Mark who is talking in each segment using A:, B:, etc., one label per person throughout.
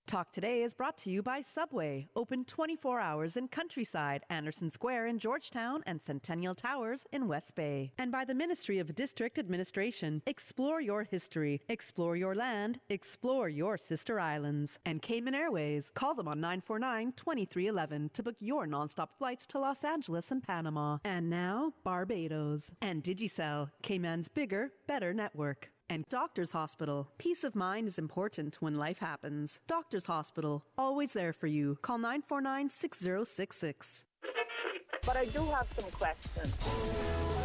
A: Talk Today is brought to you by Subway, open 24 hours in Countryside, Anderson Square in Georgetown, and Centennial Towers in West Bay. And by the Ministry of District Administration. Explore your history, explore your land, explore your sister islands. And Cayman Airways. Call them on 949-2311 to book your nonstop flights to Los Angeles and Panama. And now, Barbados. And Digicel, Cayman's bigger, better network. And Doctors Hospital. Peace of mind is important when life happens. Doctors Hospital, always there for you. Call 949-6066.
B: But I do have some questions.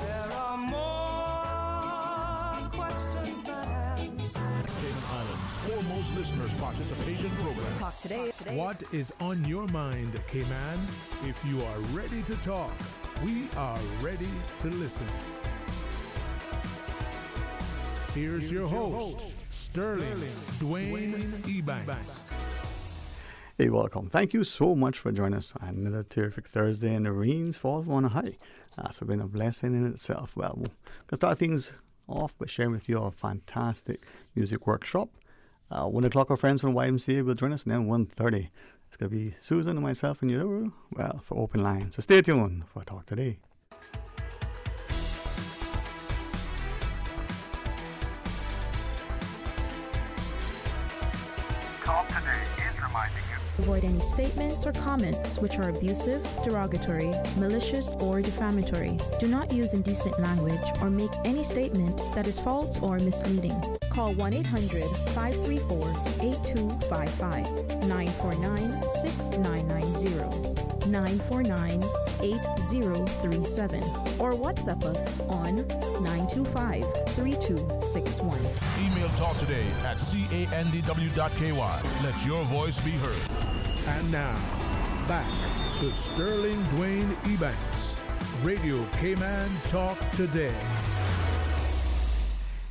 C: There are more questions than answers.
D: Cayman Islands' foremost listeners participation program.
A: Talk Today.
D: What is on your mind, Cayman? If you are ready to talk, we are ready to listen. Here's your host, Sterling Dwayne Ebanks.
E: Hey, welcome. Thank you so much for joining us on another terrific Thursday, and the rains fall on a high. That's been a blessing in itself. Well, we'll start things off by sharing with you a fantastic music workshop. 1 o'clock, our friends from YMCA will join us, and then 1:30. It's going to be Susan and myself and you, well, for open line. So stay tuned for Talk Today.
F: Avoid any statements or comments which are abusive, derogatory, malicious, or defamatory. Do not use indecent language or make any statement that is false or misleading. Call 1-800-534-8255, 949-6990, 949-8037, or WhatsApp us on 925-3261.
D: Email Talk Today at candw.ky. Let your voice be heard. And now, back to Sterling Dwayne Ebanks, Radio Cayman Talk Today.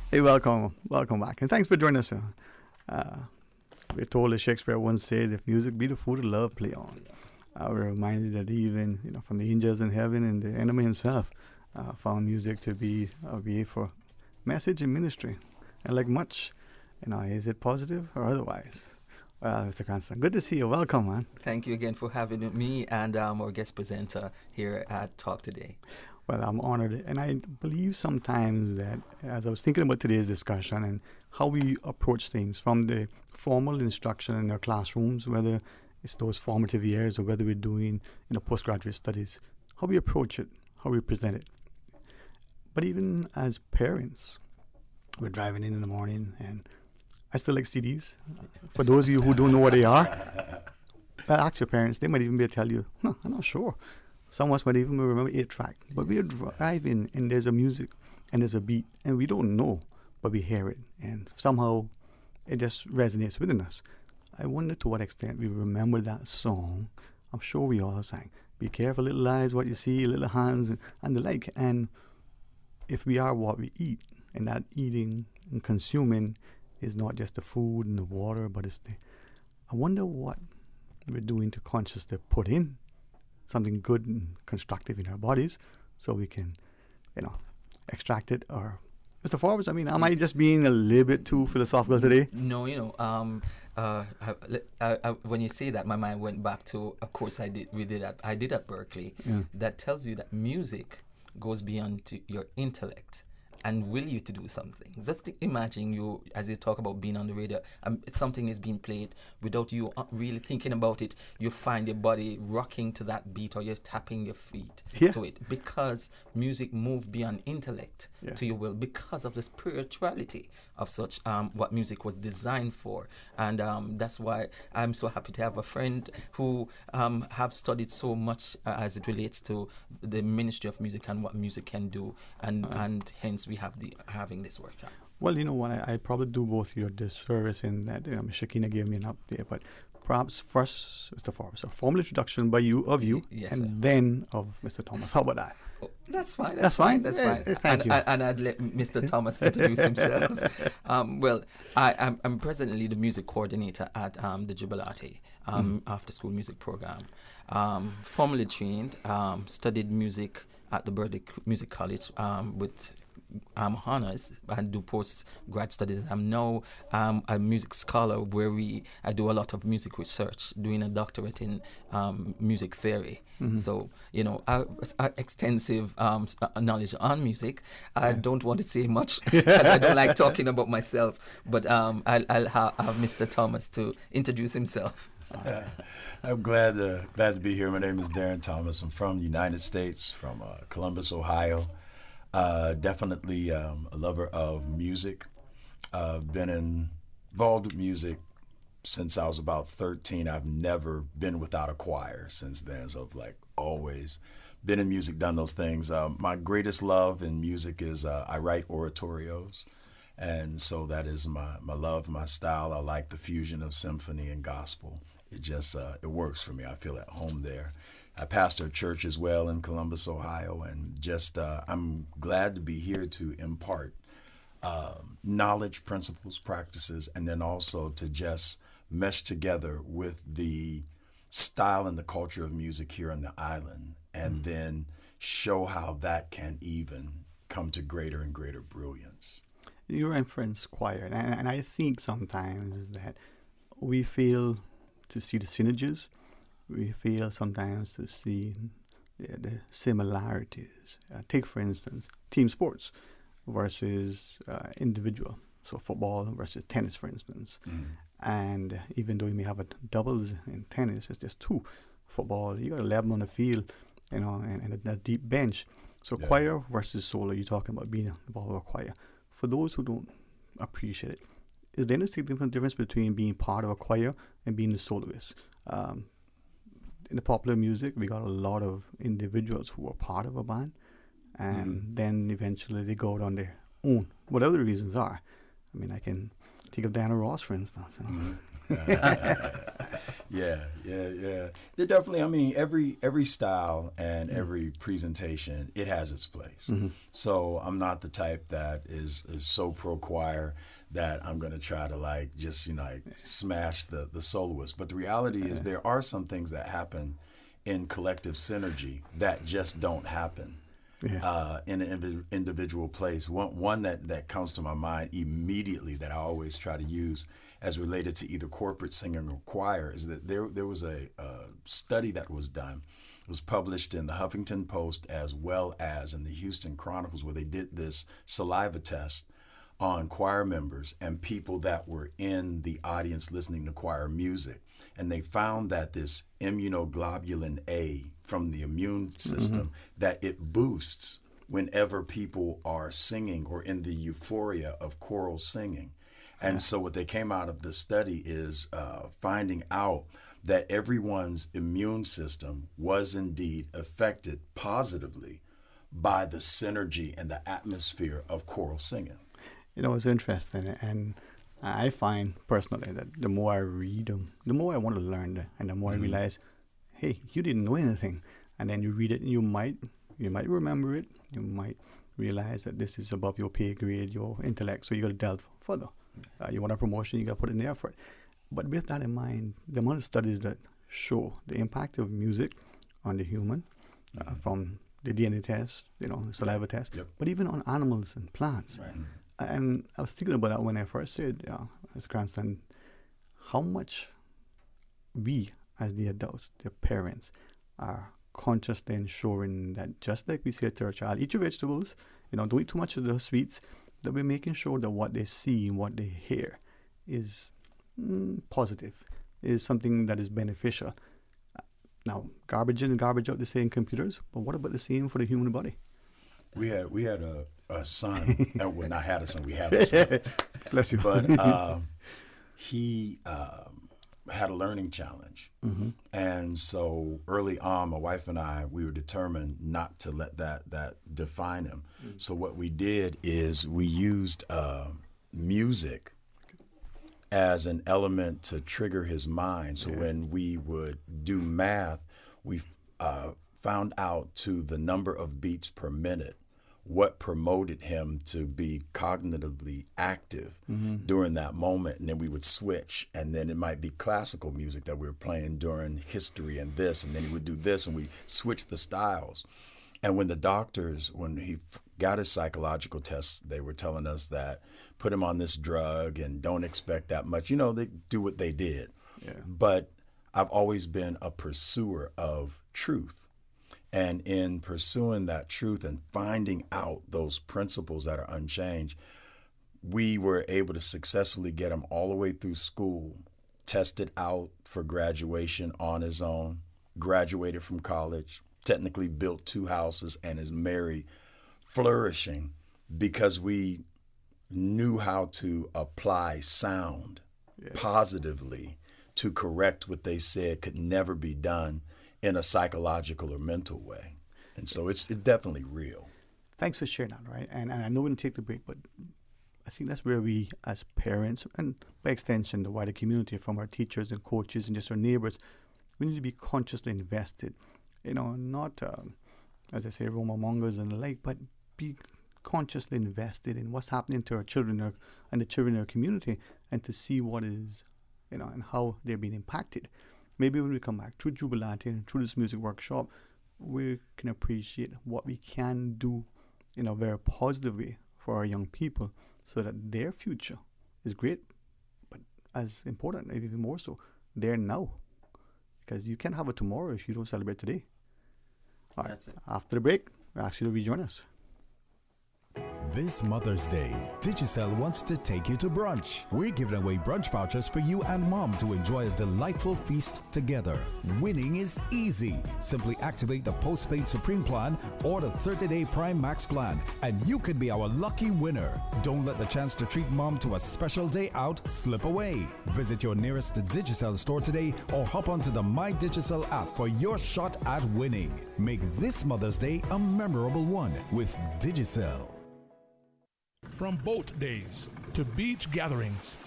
E: Hey, welcome back, and thanks for joining us. We're told, as Shakespeare once said, if music be the food of love, play on. We're reminded that even, from the angels in heaven and the enemy himself found music to be a way for message and ministry. And like much, is it positive or otherwise? Well, Mr. Cranston, good to see you. Welcome, man.
G: Thank you again for having me and our guest presenter here at Talk Today.
E: Well, I'm honored, and I believe sometimes that as I was thinking about today's discussion and how we approach things from the formal instruction in our classrooms, whether it's those formative years or whether we're doing postgraduate studies, how we approach it, how we present it. But even as parents, we're driving in the morning, and I still like CDs. For those of you who don't know what they are, ask your parents. They might even be able to tell you, I'm not sure. Some of us might even remember 8-track. But we're driving, and there's a music, and there's a beat, and we don't know, but we hear it. And somehow, it just resonates within us. I wonder to what extent we remember that song. I'm sure we all sang, be careful, little eyes, what you see, little hands, and the like. And if we are what we eat, and that eating and consuming is not just the food and the water, but it's I wonder what we're doing to consciously put in something good and constructive in our bodies so we can, extract it. Or Mr. Forbes, am I just being a little bit too philosophical today?
G: No, when you say that, my mind went back to a course I did at Berkeley.
E: Yeah.
G: That tells you that music goes beyond to your intellect and will you to do something. Just imagine you, as you talk about being on the radio, something is being played without you really thinking about it. You find your body rocking to that beat, or you're tapping your feet to it, because music moves beyond intellect to your will, because of the spirituality of such what music was designed for. And that's why I'm so happy to have a friend who have studied so much as it relates to the ministry of music and what music can do, and hence we have having this workshop.
E: Well, you know what, I probably do both your disservice in that Shakina gave me an update, but perhaps first, Mr. Forbes, a formal introduction by you,
G: yes,
E: and
G: sir.
E: Then of Mr. Thomas. How about that?
G: Oh, that's fine.
E: That's fine.
G: Thank you. And I'd let Mr. Thomas introduce himself. I'm presently the music coordinator at the Jubilate after school music program. Formally trained, studied music at the Burdick Music College with honors. I do post-grad studies. I'm now a music scholar where I do a lot of music research, doing a doctorate in music theory. So, you know, extensive knowledge on music. I don't want to say much because I don't like talking about myself, but I'll have Mr. Thomas to introduce himself.
H: I'm glad to be here. My name is Darren Thomas. I'm from the United States, from Columbus, Ohio. Definitely a lover of music. Been involved with music since I was about 13. I've never been without a choir since then. So I've like always been in music, done those things. My greatest love in music is I write oratorios. And so that is my love, my style. I like the fusion of symphony and gospel. It just, it works for me. I feel at home there. I pastor a church as well in Columbus, Ohio, and just, I'm glad to be here to impart knowledge, principles, practices, and then also to just mesh together with the style and the culture of music here on the island, and then show how that can even come to greater and greater brilliance.
E: You reference choir, and I think sometimes is that we fail to see the synergies. We fail sometimes to see the similarities. Take, for instance, team sports versus individual. So football versus tennis, for instance. And even though you may have a doubles in tennis, it's just two. Football, you got 11 on the field, you know, and a deep bench. So choir versus solo, you're talking about being involved with a choir. For those who don't appreciate it, is there any significant difference between being part of a choir and being the soloist? In the popular music, we got a lot of individuals who are part of a band, and then eventually they go out on their own, whatever the reasons are. I mean, I can think of Diana Ross, for instance. You know?
H: Yeah. They're definitely, I mean, every style and every presentation, it has its place. So I'm not the type that is so pro choir that I'm going to try to like just, you know, like smash the soloist. But the reality is there are some things that happen in collective synergy that just don't happen in an individual place. One that comes to my mind immediately that I always try to use as related to either corporate singing or choir is that there was a study that was done. It was published in the Huffington Post as well as in the Houston Chronicles, where they did this saliva test on choir members and people that were in the audience listening to choir music. And they found that this immunoglobulin A from the immune system, that it boosts whenever people are singing or in the euphoria of choral singing. And so what they came out of the study is finding out that everyone's immune system was indeed affected positively by the synergy and the atmosphere of choral singing.
E: You know, it's interesting, and I find personally that the more I read them, the more I want to learn them, and the more I realize, hey, you didn't know anything. And then you read it, and you might remember it. You might realize that this is above your pay grade, your intellect, so you got to delve further. You want a promotion, you got to put in the effort. But with that in mind, the amount of studies that show the impact of music on the human, from the DNA test, you know, the saliva test, but even on animals and plants.
H: Right.
E: And I was thinking about that when I first said, as Cranston, how much we, as the adults, the parents, are consciously ensuring that just like we say to our child, eat your vegetables, you know, don't eat too much of the sweets, that we're making sure that what they see and what they hear is positive, is something that is beneficial. Now, garbage in and garbage out, they say in computers, but what about the same for the human body?
H: We had a son, well, not had a son, we have a son.
E: Bless you.
H: But he had a learning challenge. And so early on, my wife and I, we were determined not to let that define him. So what we did is we used music as an element to trigger his mind. So when we would do math, we found out to the number of beats per minute what promoted him to be cognitively active during that moment. And then we would switch, and then it might be classical music that we were playing during history and this, and then he would do this, and we switched the styles. And when the doctors, when he got his psychological tests. They were telling us that put him on this drug and don't expect that much. You know, they do what they did.
E: Yeah.
H: But I've always been a pursuer of truth. And in pursuing that truth and finding out those principles that are unchanged, we were able to successfully get him all the way through school, tested out for graduation on his own, graduated from college, technically built 2 houses, and is married, flourishing, because we knew how to apply sound positively to correct what they said could never be done in a psychological or mental way. And so it's definitely real.
E: Thanks for sharing that, right? And I know we're going to take the break, but I think that's where we, as parents, and by extension, the wider community, from our teachers and coaches and just our neighbors, we need to be consciously invested. You know, not, as I say, Roma mongers and the like, but be consciously invested in what's happening to our children and the children in our community, and to see what is, you know, and how they're being impacted. Maybe when we come back through Jubilate and through this music workshop, we can appreciate what we can do in a very positive way for our young people, so that their future is great, but as important, even more so, they're now. Because you can't have a tomorrow if you don't celebrate today. All right.
G: That's it.
E: After the break, we'll ask you to rejoin us.
I: This Mother's Day, Digicel wants to take you to brunch. We're giving away brunch vouchers for you and mom to enjoy a delightful feast together. Winning is easy. Simply activate the postpaid Supreme plan or the 30-day Prime Max plan, and you could be our lucky winner. Don't let the chance to treat mom to a special day out slip away. Visit your nearest Digicel store today or hop onto the My Digicel app for your shot at winning. Make this Mother's Day a memorable one with Digicel.
D: From boat days to beach gatherings,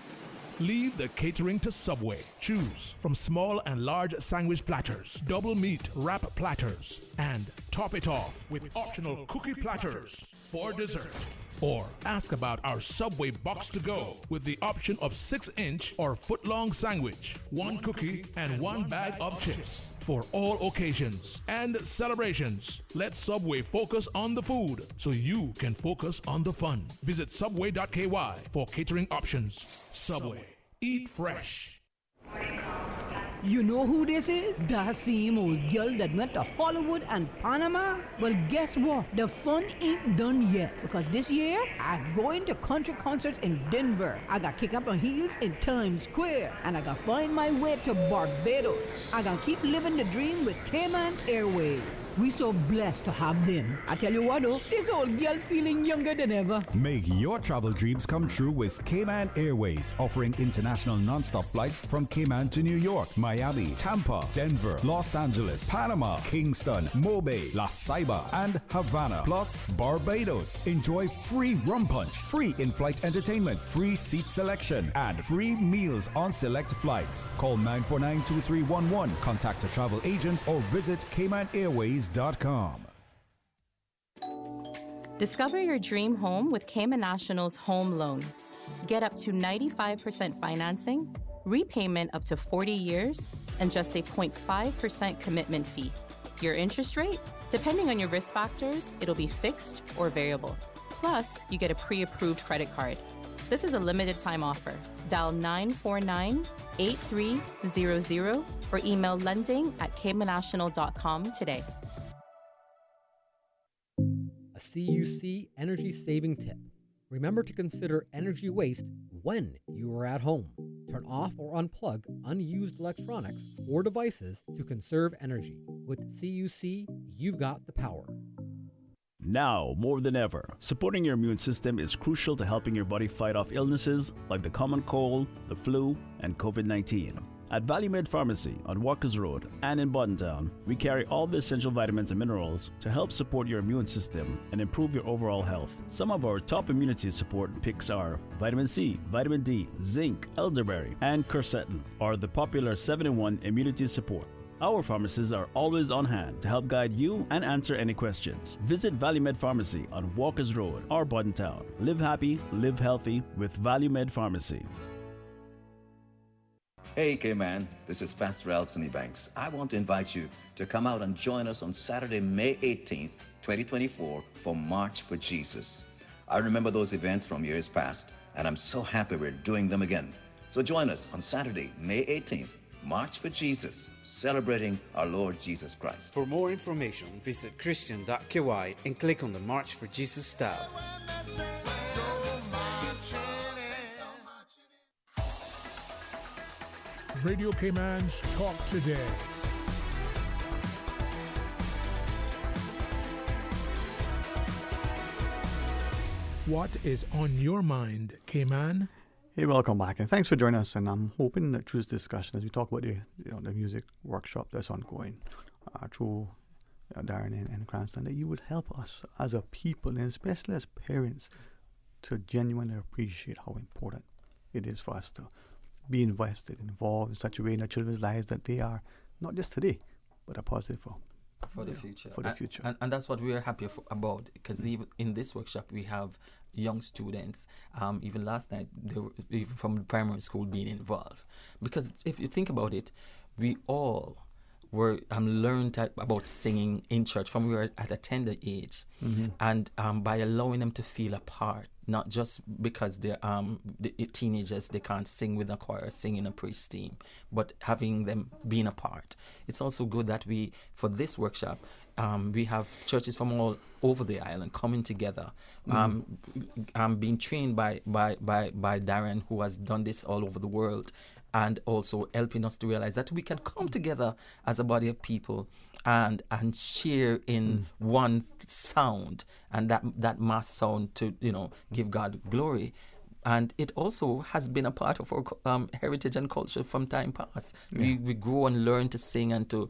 D: leave the catering to Subway. Choose from small and large sandwich platters, double meat wrap platters, and top it off with optional cookie platters for dessert. Or ask about our Subway box to go with the option of 6-inch or foot-long sandwich, 1 cookie, and 1 bag of chips. For all occasions and celebrations, let Subway focus on the food so you can focus on the fun. Visit subway.ky for catering options. Subway. Eat fresh.
J: You know who this is? That same old girl that went to Hollywood and Panama? Well, guess what? The fun ain't done yet, because this year, I'm going to country concerts in Denver. I got kick up my heels in Times Square, and I got find my way to Barbados. I got keep living the dream with Cayman Airways. We so blessed to have them. I tell you what though, this old girl's feeling younger than ever.
I: Make your travel dreams come true with Cayman Airways, offering international non-stop flights from Cayman to New York, Miami, Tampa, Denver, Los Angeles, Panama, Kingston, Mobay, La Ceiba, and Havana, plus Barbados. Enjoy free rum punch, free in-flight entertainment, free seat selection, and free meals on select flights. Call 949-2311, contact a travel agent, or visit CaymanAirways.com.
K: Discover your dream home with Cayman National's home loan. Get up to 95% financing, repayment up to 40 years, and just a 0.5% commitment fee. Your interest rate? Depending on your risk factors, it'll be fixed or variable. Plus, you get a pre-approved credit card. This is a limited time offer. Dial 949-8300 or email lending@caymannational.com today.
L: A CUC energy saving tip. Remember to consider energy waste when you are at home. Turn off or unplug unused electronics or devices to conserve energy. With CUC, you've got the power.
M: Now, more than ever, supporting your immune system is crucial to helping your body fight off illnesses like the common cold, the flu, and COVID-19. At ValueMed Pharmacy on Walkers Road and in Buttontown, we carry all the essential vitamins and minerals to help support your immune system and improve your overall health. Some of our top immunity support picks are vitamin C, vitamin D, zinc, elderberry, and quercetin, or the popular 7-in-1 immunity support. Our pharmacists are always on hand to help guide you and answer any questions. Visit ValueMed Pharmacy on Walkers Road or Buttontown. Live happy, live healthy with ValueMed Pharmacy.
N: Hey, K-Man, this is Pastor Dwayne Ebanks. I want to invite you to come out and join us on Saturday, May 18th, 2024 for March for Jesus. I remember those events from years past, and I'm so happy we're doing them again. So join us on Saturday, May 18th, March for Jesus, celebrating our Lord Jesus Christ.
O: For more information, visit Christian.ky and click on the March for Jesus tab.
D: Radio Cayman's Talk Today. What is on your mind, Cayman?
E: Hey, welcome back, and thanks for joining us. And I'm hoping that through this discussion, as we talk about the music workshop that's ongoing through Darren and Cranston, that you would help us as a people, and especially as parents, to genuinely appreciate how important it is for us to be invested, involved in such a way in our children's lives that they are not just today, but are positive for
G: the future.
E: For the future.
G: And that's what we are happy about, because even in this workshop we have young students. Even last night, they were even from the primary school being involved. Because if you think about it, we all were learned about singing in church from we were at a tender age, and by allowing them to feel a part, not just because they're the teenagers, they can't sing with a choir, sing in a praise team, but having them being a part. It's also good that for this workshop, we have churches from all over the island coming together, being trained by Darren, who has done this all over the world, and also helping us to realize that we can come together as a body of people and share in one sound, and that mass sound to give God glory. And it also has been a part of our heritage and culture from time past. Yeah. We grow and learn to sing and to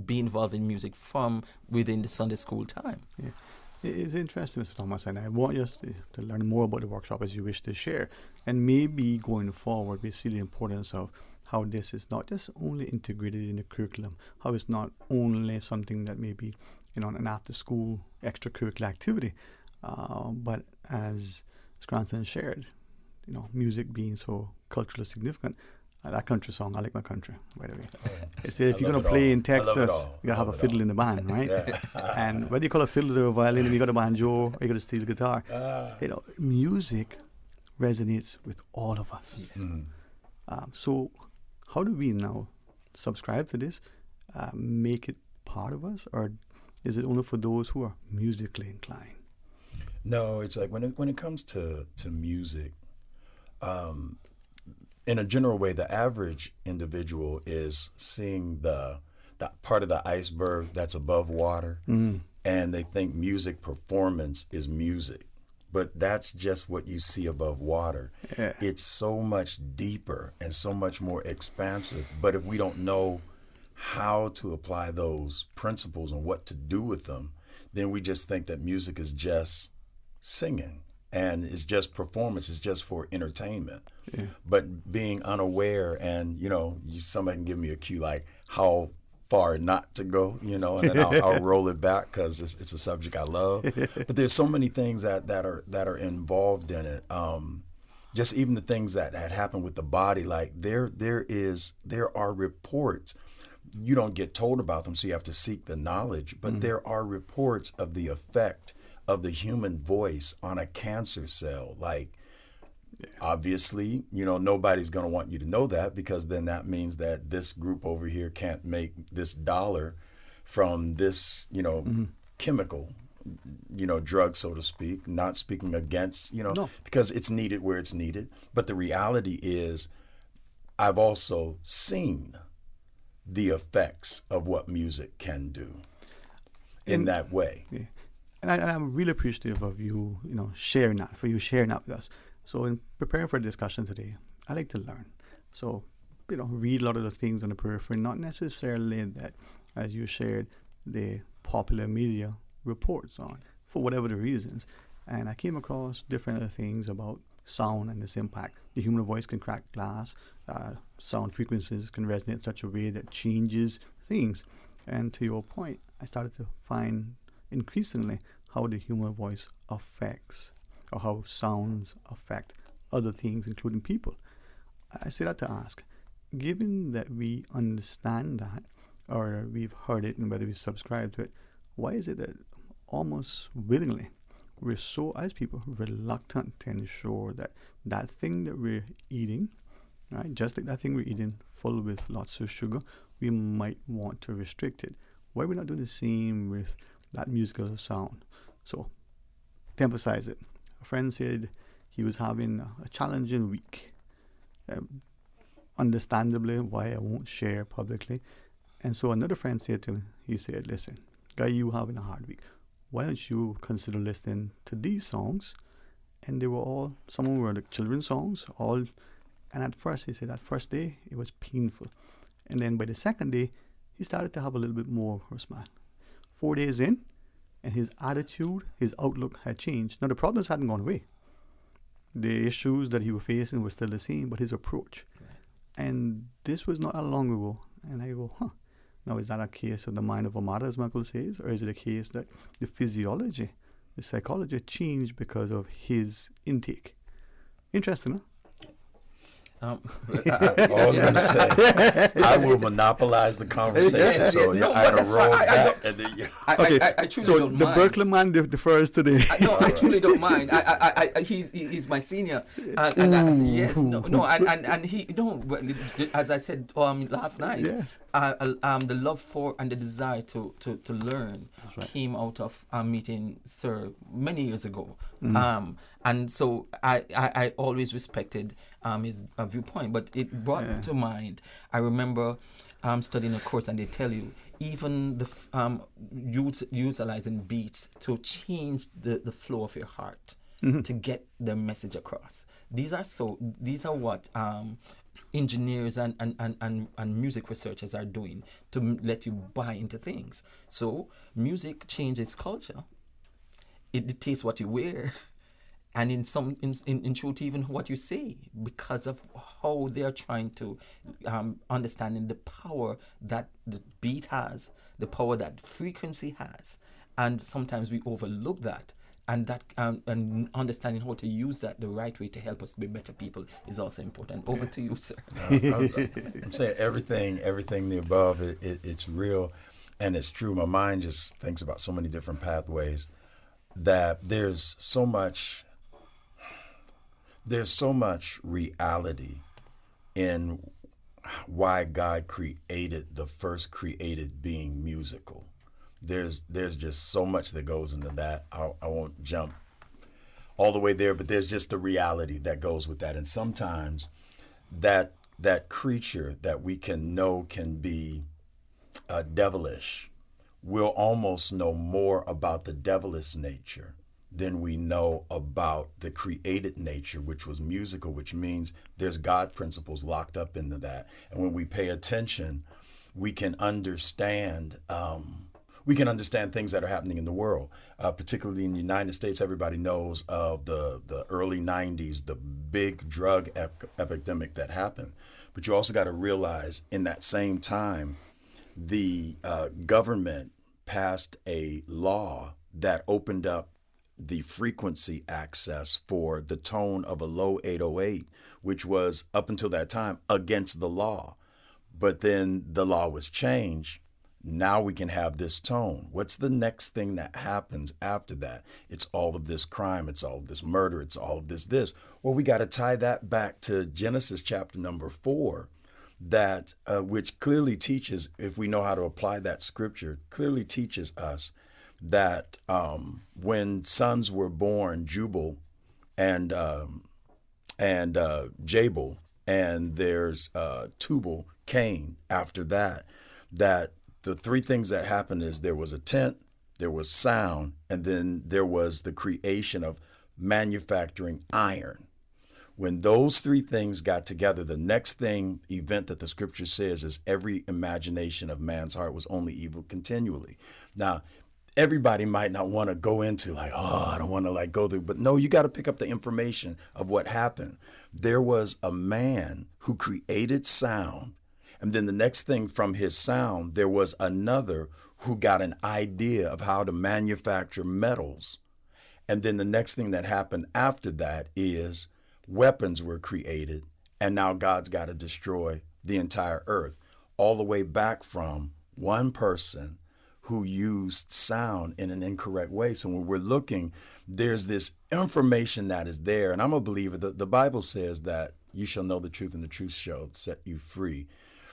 G: be involved in music from within the Sunday school time.
E: Yeah. It's interesting, Mr. Thomas, and I want you to learn more about the workshop as you wish to share. And maybe going forward, we see the importance of how this is not just only integrated in the curriculum, how it's not only something that may be an after-school extracurricular activity, but as Cranston shared, music being so culturally significant. That country song, I Like My Country, by the way. It's if you're going to play in Texas, you got to have a fiddle in the band, right? Yeah. And whether you call a fiddle or a violin, and you got a banjo, or you got a steel guitar, music resonates with all of us. Yes. So how do we now subscribe to this, make it part of us, or is it only for those who are musically inclined?
H: No, it's like when it comes to music, in a general way, the average individual is seeing the part of the iceberg that's above water, and they think music performance is music. But that's just what you see above water. Yeah. It's so much deeper and so much more expansive. But if we don't know how to apply those principles and what to do with them, then we just think that music is just singing. And it's just performance, it's just for entertainment. Yeah. But being unaware and, somebody can give me a cue like how far not to go, and then I'll roll it back because it's a subject I love. But there's so many things that are involved in it. Just even the things that had happened with the body, like there are reports. You don't get told about them, so you have to seek the knowledge. But there are reports of the effect of the human voice on a cancer cell. Like, obviously, nobody's going to want you to know that, because then that means that this group over here can't make this dollar from this, chemical, drug, so to speak, not speaking against, no. Because it's needed where it's needed. But the reality is I've also seen the effects of what music can do in that way.
E: Yeah. And I'm really appreciative of you, sharing that with us. So in preparing for the discussion today, I like to learn. So, read a lot of the things on the periphery, not necessarily that, as you shared, the popular media reports on, for whatever the reasons. And I came across different other things about sound and its impact. The human voice can crack glass. Sound frequencies can resonate in such a way that changes things. And to your point, I started to find increasingly how the human voice affects, or how sounds affect other things, including people. I say that to ask, given that we understand that, or we've heard it and whether we subscribe to it, why is it that almost willingly we're so, as people, reluctant to ensure that that thing that we're eating, right, just like that thing we're eating full with lots of sugar, we might want to restrict it? Why are we not doing the same with that musical sound? So, to emphasize it, a friend said he was having a challenging week. Understandably, why I won't share publicly. And so another friend said to him, he said, listen, guy, you having a hard week. Why don't you consider listening to these songs? And they were all, some of them were like children's songs, all. And at first, he said, that first day, it was painful. And then by the second day, he started to have a little bit more of a smile. 4 days in, and his attitude, his outlook had changed. Now, the problems hadn't gone away. The issues that he was facing were still the same, but his approach. Right. And this was not that long ago. And I go, now is that a case of the mind of a matter, as Michael says? Or is it a case that the physiology, the psychology changed because of his intake? Interesting, huh?
H: I was going to say, I will monopolize the conversation. Yes, so I had to roll back.
G: I truly
E: so
G: don't
E: the
G: mind.
E: Berkeley man defers today.
G: I truly don't mind. He's my senior. And he, as I said last night, yes. The love for and the desire to learn came out of meeting Sir many years ago. And so I always respected his viewpoint, but it brought to mind, I remember studying a course, and they tell you, even the utilizing beats to change the flow of your heart to get the message across. These are what engineers and music researchers are doing to let you buy into things. So music changes culture. It dictates what you wear. And in truth, even what you say, because of how they are trying to understanding the power that the beat has, the power that frequency has, and sometimes we overlook that, and that and understanding how to use that the right way to help us be better people is also important. Over to you, sir.
H: I'm saying everything the above. It's real, and it's true. My mind just thinks about so many different pathways. That there's so much reality in why God created the first created being musical. There's just so much that goes into that. I won't jump all the way there, but there's just the reality that goes with that. And sometimes that creature that we can know can be devilish, we'll almost know more about the devilish nature than we know about the created nature, which was musical, which means there's God principles locked up into that. And when we pay attention, we can understand things that are happening in the world, particularly in the United States. Everybody knows of the early 90s, the big drug epidemic that happened. But you also got to realize in that same time, the government passed a law that opened up the frequency access for the tone of a low 808, which was up until that time against the law. But then the law was changed. Now we can have this tone. What's the next thing that happens after that? It's all of this crime. It's all of this murder. It's all of this. Well, we got to tie that back to Genesis chapter number 4, that which clearly teaches, if we know how to apply that scripture, clearly teaches us that when sons were born, Jubal and Jabal, and there's Tubal, Cain, after that the three things that happened is there was a tent, there was sound, and then there was the creation of manufacturing iron. When those three things got together, the next event that the scripture says is every imagination of man's heart was only evil continually. Now, everybody might not want to go into I don't want to go through, but no, you got to pick up the information of what happened. There was a man who created sound, and then the next thing from his sound, there was another who got an idea of how to manufacture metals. And then the next thing that happened after that is weapons were created, and now God's got to destroy the entire earth, all the way back from one person who used sound in an incorrect way. So when we're looking, there's this information that is there. And I'm a believer that the Bible says that you shall know the truth and the truth shall set you free.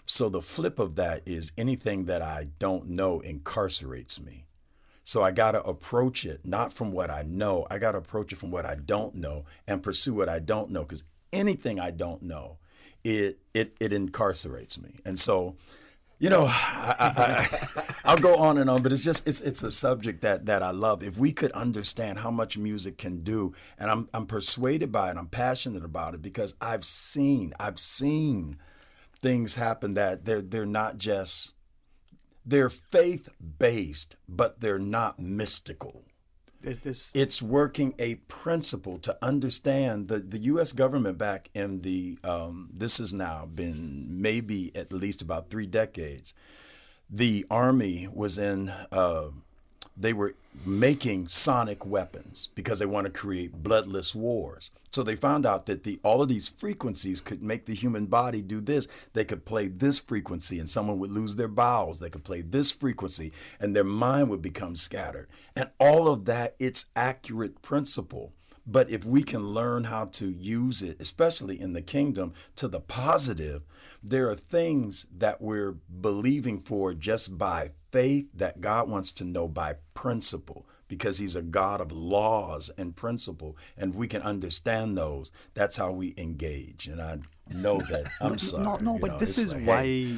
H: So the flip of that is anything that I don't know incarcerates me. So I got to approach it not from what I know. I got to approach it from what I don't know and pursue what I don't know, because anything I don't know, it incarcerates me. And so, you know, I'll go on and on, but it's a subject that I love. If we could understand how much music can do, and I'm persuaded by it, I'm passionate about it, because I've seen things happen that they're not just, they're faith-based, but they're not mystical. It's working a principle to understand the U.S. government back in the, this has now been maybe at least about 3 decades. The Army was they were making sonic weapons because they want to create bloodless wars. So they found out that all of these frequencies could make the human body do this. They could play this frequency and someone would lose their bowels. They could play this frequency and their mind would become scattered. And all of that, it's accurate principle. But if we can learn how to use it, especially in the kingdom, to the positive, there are things that we're believing for just by faith that God wants to know by principle, because he's a God of laws and principle. And if we can understand those, that's how we engage. And I know that, I'm sorry.
E: No, but this is like, why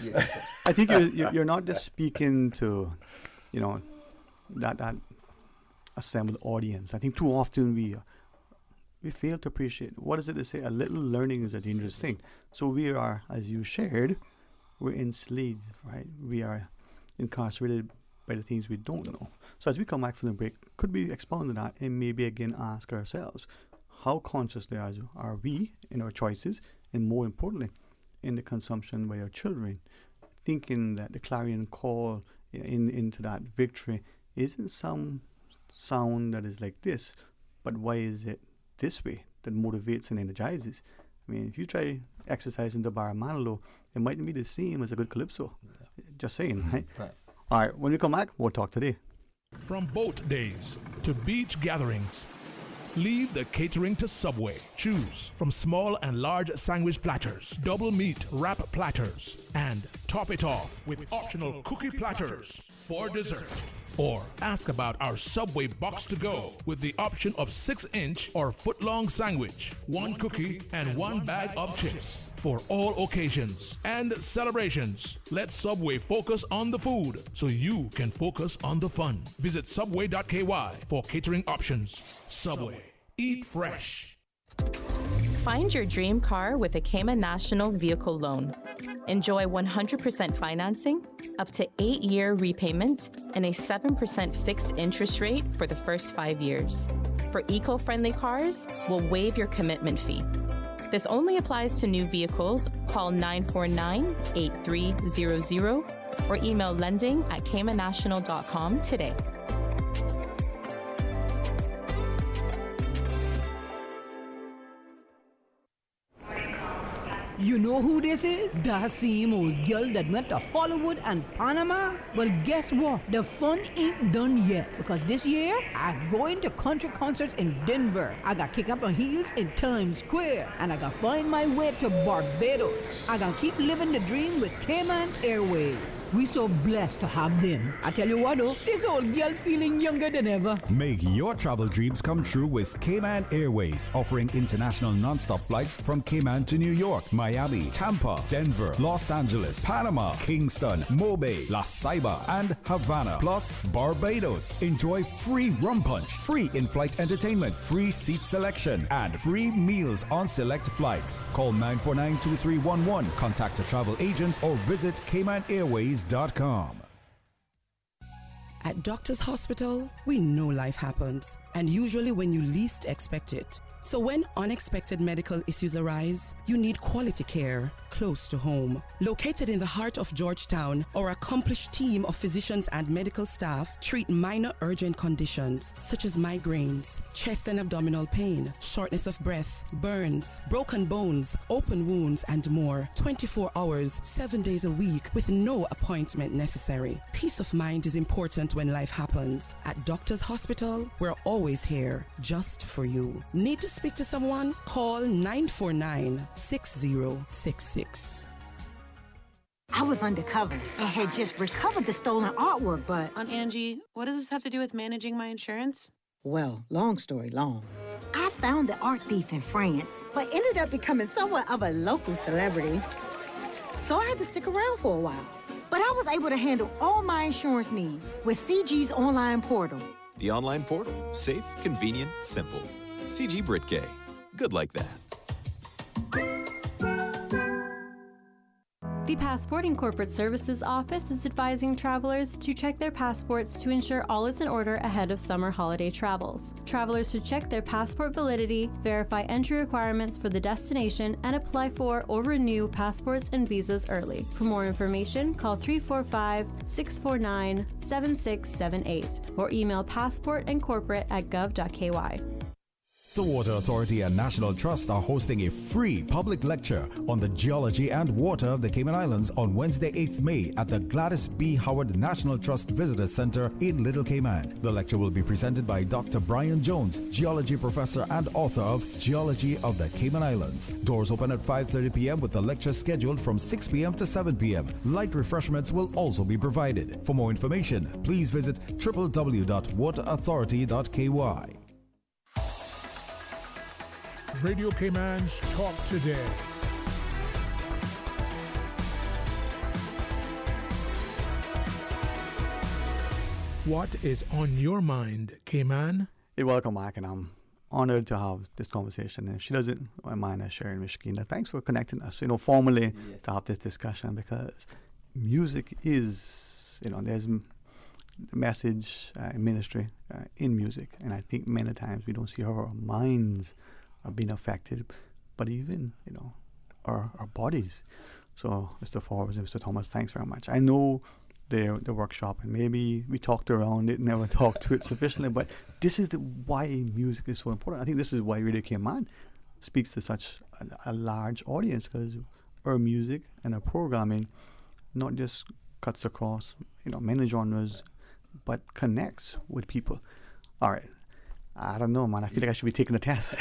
E: I think you're not just speaking to, that assembled audience. I think too often we fail to appreciate, what is it to say, a little learning is a dangerous thing. So we are, as you shared, we're enslaved, right? We are incarcerated by the things we don't know. So as we come back from the break, could we expound on that and maybe again ask ourselves, how consciously are we in our choices, and more importantly, in the consumption by our children, thinking that the clarion call into that victory isn't some sound that is like this, but why is it this way that motivates and energizes? I mean, if you try exercising the bar Manolo, it mightn't be the same as a good calypso. Yeah. Just saying, right? All right, when we come back, we'll talk today.
D: From boat days to beach gatherings, leave the catering to Subway. Choose from small and large sandwich platters, double meat wrap platters, and top it off with optional cookie platters for dessert. Or ask about our Subway box to go with the option of 6-inch or foot-long sandwich, 1 cookie, and 1 bag of chips for all occasions and celebrations. Let Subway focus on the food so you can focus on the fun. Visit subway.ky for catering options. Subway. Eat fresh.
K: Find your dream car with a Cayman National Vehicle Loan. Enjoy 100% financing, up to 8-year repayment, and a 7% fixed interest rate for the first 5 years. For eco-friendly cars, we'll waive your commitment fee. This only applies to new vehicles. Call 949-8300 or email lending@caymannational.com today.
J: You know who this is? That same old girl that went to Hollywood and Panama? Well, guess what? The fun ain't done yet, because this year, I'm going to country concerts in Denver. I got kick up my heels in Times Square, and I got find my way to Barbados. I got keep living the dream with Cayman Airways. We so blessed to have them. I tell you what though, this old girl's feeling younger than ever.
I: Make your travel dreams come true with Cayman Airways, offering international non-stop flights from Cayman to New York, Miami, Tampa, Denver, Los Angeles, Panama, Kingston, Mobay, La Ceiba, and Havana, plus Barbados. Enjoy free rum punch, free in-flight entertainment, free seat selection, and free meals on select flights. Call 949-2311, contact a travel agent, or visit CaymanAirways.com.
P: At Doctors Hospital, we know life happens, and usually when you least expect it. So when unexpected medical issues arise, you need quality care close to home. Located in the heart of Georgetown, our accomplished team of physicians and medical staff treat minor urgent conditions such as migraines, chest and abdominal pain, shortness of breath, burns, broken bones, open wounds, and more. 24 hours, 7 days a week with no appointment necessary. Peace of mind is important when life happens. At Doctors Hospital, we're always here just for you. Need to speak to someone? Call 949-6066.
Q: I was undercover and had just recovered the stolen artwork, but...
R: Aunt Angie, what does this have to do with managing my insurance?
Q: Well, long story long. I found the art thief in France, but ended up becoming somewhat of a local celebrity. So I had to stick around for a while. But I was able to handle all my insurance needs with CG's online portal.
S: The online portal. Safe, convenient, simple. CG Britgay. Good like that.
T: The Passport and Corporate Services Office is advising travelers to check their passports to ensure all is in order ahead of summer holiday travels. Travelers should check their passport validity, verify entry requirements for the destination, and apply for or renew passports and visas early. For more information, call 345-649-7678 or email passportandcorporate@gov.ky.
I: The Water Authority and National Trust are hosting a free public lecture on the geology and water of the Cayman Islands on Wednesday, 8th May at the Gladys B. Howard National Trust Visitor Center in Little Cayman. The lecture will be presented by Dr. Brian Jones, geology professor and author of Geology of the Cayman Islands. Doors open at 5:30 p.m. with the lecture scheduled from 6 p.m. to 7 p.m. Light refreshments will also be provided. For more information, please visit www.waterauthority.ky.
D: Radio Cayman's Talk Today. What is on your mind, Cayman?
E: Hey, welcome back, and I'm honored to have this conversation. And if she doesn't mind us sharing with Shakina, thanks for connecting us, formally to have this discussion, because music is, there's message ministry in music. And I think many times we don't see how our minds are being affected, but even, our bodies. So, Mr. Forbes and Mr. Thomas, thanks very much. I know the workshop, and maybe we talked around it, never talked to it sufficiently, but this is why music is so important. I think this is why Radio Cayman speaks to such a large audience, because our music and our programming not just cuts across, many genres, but connects with people. All right. I don't know, man. I feel like I should be taking a test.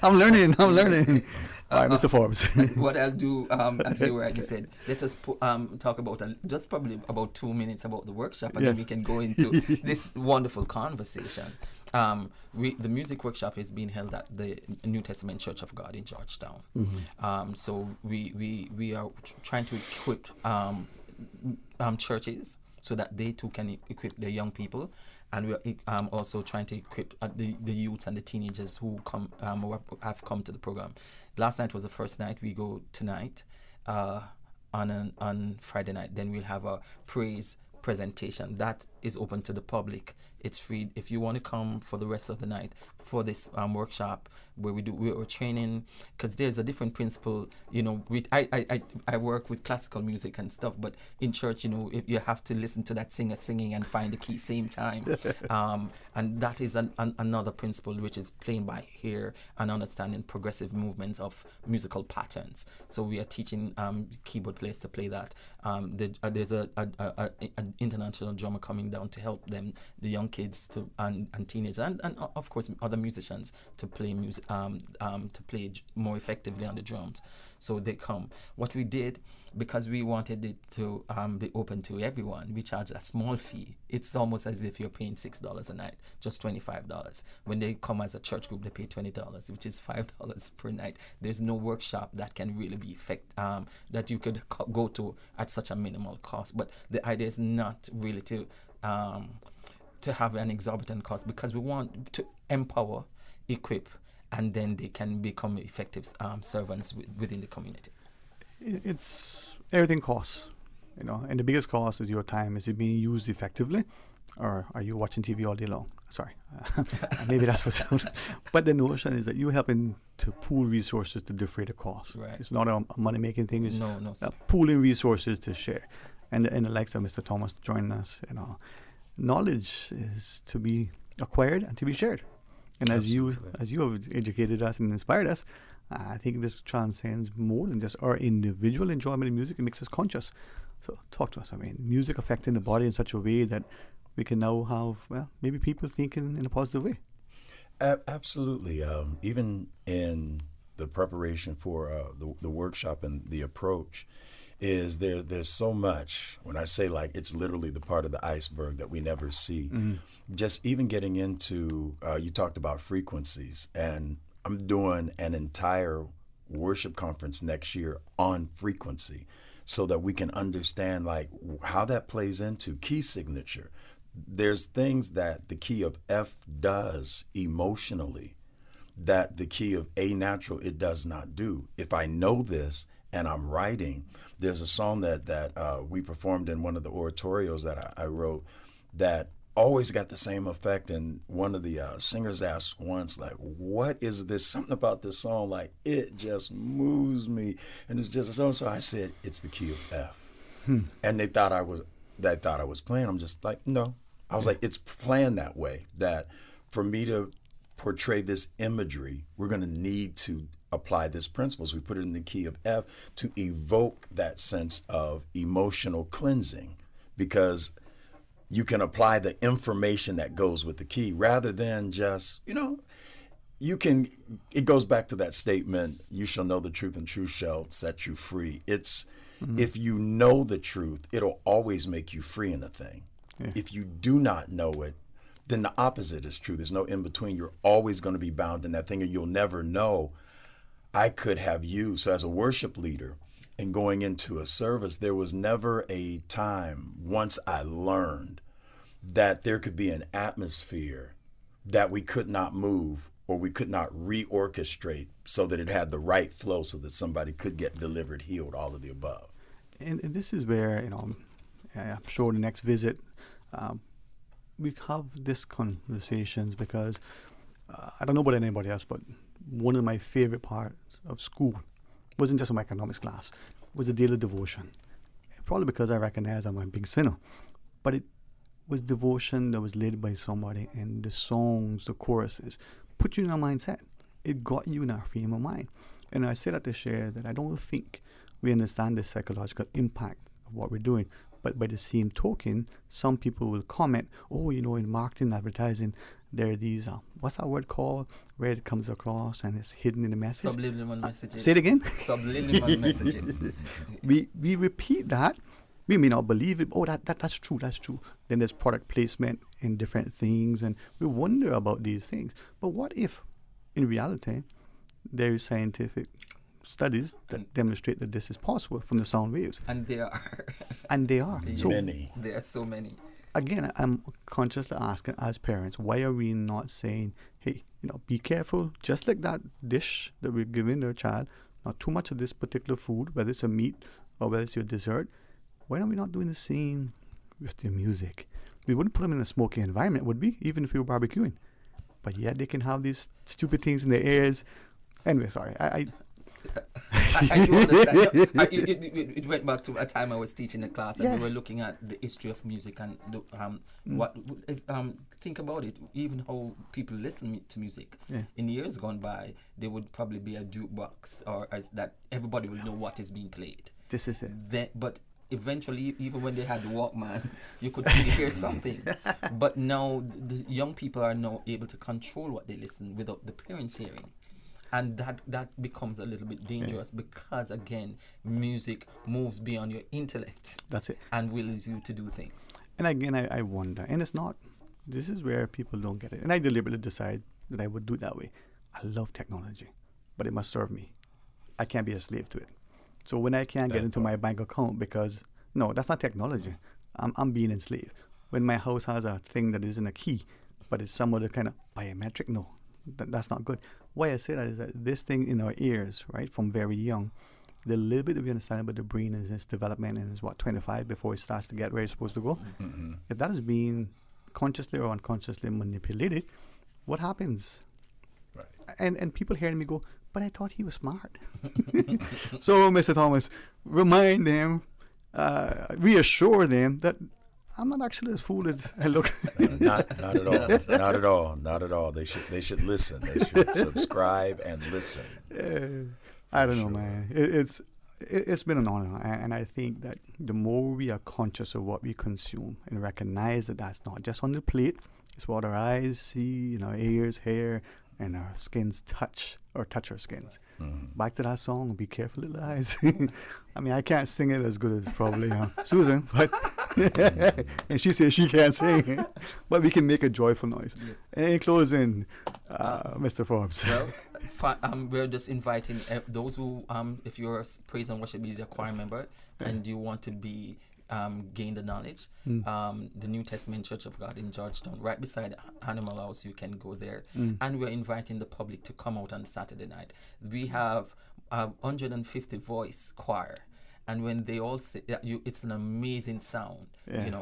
E: I'm learning. All right, Mr. Forbes.
G: What I'll do, as you already said, let us talk about just probably about 2 minutes about the workshop, and then we can go into this wonderful conversation. The music workshop is being held at the New Testament Church of God in Georgetown. Mm-hmm. So we are trying to equip churches so that they too can equip their young people. And we're also trying to equip the youths and the teenagers who have come to the program. Last night was the first night. We go tonight on Friday night. Then we'll have a praise presentation that is open to the public. It's free. If you want to come for the rest of the night for this workshop where we're training, because there's a different principle. I work with classical music and stuff, but in church, if you have to listen to that singer singing and find the key same time, and that is another principle, which is playing by ear and understanding progressive movements of musical patterns. So we are teaching keyboard players to play that. There's an international drummer coming down to help them, the young kids and teenagers, and of course other musicians to play music, to play more effectively on the drums. So they come. What we did, because we wanted it to be open to everyone, we charged a small fee. It's almost as if you're paying $6 a night, just $25. When they come as a church group, they pay $20, which is $5 per night. There's no workshop that can really be that you could go to at such a minimal cost. But the idea is not really to have an exorbitant cost, because we want to empower, equip, and then they can become effective servants within the community.
E: It's everything costs, and the biggest cost is your time. Is it being used effectively, or are you watching TV all day long? Sorry, maybe that's what's but the notion is that you're helping to pool resources to defray the cost.
G: Right.
E: It's not a money-making thing. It's
G: No,
E: pooling resources to share. And the likes of Mr. Thomas joining us, knowledge is to be acquired and to be shared. And as you have educated us and inspired us, I think this transcends more than just our individual enjoyment of music. It makes us conscious. So talk to us. I mean, music affecting the body in such a way that we can now have, maybe people thinking in a positive way.
H: Absolutely. Even in the preparation for the workshop and the approach, there's so much. When I say like it's literally the part of the iceberg that we never see. Mm-hmm. Just even getting into, you talked about frequencies, and I'm doing an entire worship conference next year on frequency so that we can understand like how that plays into key signature. There's things that the key of F does emotionally that the key of A natural it does not do. If I know this and I'm writing, there's a song that we performed in one of the oratorios that I wrote that always got the same effect. And one of the singers asked once, like, what is this? Something about this song, like, it just moves me. And it's just a song. So I said, it's the key of F. And they thought I was playing. I'm just like, no. I was like, it's planned that way, that for me to portray this imagery, we're going to need to apply this principles. We put it in the key of F to evoke that sense of emotional cleansing, because you can apply the information that goes with the key rather than just, it goes back to that statement, you shall know the truth and truth shall set you free. It's, if you know the truth, it'll always make you free in a thing. Yeah. If you do not know it, then the opposite is true. There's no in between. You're always going to be bound in that thing, and you'll never know. I could have you. So as a worship leader and going into a service, there was never a time once I learned that there could be an atmosphere that we could not move or we could not reorchestrate so that it had the right flow so that somebody could get delivered, healed, all of the above.
E: And this is where, I'm sure the next visit, we have these conversations because I don't know about anybody else, but one of my favorite parts of school wasn't just my economics class, was the daily devotion. Probably because I recognize I'm a big sinner, but it was devotion that was led by somebody, and the songs, the choruses, put you in a mindset. It got you in a frame of mind. And I say that to share that I don't think we understand the psychological impact of what we're doing. But by the same token, some people will comment, in marketing, advertising, there are these, what's that word called, where it comes across and it's hidden in the message?
G: Subliminal messages.
E: Say it again.
G: Subliminal messages.
E: We repeat that. We may not believe it. That's true. Then there's product placement in different things, and we wonder about these things. But what if, in reality, there is scientific studies that demonstrate that this is possible from the sound waves?
G: And there are.
E: And they are.
H: So many.
G: There are so many.
E: Again, I'm consciously asking as parents, why are we not saying, hey, be careful, just like that dish that we're giving their child, not too much of this particular food, whether it's a meat or whether it's your dessert. Why are we not doing the same with their music? We wouldn't put them in a smoky environment, would we? Even if we were barbecuing. But yet they can have these stupid things in their ears. Anyway, sorry. I
G: do understand. It went back to a time I was teaching a class, and we were looking at the history of music and think about it. Even how people listen to music in years gone by, there would probably be a jukebox, or as that everybody will know what is being played.
E: This is it.
G: But eventually, even when they had the Walkman, you could still hear something. But now the young people are now able to control what they listen without the parents hearing. And that becomes a little bit dangerous because, again, music moves beyond your intellect.
E: That's it.
G: And wills you to do things.
E: And again, I wonder, and it's not, this is where people don't get it. And I deliberately decide that I would do it that way. I love technology, but it must serve me. I can't be a slave to it. So when I can't get into my bank account because, no, that's not technology. I'm being enslaved. When my house has a thing that isn't a key, but it's some other kind of biometric, no. That's not good. Why I say that is that this thing in our ears, right, from very young, the little bit that we understand about the brain is its development and is 25 before it starts to get where it's supposed to go. Mm-hmm. If that is being consciously or unconsciously manipulate it, what happens? Right. And people hearing me go, but I thought he was smart. So, Mr. Thomas, remind them, reassure them that I'm not actually as fool as I look.
H: Not at all. Not at all. Not at all. They should listen. They should subscribe and listen.
E: I don't know, man. It's been an honor, and I think that the more we are conscious of what we consume and recognize that that's not just on the plate, it's what our eyes see, our ears, hair, and our skins touch our skins. Mm-hmm. Back to that song, Be Careful Little Eyes. I mean, I can't sing it as good as probably Susan, but and she says she can't sing, but we can make a joyful noise. Yes. In closing, Mr. Forbes.
G: Well, we're just inviting those who, if you're a praise and worship leader choir member and you want to be gain the knowledge, the New Testament Church of God in Georgetown, right beside Animal House, you can go there. And we're inviting the public to come out on Saturday night. We have 150 voice choir. And when they all say, it's an amazing sound, and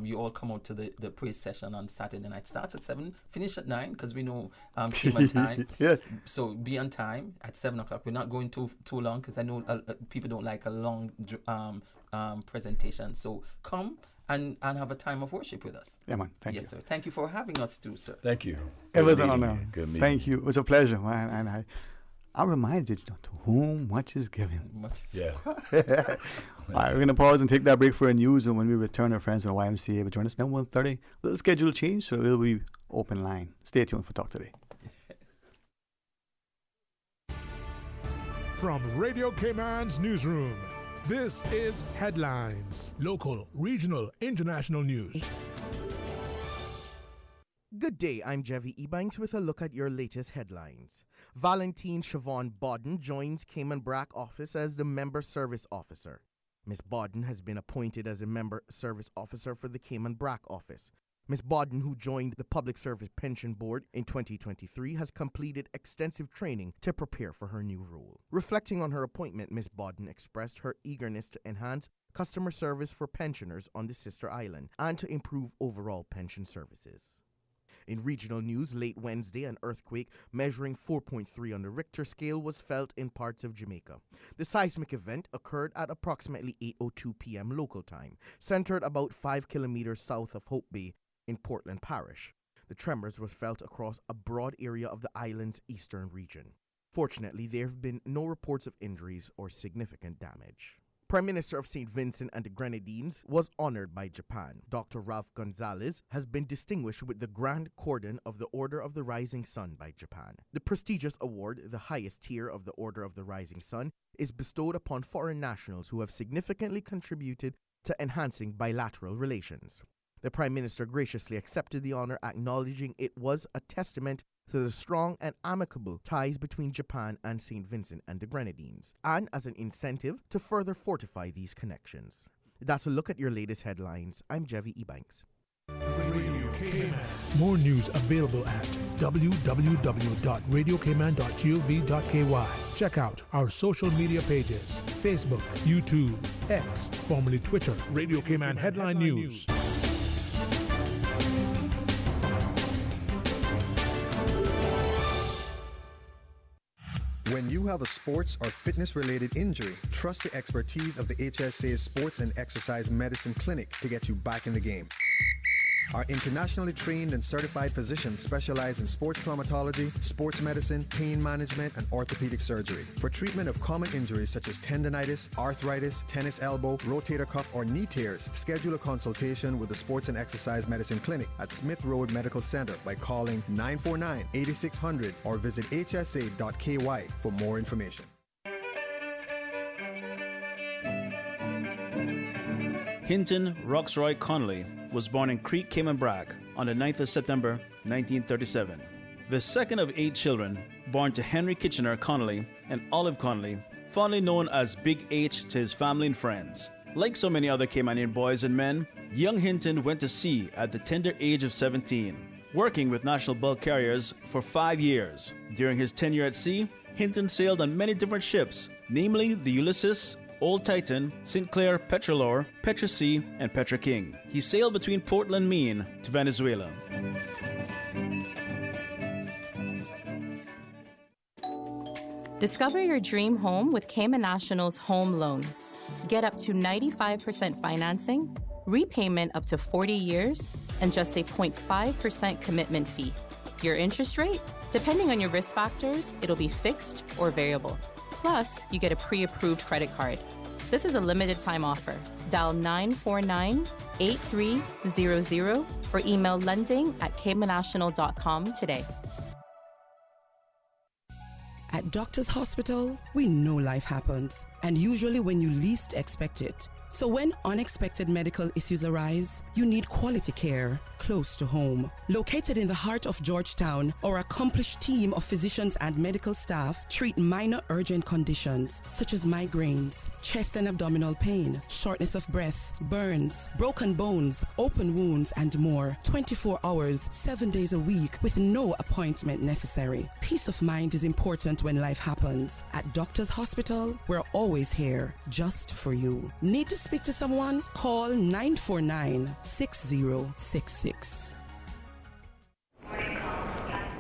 G: you all come out to the praise session on Saturday night. Starts at 7, finish at 9, because we know team on time. Yeah. So be on time at 7 o'clock. We're not going too long, because I know people don't like a long presentation. So come and have a time of worship with us.
E: Yeah, man. Thank you.
G: Yes, sir. Thank you for having us too, sir.
H: Thank you.
E: It was an honor.
H: Good meeting.
E: Thank you. It was a pleasure, man. And I'm reminded, to whom much is given.
H: Yeah.
E: All right, we're going to pause and take that break for a news, and when we return, our friends in the YMCA will join us now 1:30. Little schedule change, so it'll be open line. Stay tuned for Talk Today.
D: From Radio Cayman's newsroom, this is Headlines. Local, regional, international news.
U: Good day, I'm Dwayne Ebanks with a look at your latest headlines. Valentine Siobhan Bodden joins Cayman Brac office as the Member Service Officer. Ms. Bodden has been appointed as a Member Service Officer for the Cayman Brac office. Ms. Bodden, who joined the Public Service Pension Board in 2023, has completed extensive training to prepare for her new role. Reflecting on her appointment, Ms. Bodden expressed her eagerness to enhance customer service for pensioners on the sister island and to improve overall pension services. In regional news, late Wednesday, an earthquake measuring 4.3 on the Richter scale was felt in parts of Jamaica. The seismic event occurred at approximately 8:02 p.m. local time, centered about 5 kilometers south of Hope Bay in Portland Parish. The tremors was felt across a broad area of the island's eastern region. Fortunately, there have been no reports of injuries or significant damage. Prime Minister of St. Vincent and the Grenadines was honored by Japan. Dr. Ralph Gonzalez has been distinguished with the Grand Cordon of the Order of the Rising Sun by Japan. The prestigious award, the highest tier of the Order of the Rising Sun, is bestowed upon foreign nationals who have significantly contributed to enhancing bilateral relations. The Prime Minister graciously accepted the honor, acknowledging it was a testament to the strong and amicable ties between Japan and St. Vincent and the Grenadines, and as an incentive to further fortify these connections. That's a look at your latest headlines. I'm Dwayne Ebanks.
D: Radio Cayman. More news available at www.radiocayman.gov.ky. Check out our social media pages: Facebook, YouTube, X, formerly Twitter, Radio Cayman Headline News.
V: When you have a sports or fitness-related injury, trust the expertise of the HSA Sports and Exercise Medicine Clinic to get you back in the game. Our internationally trained and certified physicians specialize in sports traumatology, sports medicine, pain management, and orthopedic surgery. For treatment of common injuries such as tendonitis, arthritis, tennis elbow, rotator cuff, or knee tears, schedule a consultation with the Sports and Exercise Medicine Clinic at Smith Road Medical Center by calling 949-8600 or visit hsa.ky for more information.
M: Hinton Roxroy Connolly was born in Creek, Cayman Brac on the 9th of September 1937. The second of 8 children born to Henry Kitchener Connolly and Olive Connolly, fondly known as Big H to his family and friends. Like so many other Caymanian boys and men, young Hinton went to sea at the tender age of 17, working with national bulk carriers for 5 years. During his tenure at sea, Hinton sailed on many different ships, namely the Ulysses, Old Titan, St. Clair, Petrolor, Petra C, and Petra King. He sailed between Portland, Maine to Venezuela.
K: Discover your dream home with Cayman National's home loan. Get up to 95% financing, repayment up to 40 years, and just a 0.5% commitment fee. Your interest rate? Depending on your risk factors, it'll be fixed or variable. Plus, you get a pre-approved credit card. This is a limited time offer. Dial 949-8300 or email lending@caymannational.com today.
P: At Doctors Hospital, we know life happens, and usually when you least expect it. So when unexpected medical issues arise, you need quality care close to home. Located in the heart of Georgetown, our accomplished team of physicians and medical staff treat minor urgent conditions such as migraines, chest and abdominal pain, shortness of breath, burns, broken bones, open wounds, and more. 24 hours, 7 days a week with no appointment necessary. Peace of mind is important when life happens. At Doctors Hospital, we're always here just for you. Need to speak to someone? Call 949-6066.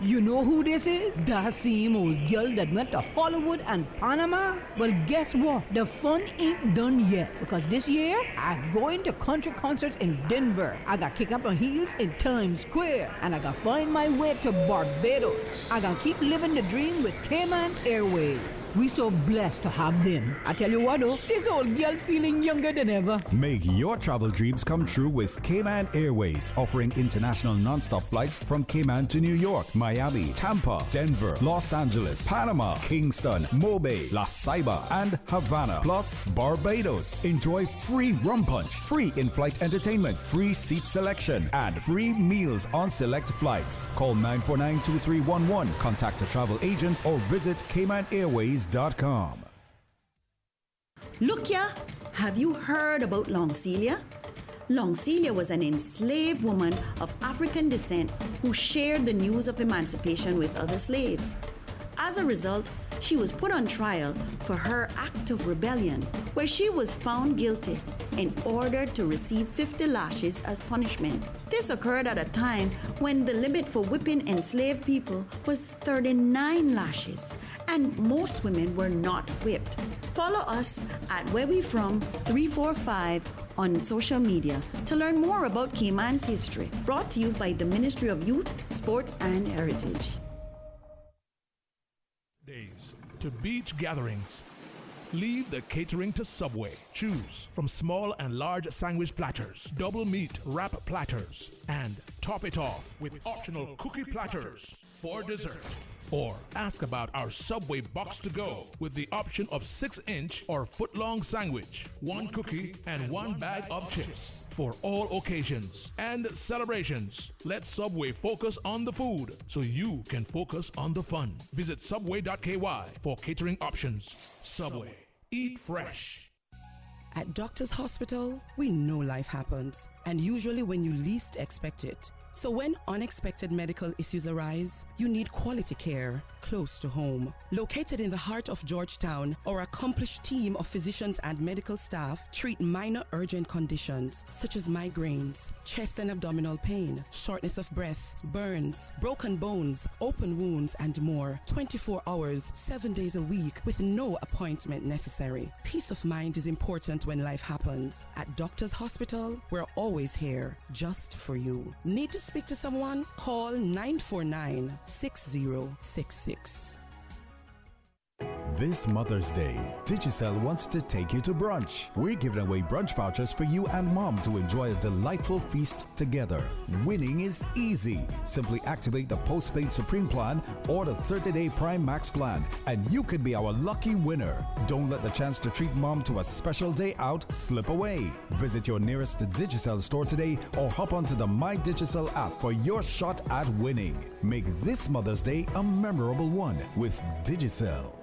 J: You know who this is? That same old girl that went to Hollywood and Panama? Well, guess what? The fun ain't done yet, because this year, I'm going to country concerts in Denver. I got kick up my heels in Times Square, and I got find my way to Barbados. I got keep living the dream with Cayman Airways. We so blessed to have them. I tell you what though, this old girl's feeling younger than ever.
I: Make your travel dreams come true with Cayman Airways, offering international non-stop flights from Cayman to New York, Miami, Tampa, Denver, Los Angeles, Panama, Kingston, Mobay, La Ceiba, and Havana, plus Barbados. Enjoy free rum punch, free in-flight entertainment, free seat selection, and free meals on select flights. Call 949-2311, contact a travel agent, or visit CaymanAirways.com.
B: Look ya, have you heard about Long Celia? Long Celia was an enslaved woman of African descent who shared the news of emancipation with other slaves. As a result, she was put on trial for her act of rebellion, where she was found guilty and ordered to receive 50 lashes as punishment. This occurred at a time when the limit for whipping enslaved people was 39 lashes, and most women were not whipped. Follow us at Where We From 345 on social media to learn more about Cayman's history. Brought to you by the Ministry of Youth, Sports and Heritage.
D: Days to beach gatherings. Leave the catering to Subway. Choose from small and large sandwich platters, double meat wrap platters, and top it off with optional cookie platters for dessert. Or ask about our Subway box to go with the option of 6-inch or foot-long sandwich, 1 cookie, and 1 bag of chips. For all occasions and celebrations, let Subway focus on the food so you can focus on the fun. Visit subway.ky for catering options. Subway. Eat fresh.
P: At Doctors Hospital, we know life happens, and usually when you least expect it. So when unexpected medical issues arise, you need quality care close to home. Located in the heart of Georgetown, our accomplished team of physicians and medical staff treat minor urgent conditions such as migraines, chest and abdominal pain, shortness of breath, burns, broken bones, open wounds, and more. 24 hours, 7 days a week with no appointment necessary. Peace of mind is important when life happens. At Doctors Hospital, we're always here just for you. Need to speak to someone? Call 949-6066.
I: This Mother's Day, Digicel wants to take you to brunch. We're giving away brunch vouchers for you and mom to enjoy a delightful feast together. Winning is easy. Simply activate the postpaid Supreme plan or the 30-day Prime Max plan, and you could be our lucky winner. Don't let the chance to treat mom to a special day out slip away. Visit your nearest Digicel store today or hop onto the My Digicel app for your shot at winning. Make this Mother's Day a memorable one with Digicel.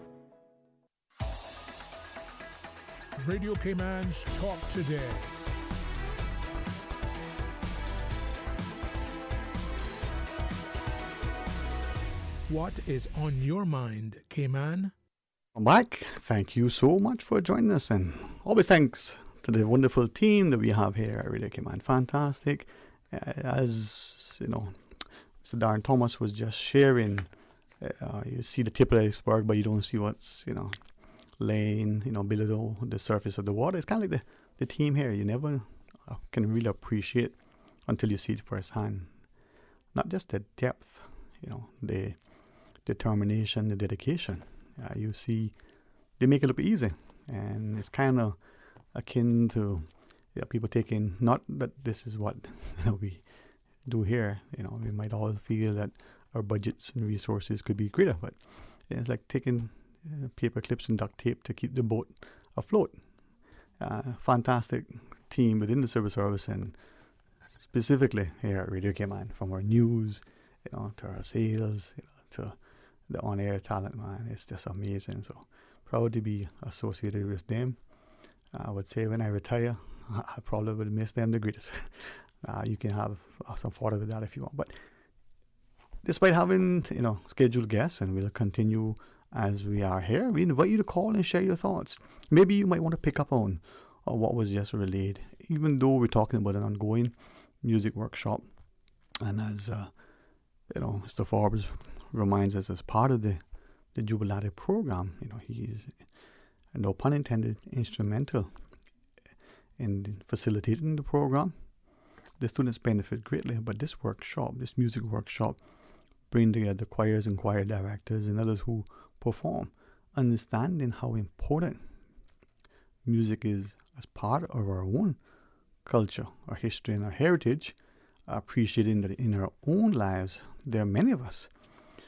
D: Radio Cayman's Talk Today. What is on your mind, Cayman?
E: Back. Thank you so much for joining us, and always thanks to the wonderful team that we have here at Radio Cayman. Fantastic. As you know, Mr. Darren Thomas was just sharing. You see the tip of the iceberg, but you don't see what's laying below the surface of the water. It's kind of like the team here. You never can really appreciate until you see it firsthand. Not just the depth, the determination, the dedication. You see, they make it look easy, and it's kind of akin to people taking, not that this is what we do here. We might all feel that our budgets and resources could be greater, but it's like taking paper clips and duct tape to keep the boat afloat. Fantastic team within the civil service, and specifically here at Radio Cayman, from our news, to our sales, to the on-air talent, man. It's just amazing. So proud to be associated with them. I would say when I retire, I probably will miss them the greatest. You can have some photo with that if you want. But despite having, scheduled guests, and we'll continue as we are here, we invite you to call and share your thoughts. Maybe you might want to pick up on what was just relayed, even though we're talking about an ongoing music workshop. And as, Mr. Forbes reminds us, as part of the Jubilate program, he's, no pun intended, instrumental in facilitating the program. The students benefit greatly, but this workshop, this music workshop, bring together choirs and choir directors and others who perform, understanding how important music is as part of our own culture, our history, and our heritage, appreciating that in our own lives, there are many of us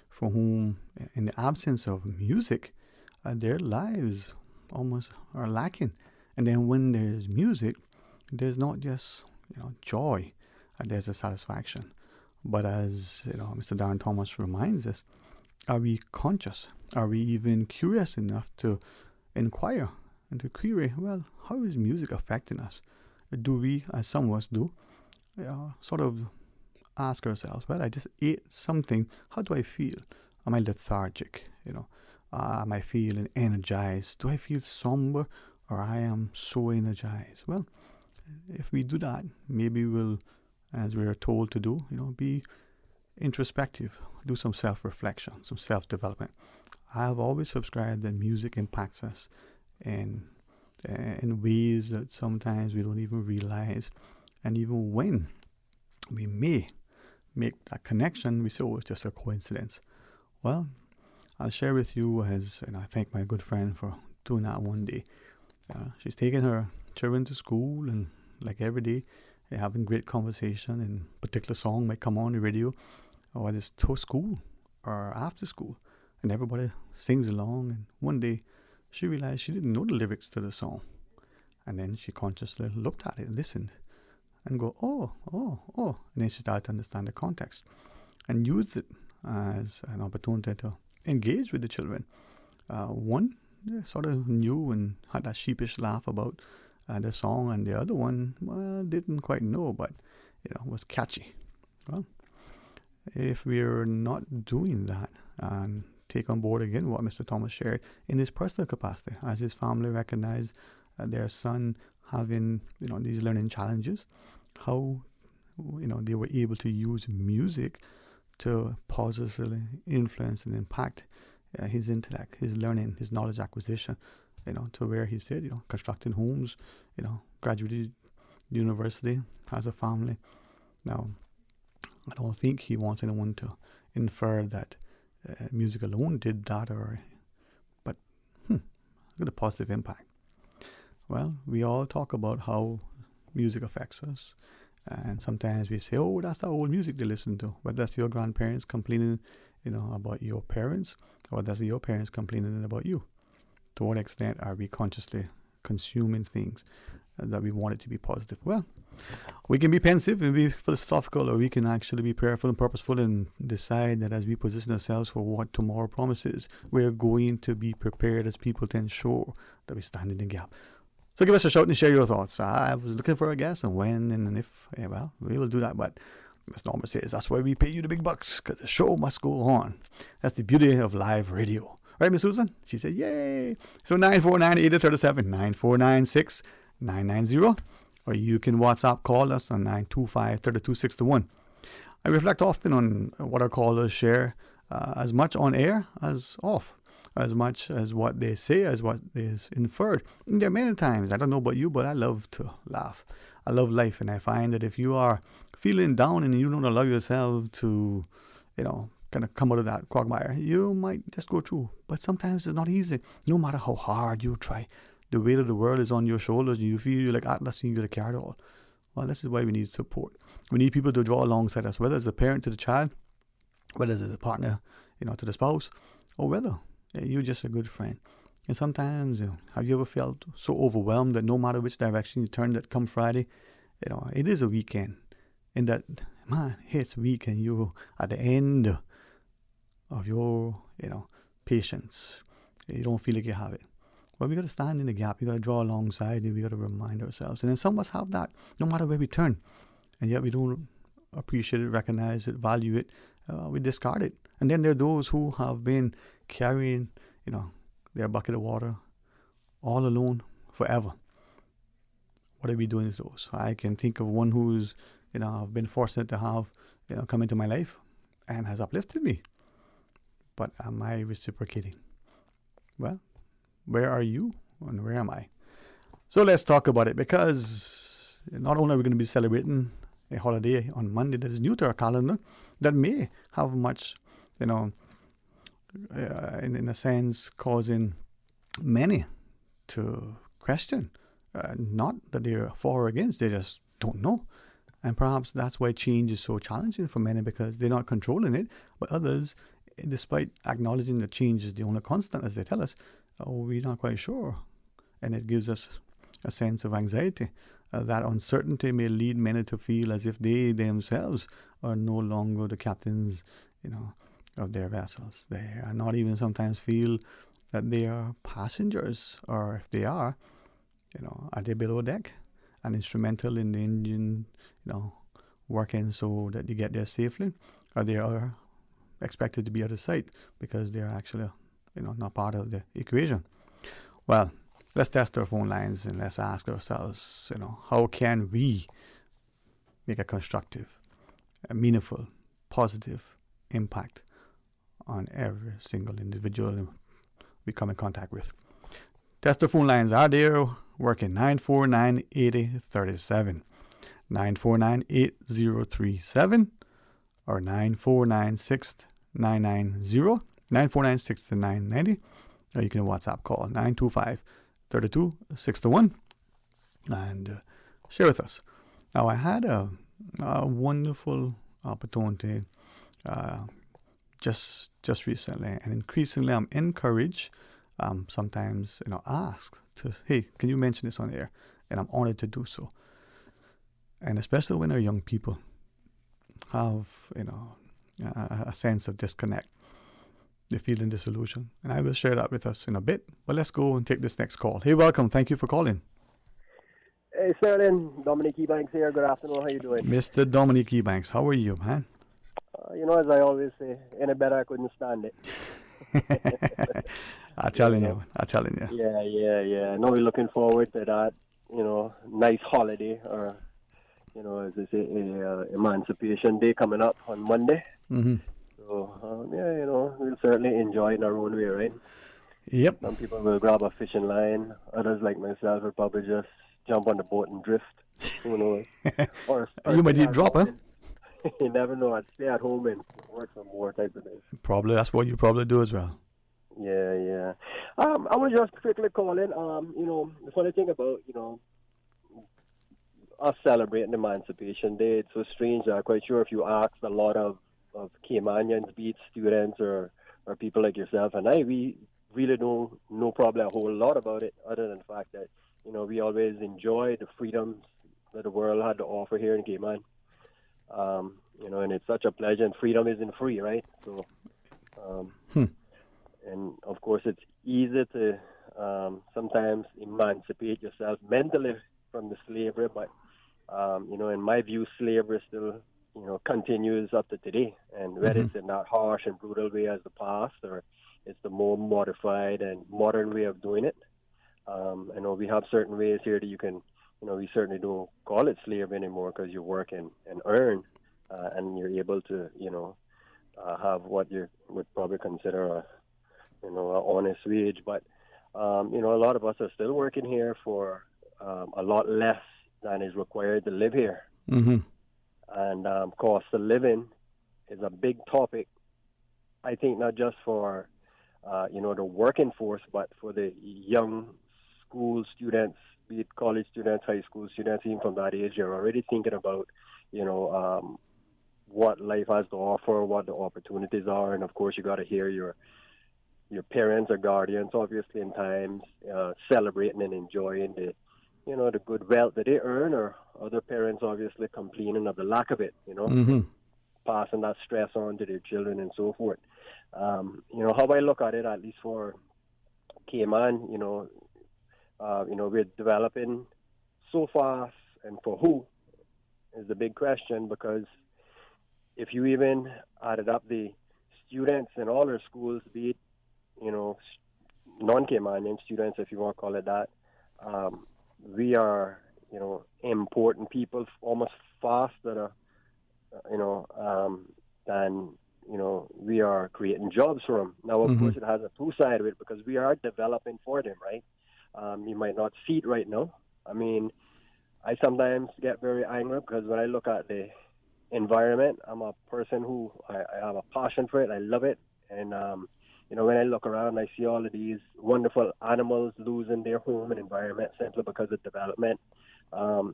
E: for whom, in the absence of music, their lives almost are lacking. And then when there's music, there's not just joy, there's a satisfaction. But as Mr. Darren Thomas reminds us, are we conscious? Are we even curious enough to inquire and to query, well, how is music affecting us? Do we, as some of us do, sort of ask ourselves, well, I just ate something, how do I feel? Am I lethargic? Am I feeling energized? Do I feel somber, or I am so energized? Well, if we do that, maybe we'll, as we are told to do, be introspective, do some self-reflection, some self-development. I have always subscribed that music impacts us in ways that sometimes we don't even realize. And even when we may make that connection, we say, oh, it's just a coincidence. Well, I'll share with you, and I thank my good friend for doing that one day. She's taking her children to school, and like every day, they're having great conversation, and a particular song might come on the radio, or it's to school or after school, and everybody sings along. And one day, she realized she didn't know the lyrics to the song. And then she consciously looked at it and listened and go, oh. And then she started to understand the context and used it as an opportunity to engage with the children. One sort of knew and had that sheepish laugh about the song, and the other one, well, didn't quite know, but was catchy. Well, if we're not doing that and take on board again what Mr. Thomas shared in his personal capacity, as his family recognized their son having these learning challenges, how they were able to use music to positively influence and impact his intellect, his learning, his knowledge acquisition, to where he said, constructing homes, graduated university, has a family. Now, I don't think he wants anyone to infer that music alone did that, but look at the positive impact. Well, we all talk about how music affects us, and sometimes we say, oh, that's the old music they listen to, whether that's your grandparents complaining about your parents, or that's your parents complaining about you. To what extent are we consciously consuming things that we want it to be positive? Well, we can be pensive and be philosophical, or we can actually be prayerful and purposeful and decide that as we position ourselves for what tomorrow promises, we're going to be prepared as people to ensure that we stand in the gap. So give us a shout and share your thoughts. I was looking for a guest, and when and if, well, we will do that. But as Norman says, that's why we pay you the big bucks, because the show must go on. That's the beauty of live radio. Right, Miss Susan? She said, yay. So 949-8037, 949-6990. Or you can WhatsApp call us on 925-3261. I reflect often on what our callers share, as much on air as off, as much as what they say as what is inferred. And there are many times, I don't know about you, but I love to laugh. I love life, and I find that if you are feeling down and you don't allow yourself to, kind of come out of that quagmire, you might just go through. But sometimes it's not easy, no matter how hard you try. The weight of the world is on your shoulders, and you feel you're like Atlas and you got to carry it all. Well, this is why we need support. We need people to draw alongside us, whether it's a parent to the child, whether it's a partner, to the spouse, or whether you're just a good friend. And sometimes, have you ever felt so overwhelmed that no matter which direction you turn, that come Friday, it is a weekend. And that, man, it's a weekend. You're at the end of your, patience. You don't feel like you have it. But we got to stand in the gap. We got to draw alongside, and we got to remind ourselves. And then some of us have that, no matter where we turn. And yet we don't appreciate it, recognize it, value it. We discard it. And then there are those who have been carrying, their bucket of water all alone forever. What are we doing with those? I can think of one who's, I've been fortunate to have, come into my life and has uplifted me. But am I reciprocating? Well, where are you and where am I? So let's talk about it, because not only are we going to be celebrating a holiday on Monday that is new to our calendar, that may have much, in a sense, causing many to question. Not that they're for or against, they just don't know. And perhaps that's why change is so challenging for many, because they're not controlling it. But others, despite acknowledging that change is the only constant, as they tell us, we're not quite sure. And it gives us a sense of anxiety. That uncertainty may lead many to feel as if they themselves are no longer the captains, of their vessels. They are not even sometimes feel that they are passengers, or if they are, are they below deck and instrumental in the engine, working so that you get there safely, or they are expected to be out of sight because they're actually, not part of the equation. Well, let's test our phone lines and let's ask ourselves, how can we make a constructive, a meaningful, positive impact on every single individual we come in contact with. Test our phone lines. Are they working? 949-8037, 949-8037, or 949-6990, 949-6990, or you can WhatsApp call 925-3261 and share with us. Now, I had a wonderful opportunity just recently, and increasingly I'm encouraged, sometimes asked to, hey, can you mention this on air? And I'm honored to do so. And especially when our young people have a sense of disconnect, they feel in disillusion, and I will share that with us in a bit. But let's go and take this next call. Hey, welcome. Thank you for calling.
A: Hey, Sterling. Dominic Ebanks here. Good afternoon. How you doing?
E: Mr. Dominic Ebanks, how are you, man?
A: As I always say, any better I couldn't stand it.
E: I'm telling you.
A: Yeah. No, we're looking forward to that, nice holiday, or, as they say, Emancipation Day coming up on Monday.
E: Mm-hmm.
A: So, we'll certainly enjoy it in our own way, right?
E: Yep.
A: Some people will grab a fishing line. Others, like myself, will probably just jump on the boat and drift. Who knows? or
E: you might need drop, huh?
A: You never know. I'd stay at home and work some more type of thing.
E: Probably. That's what you probably do as well.
A: Yeah. I want to just quickly call in. The funny thing about, us celebrating Emancipation Day, it's so strange. I'm quite sure if you asked a lot of Caymanians, be it students or people like yourself and I, we really don't know probably a whole lot about it, other than the fact that, we always enjoy the freedoms that the world had to offer here in Cayman. And it's such a pleasure, and freedom isn't free, right? So, and of course, it's easy to sometimes emancipate yourself mentally from the slavery, but in my view, slavery still, continues up to today, and whether it's in that harsh and brutal way as the past, or it's the more modified and modern way of doing it. I know we have certain ways here that you can, we certainly don't call it slavery anymore because you work and earn, and you're able to, have what you would probably consider a honest wage. But, a lot of us are still working here for a lot less than is required to live here.
E: Mm-hmm.
A: And cost of living is a big topic, I think, not just for, the working force, but for the young school students, be it college students, high school students, even from that age. You're already thinking about, what life has to offer, what the opportunities are. And, of course, you got to hear your parents or guardians, obviously, in times, celebrating and enjoying the good wealth that they earn, or other parents obviously complaining of the lack of it,
E: Mm-hmm.
A: passing that stress on to their children and so forth. How I look at it, at least for Cayman, we're developing so fast, and for who is the big question, because if you even added up the students in all our schools, be it, non-Caymanian students, if you want to call it that, we are, important people almost faster, than, we are creating jobs for them. Now, of course, it has a two-side of it because we are developing for them, right? You might not see it right now. I mean, I sometimes get very angry because when I look at the environment, I'm a person who, I have a passion for it. I love it. And, when I look around, I see all of these wonderful animals losing their home and environment simply because of development. I'm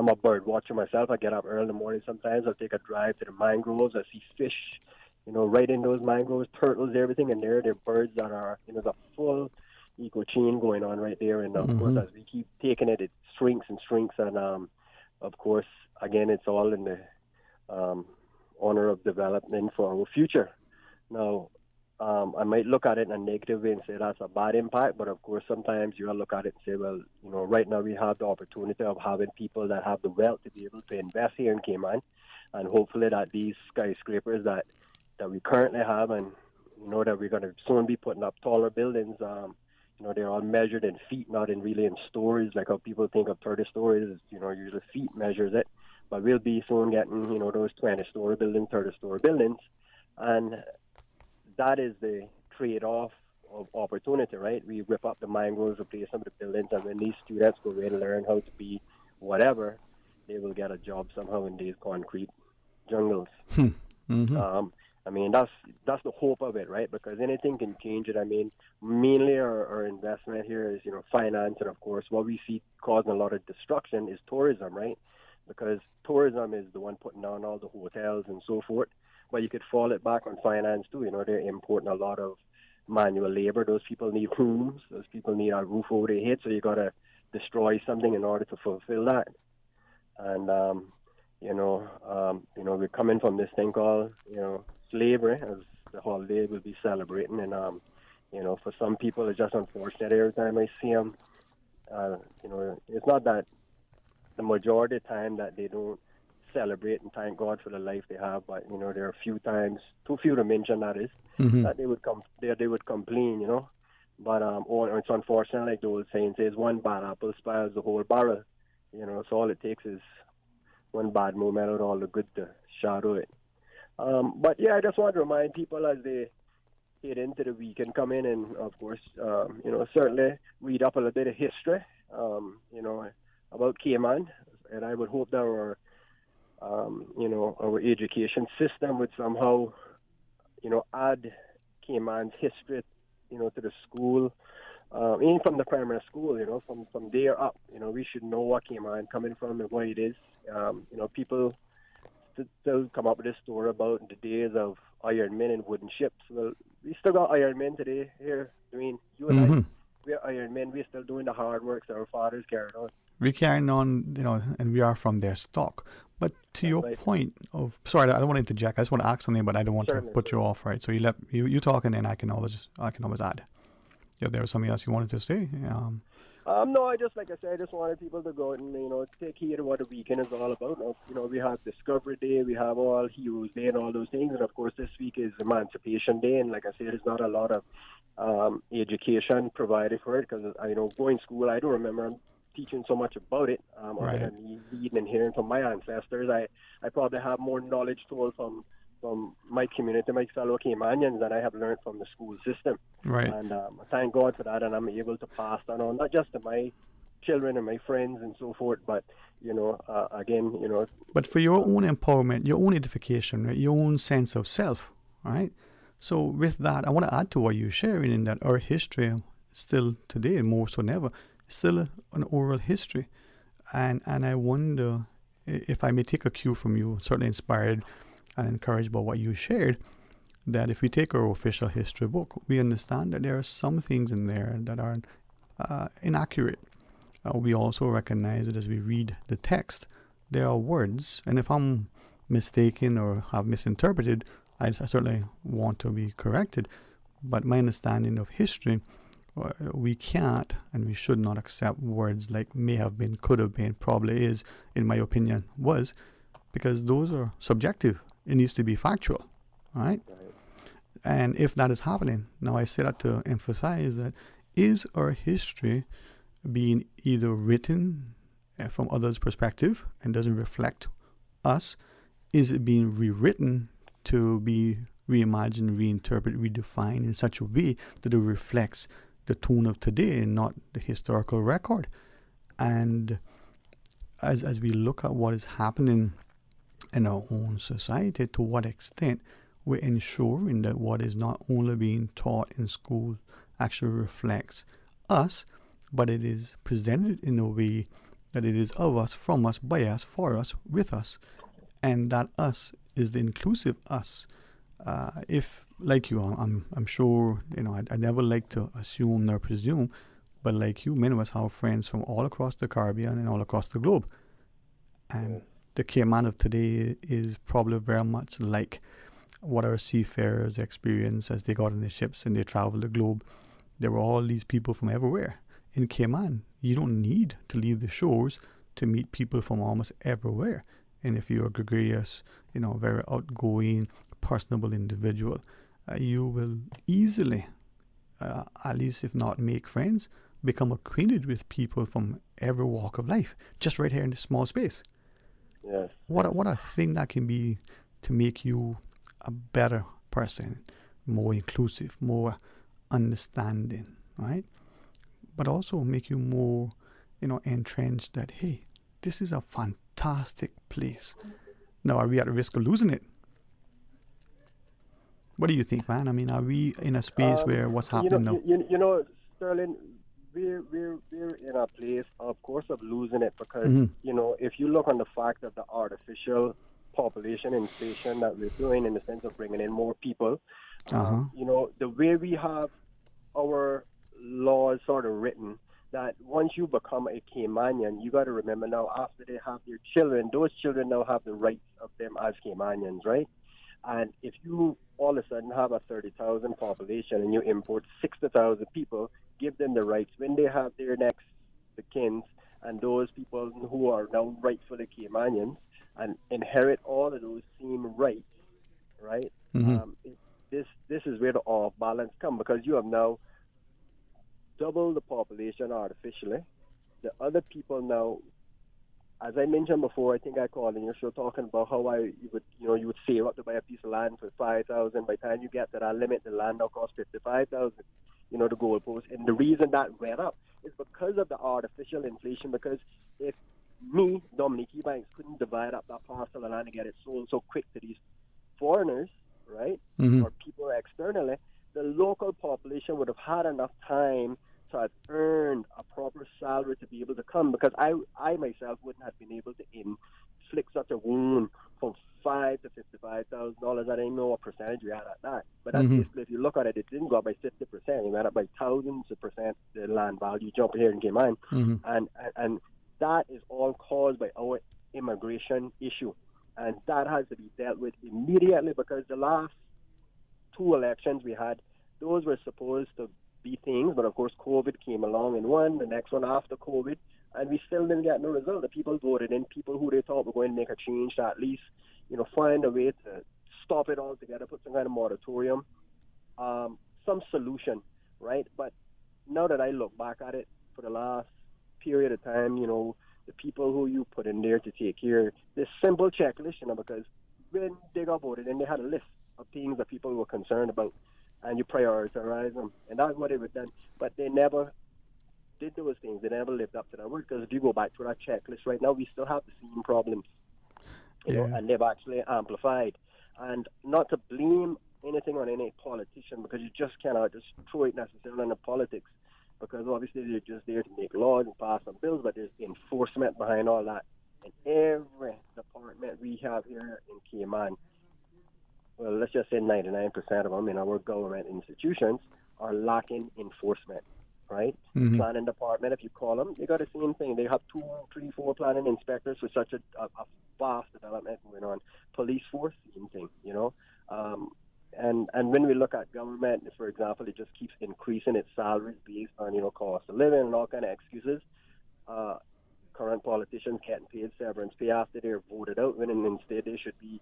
A: a bird watcher myself. I get up early in the morning sometimes. I'll take a drive to the mangroves. I see fish, right in those mangroves, turtles, everything in there. They're birds that are, there's a full eco chain going on right there. And, of course, as we keep taking it, it shrinks and shrinks. And, of course, again, it's all in the honor of development for our future. Now, I might look at it in a negative way and say that's a bad impact, but of course sometimes you look at it and say, well, right now we have the opportunity of having people that have the wealth to be able to invest here in Cayman, and hopefully that these skyscrapers that we currently have, and that we're going to soon be putting up taller buildings, they're all measured in feet, not in really in stories, like how people think of 30 stories, usually feet measures it, but we'll be soon getting, those 20-story buildings, 30-story buildings, and that is the trade-off of opportunity, right? We rip up the mangroves, replace some of the buildings, and when these students go away and learn how to be whatever, they will get a job somehow in these concrete jungles.
E: Mm-hmm.
A: I mean, that's the hope of it, right? Because anything can change it. I mean, mainly our investment here is, finance, and of course, what we see causing a lot of destruction is tourism, right? Because tourism is the one putting down all the hotels and so forth. But you could fall it back on finance too. They're importing a lot of manual labor. Those people need homes. Those people need a roof over their head. So you got to destroy something in order to fulfill that. And we're coming from this thing called slavery, as the holiday will be celebrating. And for some people, it's just unfortunate. Every time I see them, it's not that the majority of the time that they don't celebrate and thank God for the life they have, but there are a few times, too few to mention that is, that they would complain, but it's unfortunate, like the old saying says, one bad apple spoils the whole barrel, so all it takes is one bad moment out all the good to shadow it. But yeah, I just want to remind people as they head into the weekend, come in and of course certainly read up a little bit of history about Cayman, and I would hope that our education system would somehow, add Cayman's history, to the school, even from the primary school, from there up, we should know what Cayman coming from and what it is. People still come up with this story about the days of iron men and wooden ships. Well, we still got iron men today here. I mean, you and I, we're iron men. We're still doing the hard work that our fathers carried on.
E: We're carrying on, and we are from their stock. But to your point of, sorry, I don't want to interject. I just want to ask something, but I don't want to put you off, right? So you talk, and then I can always add. If there was something else you wanted to say.
A: No, I just wanted people to go out and, take heed of what the weekend is all about. We have Discovery Day, we have all Heroes Day and all those things. And, of course, this week is Emancipation Day. And, like I said, there's not a lot of education provided for it because, going to school, I don't remember teaching so much about it other than me reading and hearing from my ancestors. I probably have more knowledge told from my community, my fellow Caymanians, that I have learned from the school system.
E: Right.
A: And thank God for that, and I'm able to pass that on, not just to my children and my friends and so forth, but, again.
E: But for your own empowerment, your own edification, right? Your own sense of self, right? So with that, I want to add to what you're sharing in that our history, still today, more so than ever, is still an oral history. And I wonder if I may take a cue from you, certainly inspired and encouraged by what you shared, that if we take our official history book, we understand that there are some things in there that are inaccurate. We also recognize that as we read the text, there are words, and if I'm mistaken or have misinterpreted, I certainly want to be corrected. But my understanding of history, we can't and we should not accept words like may have been, could have been, probably is, in my opinion, was, because those are subjective. It needs to be factual, right? And if that is happening, now I say that to emphasize that is our history being either written from others' perspective and doesn't reflect us? Is it being rewritten to be reimagined, reinterpreted, redefined in such a way that it reflects the tone of today and not the historical record? And as we look at what is happening in our own society, to what extent we're ensuring that what is not only being taught in school actually reflects us, but it is presented in a way that it is of us, from us, by us, for us, with us, and that us is the inclusive us. If, like you, I'm sure, I never like to assume nor presume, but like you, many of us have friends from all across the Caribbean and all across the globe. And the Cayman of today is probably very much like what our seafarers experienced as they got on the ships and they traveled the globe. There were all these people from everywhere. In Cayman, you don't need to leave the shores to meet people from almost everywhere. And if you're a gregarious, very outgoing, personable individual, you will easily, at least if not make friends, become acquainted with people from every walk of life, just right here in this small space.
A: Yes.
E: What a thing that can be to make you a better person, more inclusive, more understanding, right? But also make you more, entrenched that, hey, this is a fantastic place. Now, are we at risk of losing it? What do you think, man? I mean, are we in a space where what's happening now?
A: Sterling, we're in a place, of course, of losing it because, if you look on the fact of the artificial population inflation that we're doing in the sense of bringing in more people, the way we have our laws sort of written, that once you become a Caymanian, you got to remember now, after they have their children, those children now have the rights of them as Caymanians, right? And if you all of a sudden have a 30,000 population and you import 60,000 people, give them the rights. When they have their next the kins and those people who are now rightfully Caymanians and inherit all of those same rights, right? This is where the off balance comes, because you have now double the population artificially. The other people now, as I mentioned before, I think I called in your show talking about how you would save up to buy a piece of land for 5,000. By the time you get to that limit, the land now costs 55,000. The goalpost. And the reason that went up is because of the artificial inflation. Because if me, Dwayne Ebanks, couldn't divide up that parcel of land and get it sold so quick to these foreigners, right, or people externally, the local population would have had enough time to have earned a proper salary to be able to come, because I myself wouldn't have been able to inflict such a wound from $5,000 to $55,000. I didn't know what percentage we had at that. But that's basically, if you look at it, it didn't go up by 50%. It went up by thousands of percent, the land value jump here in Cayman. And that is all caused by our immigration issue. And that has to be dealt with immediately, because the last two elections we had, those were supposed to be things, but of course COVID came along in one, the next one after COVID, and we still didn't get no result. The people voted in, people who they thought were going to make a change to at least, find a way to stop it altogether, put some kind of moratorium, some solution, right? But now that I look back at it for the last period of time, the people who you put in there to take care, this simple checklist, because when they got voted in, they had a list of things that people were concerned about, and you prioritize them, and that's what they were done. But they never did those things. They never lived up to that word, because if you go back to that checklist right now, we still have the same problems, and they've actually amplified. And not to blame anything on any politician, because you just cannot just throw it necessarily into politics, because obviously they're just there to make laws and pass some bills, but there's enforcement behind all that. And every department we have here in Cayman, well, let's just say 99% of them in our government institutions are lacking enforcement, right?
E: Mm-hmm.
A: Planning department, if you call them, they got the same thing. They have 2, 3, 4 planning inspectors for such a vast development going on. Police force, same thing, And when we look at government, for example, it just keeps increasing its salaries based on, cost of living and all kind of excuses. Current politicians getting paid severance pay after they're voted out, when instead they should be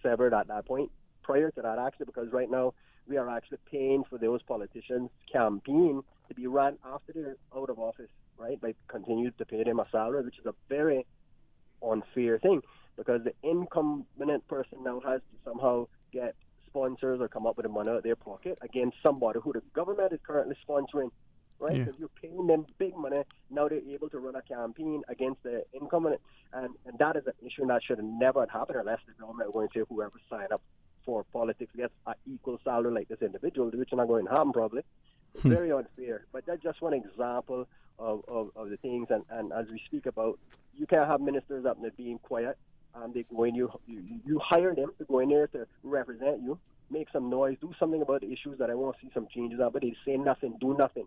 A: severed at that point, prior to that actually, because right now we are actually paying for those politicians' campaign to be run after they're out of office, right, by continuing to pay them a salary, which is a very unfair thing, because the incumbent person now has to somehow get sponsors or come up with the money out of their pocket against somebody who the government is currently sponsoring, right?
E: Yeah.
A: Because you're paying them big money, now they're able to run a campaign against the incumbent, and that is an issue that should have never happened unless the government were going to say whoever signed up for politics gets an equal salary like this individual, which is not going to happen probably. It's very unfair. But that's just one example of the things, and as we speak about, you can't have ministers up there being quiet. They go in, you hire them to go in there to represent you, make some noise, do something about the issues that I want to see some changes on, but they say nothing, do nothing,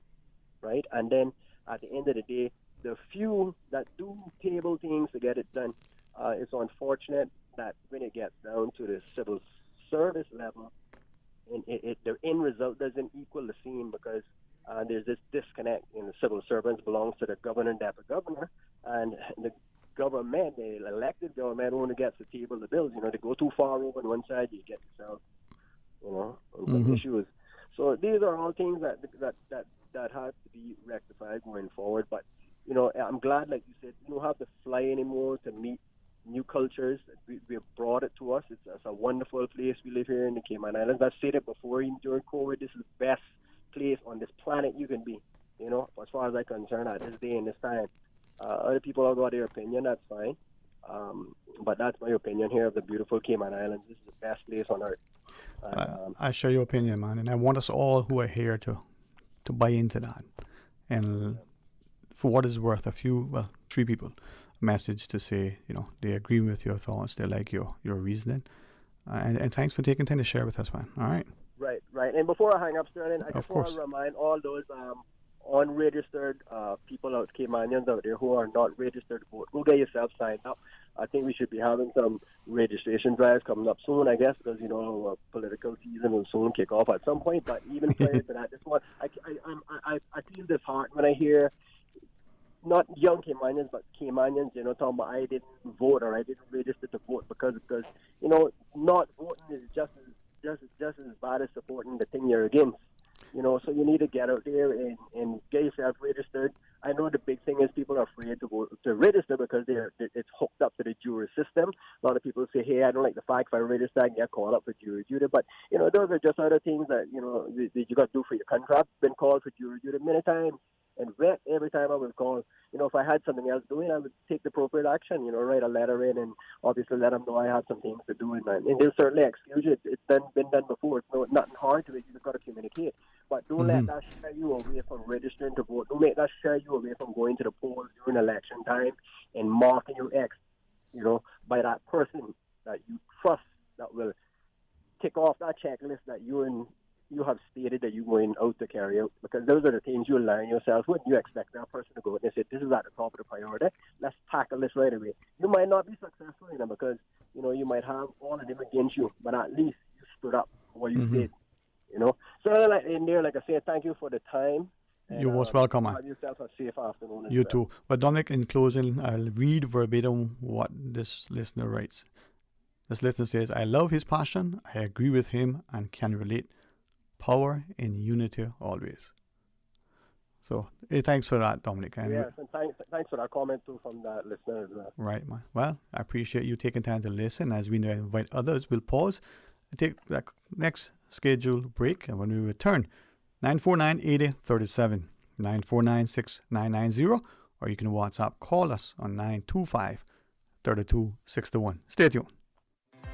A: right? And then at the end of the day, the few that do table things to get it done, it's unfortunate that when it gets down to the civil service level, and the end result doesn't equal the same, because there's this disconnect. The civil servants belongs to the governor and deputy governor, and the government, the elected government, only gets to table the bills. They go too far over on one side, you get yourself, some issues. So these are all things that have to be rectified going forward. But I'm glad, like you said, you don't have to fly anymore to meet new cultures. We have brought it to us. It's a wonderful place we live here in the Cayman Islands. I've said it before, even during COVID, this is the best place on this planet you can be, as far as I'm concerned at this day and this time. Other people have got their opinion, that's fine. But that's my opinion here of the beautiful Cayman Islands. This is the best place on earth.
E: I share your opinion, man, and I want us all who are here to buy into that. And for what it's worth, 3 people message to say, they agree with your thoughts, they like your reasoning. And thanks for taking time to share with us, man. All right.
A: Right. And before I hang up, Sterling, I just want to remind all those unregistered people out, Caymanians out there who are not registered to vote, go get yourself signed up. I think we should be having some registration drives coming up soon, I guess, because political season will soon kick off at some point. But even prior to that, I feel disheartened when I hear not young Caymanians, but Caymanians, talking about I didn't vote or I didn't register to vote because not voting is just as bad as supporting the thing you're against. So you need to get out there and get yourself registered. I know the big thing is people are afraid to register because it's hooked up to the jury system. A lot of people say, hey, I don't like the fact if I register, I can get called up for jury duty. But, those are just other things that, that you got to do for your country. I've been called for jury duty many times. And every time I was called, if I had something else doing, I would take the appropriate action, write a letter in and obviously let them know I have some things to do. And they'll certainly excuse you. It's been done before. It's nothing hard to it. You've got to communicate. But don't let that scare you away from registering to vote. Don't let that scare you away from going to the polls during election time and marking your X, by that person that you trust that will tick off that checklist that you have stated that you're going out to carry out, because those are the things you align yourself with. You expect that person to go and say, this is at the top of the priority. Let's tackle this right away. You might not be successful because, you might have all of them against you, but at least you stood up for what you did. you know. So like in there, like I say, thank you for the time. And,
E: You're most welcome, man.
A: Have yourself a safe afternoon.
E: You too. But Dominic, in closing, I'll read verbatim what this listener writes. This listener says, I love his passion. I agree with him and can relate. Power in unity always. So, thanks for that, Dominic. And
A: yes, and thanks for that comment too from that listener as well.
E: Right, man. Well, I appreciate you taking time to listen. As we invite others, we'll pause and take that next scheduled break. And when we return, 949-8037, 949-6990, or you can WhatsApp call us on 925-3261. Stay tuned.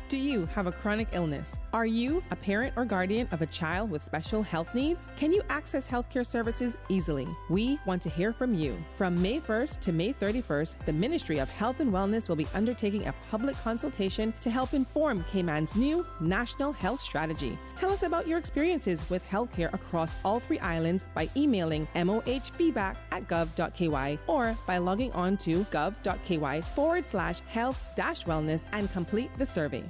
C: Do you have a chronic illness? Are you a parent or guardian of a child with special health needs? Can you access healthcare services easily? We want to hear from you. From May 1st to May 31st, the Ministry of Health and Wellness will be undertaking a public consultation to help inform Cayman's new National Health Strategy. Tell us about your experiences with healthcare across all 3 islands by emailing mohfeedback@gov.ky or by logging on to gov.ky/health-wellness and complete the survey.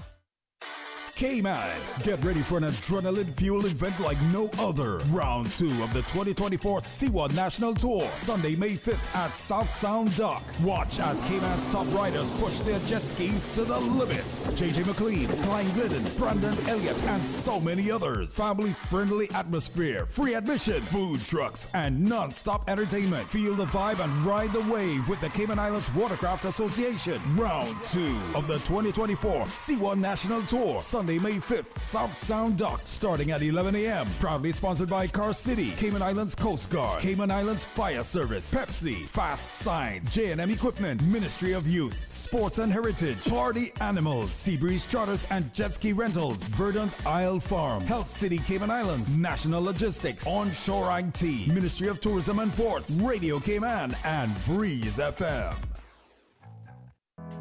I: Cayman, get ready for an adrenaline-fueled event like no other. Round 2 of the 2024 Siwa National Tour, Sunday, May 5th at South Sound Dock. Watch as Cayman's top riders push their jet skis to the limits. JJ McLean, Klein Glidden, Brandon Elliott, and so many others. Family-friendly atmosphere, free admission, food trucks, and non-stop entertainment. Feel the vibe and ride the wave with the Cayman Islands Watercraft Association. Round 2 of the 2024 Siwa National Tour, Sunday, May 5th, South Sound Dock, starting at 11 a.m. Proudly sponsored by Car City, Cayman Islands Coast Guard, Cayman Islands Fire Service, Pepsi, Fast Signs, J&M Equipment, Ministry of Youth, Sports and Heritage, Party Animals, Seabreeze Charters and Jet Ski Rentals, Verdant Isle Farms, Health City Cayman Islands, National Logistics, Onshore IT, Ministry of Tourism and Ports, Radio Cayman, and Breeze FM.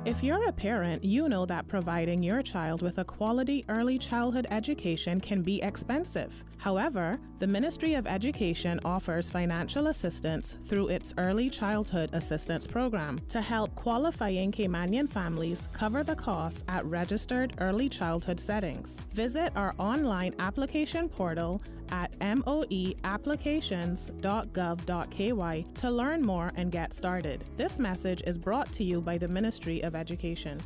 F: If you're a parent, you know that providing your child with a quality early childhood education can be expensive. However, the Ministry of Education offers financial assistance through its Early Childhood Assistance Program to help qualifying Caymanian families cover the costs at registered early childhood settings. Visit our online application portal at moeapplications.gov.ky to learn more and get started. This message is brought to you by the Ministry of Education.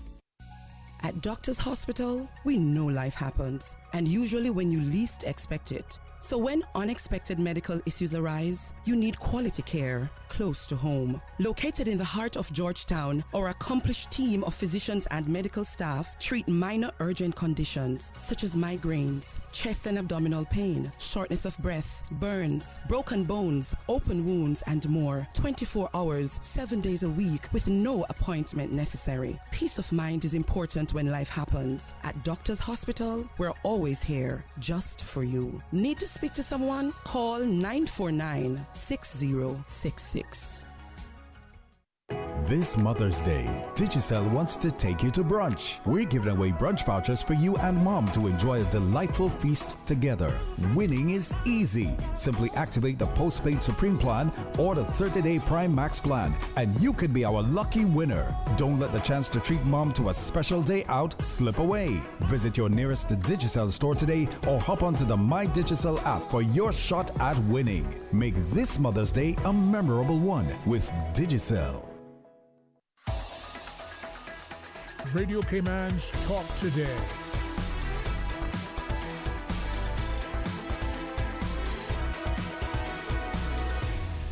P: At Doctors Hospital, we know life happens, and usually when you least expect it. So when unexpected medical issues arise, you need quality care close to home. Located in the heart of Georgetown, our accomplished team of physicians and medical staff treat minor urgent conditions such as migraines, chest and abdominal pain, shortness of breath, burns, broken bones, open wounds, and more. 24 hours, 7 days a week with no appointment necessary. Peace of mind is important when life happens. At Doctors Hospital, we're always here just for you. Need to speak to someone? Call 949-6066.
I: This Mother's Day, Digicel wants to take you to brunch. We're giving away brunch vouchers for you and mom to enjoy a delightful feast together. Winning is easy. Simply activate the postpaid Supreme plan or the 30-day Prime Max plan, and you could be our lucky winner. Don't let the chance to treat mom to a special day out slip away. Visit your nearest Digicel store today or hop onto the My Digicel app for your shot at winning. Make this Mother's Day a memorable one with Digicel.
D: Radio Cayman's Talk Today.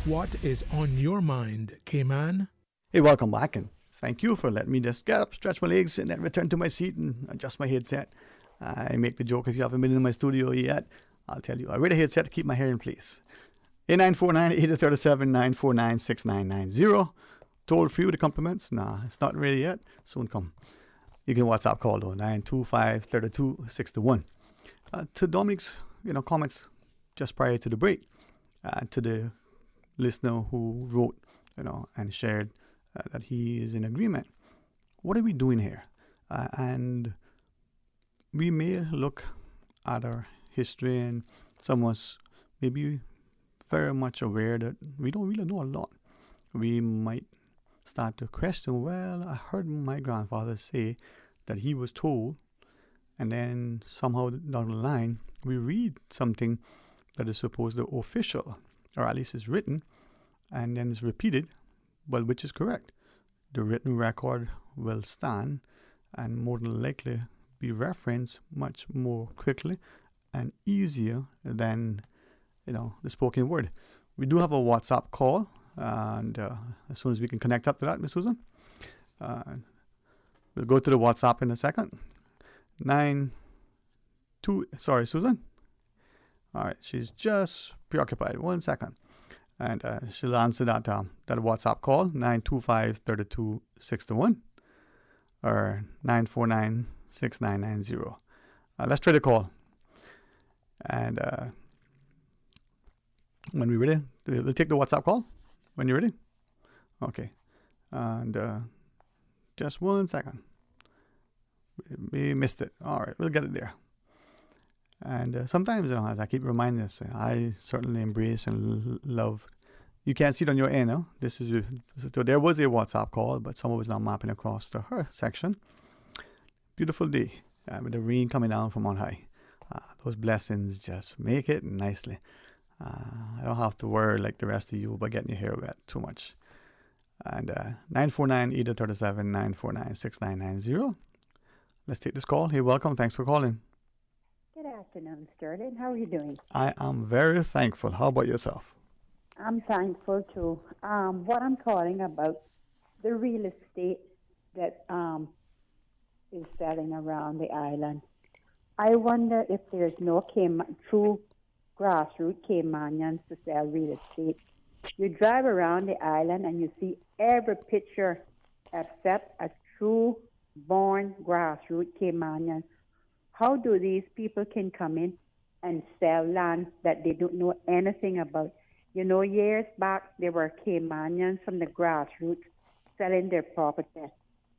D: What is on your mind, Cayman?
E: Hey, welcome back, and thank you for letting me just get up, stretch my legs, and then return to my seat and adjust my headset. I make the joke, if you haven't been in my studio yet, I'll tell you, I wear a headset to keep my hair in place. 949-8037, 949-6990. Toll free with the compliments. Nah, it's not ready yet. Soon come. You can WhatsApp call though, 925-3261. To Dominic's comments just prior to the break, to the listener who wrote and shared that he is in agreement. What are we doing here? And we may look at our history, and some of us may be very much aware that we don't really know a lot. We might start to question, well, I heard my grandfather say that he was told and then somehow down the line we read something that is supposed to official, or at least is written, and then is repeated, well, which is correct. The written record will stand and more than likely be referenced much more quickly and easier than, the spoken word. We do have a WhatsApp call, and as soon as we can connect up to that, Miss Susan, we'll go to the WhatsApp in a second. Sorry, Susan. All right, she's just preoccupied. 1 second. And she'll answer that WhatsApp call, 925-3261 or 949-6990. Let's try the call. And when we're ready, we'll take the WhatsApp call. When you're ready. Okay. And just 1 second. We missed it. All right, we'll get it there. And sometimes, as I keep reminding us, I certainly embrace and love. You can't see it on your end, no? So there was a WhatsApp call, but someone was now mapping across to her section. Beautiful day with the rain coming down from on high. Those blessings just make it nicely. I don't have to worry like the rest of you about getting your hair wet too much. And 949-3837, 949-6990. Let's take this call. Hey, welcome. Thanks for calling.
L: Good afternoon, Sterling. How are you doing?
E: I am very thankful. How about yourself?
L: I'm thankful too. What I'm calling about, the real estate that is selling around the island. I wonder if there's no true grassroots Caymanians to sell real estate. You drive around the island and you see every picture except a true born grassroots Caymanian. How do these people can come in and sell land that they don't know anything about? Years back, there were Caymanians from the grassroots selling their property.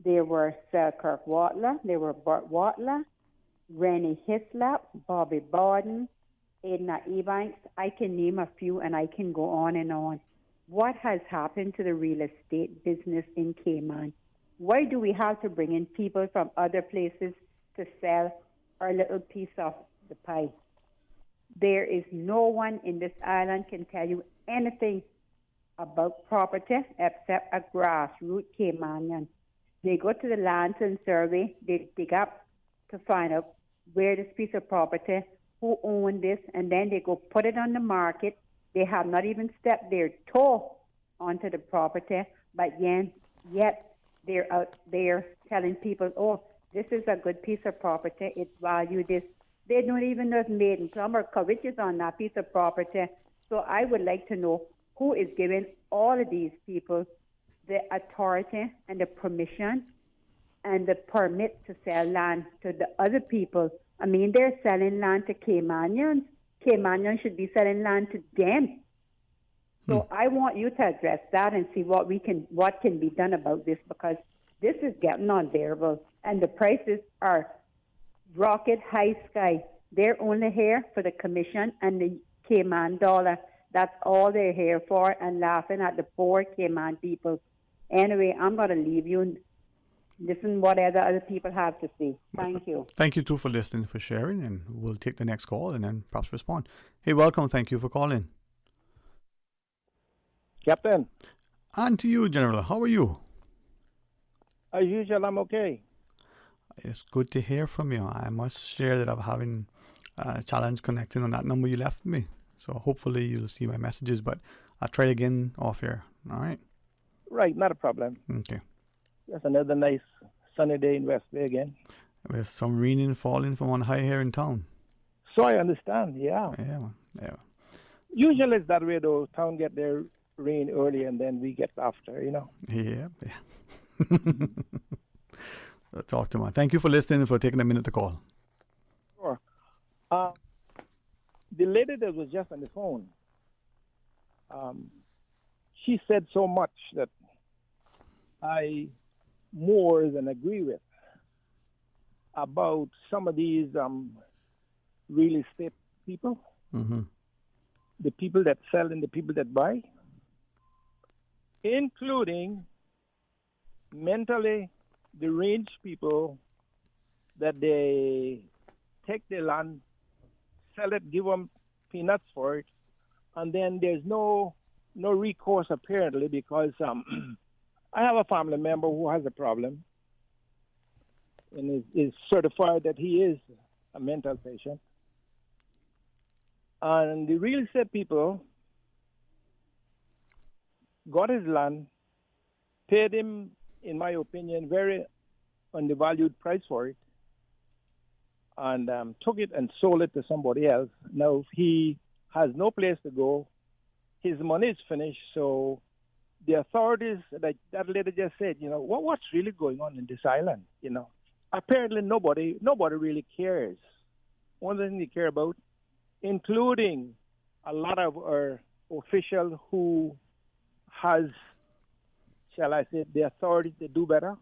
L: There were Selkirk Watler, there were Burt Watler, Rennie Hislop, Bobby Borden, Dwayne Ebanks. I can name a few and I can go on and on. What has happened to the real estate business in Cayman? Why do we have to bring in people from other places to sell our little piece of the pie? There is no one in this island can tell you anything about property except a grassroots Caymanian. They go to the lands and survey, they dig up to find out where this piece of property, who owned this, and then they go put it on the market. They have not even stepped their toe onto the property, but yet they're out there telling people, oh, this is a good piece of property, it's valued this. They don't even know if Maiden Plum or Courage is on that piece of property. So I would like to know who is giving all of these people the authority and the permission and the permit to sell land to the other people. I mean, they're selling land to Caymanians. Caymanians should be selling land to them. So I want you to address that and see what can be done about this, because this is getting unbearable and the prices are rocket high sky. They're only here for the commission and the Cayman dollar. That's all they're here for, and laughing at the poor Cayman people. Anyway, I'm going to leave you and listen what other people have to say. Thank you.
E: Thank you too for listening, for sharing, and we'll take the next call and then perhaps respond. Hey, welcome. Thank you for calling.
N: Captain.
E: And to you, General. How are you?
N: As usual, I'm okay.
E: It's good to hear from you. I must share that I'm having a challenge connecting on that number you left me. So hopefully you'll see my messages, but I'll try again off here. All right?
N: Right, not a problem.
E: Okay.
N: Just another nice sunny day in West Bay again.
E: With some raining falling from on high here in town.
N: So I understand, yeah.
E: Yeah.
N: Usually it's that way though. Town get their rain early and then we get after,
E: Yeah. Talk to me. Thank you for listening and for taking a minute to call.
N: Sure. The lady that was just on the phone, she said so much that I more than agree with about some of these real estate people, the people that sell and the people that buy, including mentally deranged people that they take the land, sell it, give them peanuts for it, and then there's no recourse apparently because I have a family member who has a problem and is certified that he is a mental patient. And the real estate people got his land, paid him, in my opinion, very undervalued price for it, and took it and sold it to somebody else. Now he has no place to go. His money is finished, so the authorities, like that lady just said, what's really going on in this island? Apparently nobody really cares. One thing they care about, including a lot of our officials who has, shall I say, the authority to do better.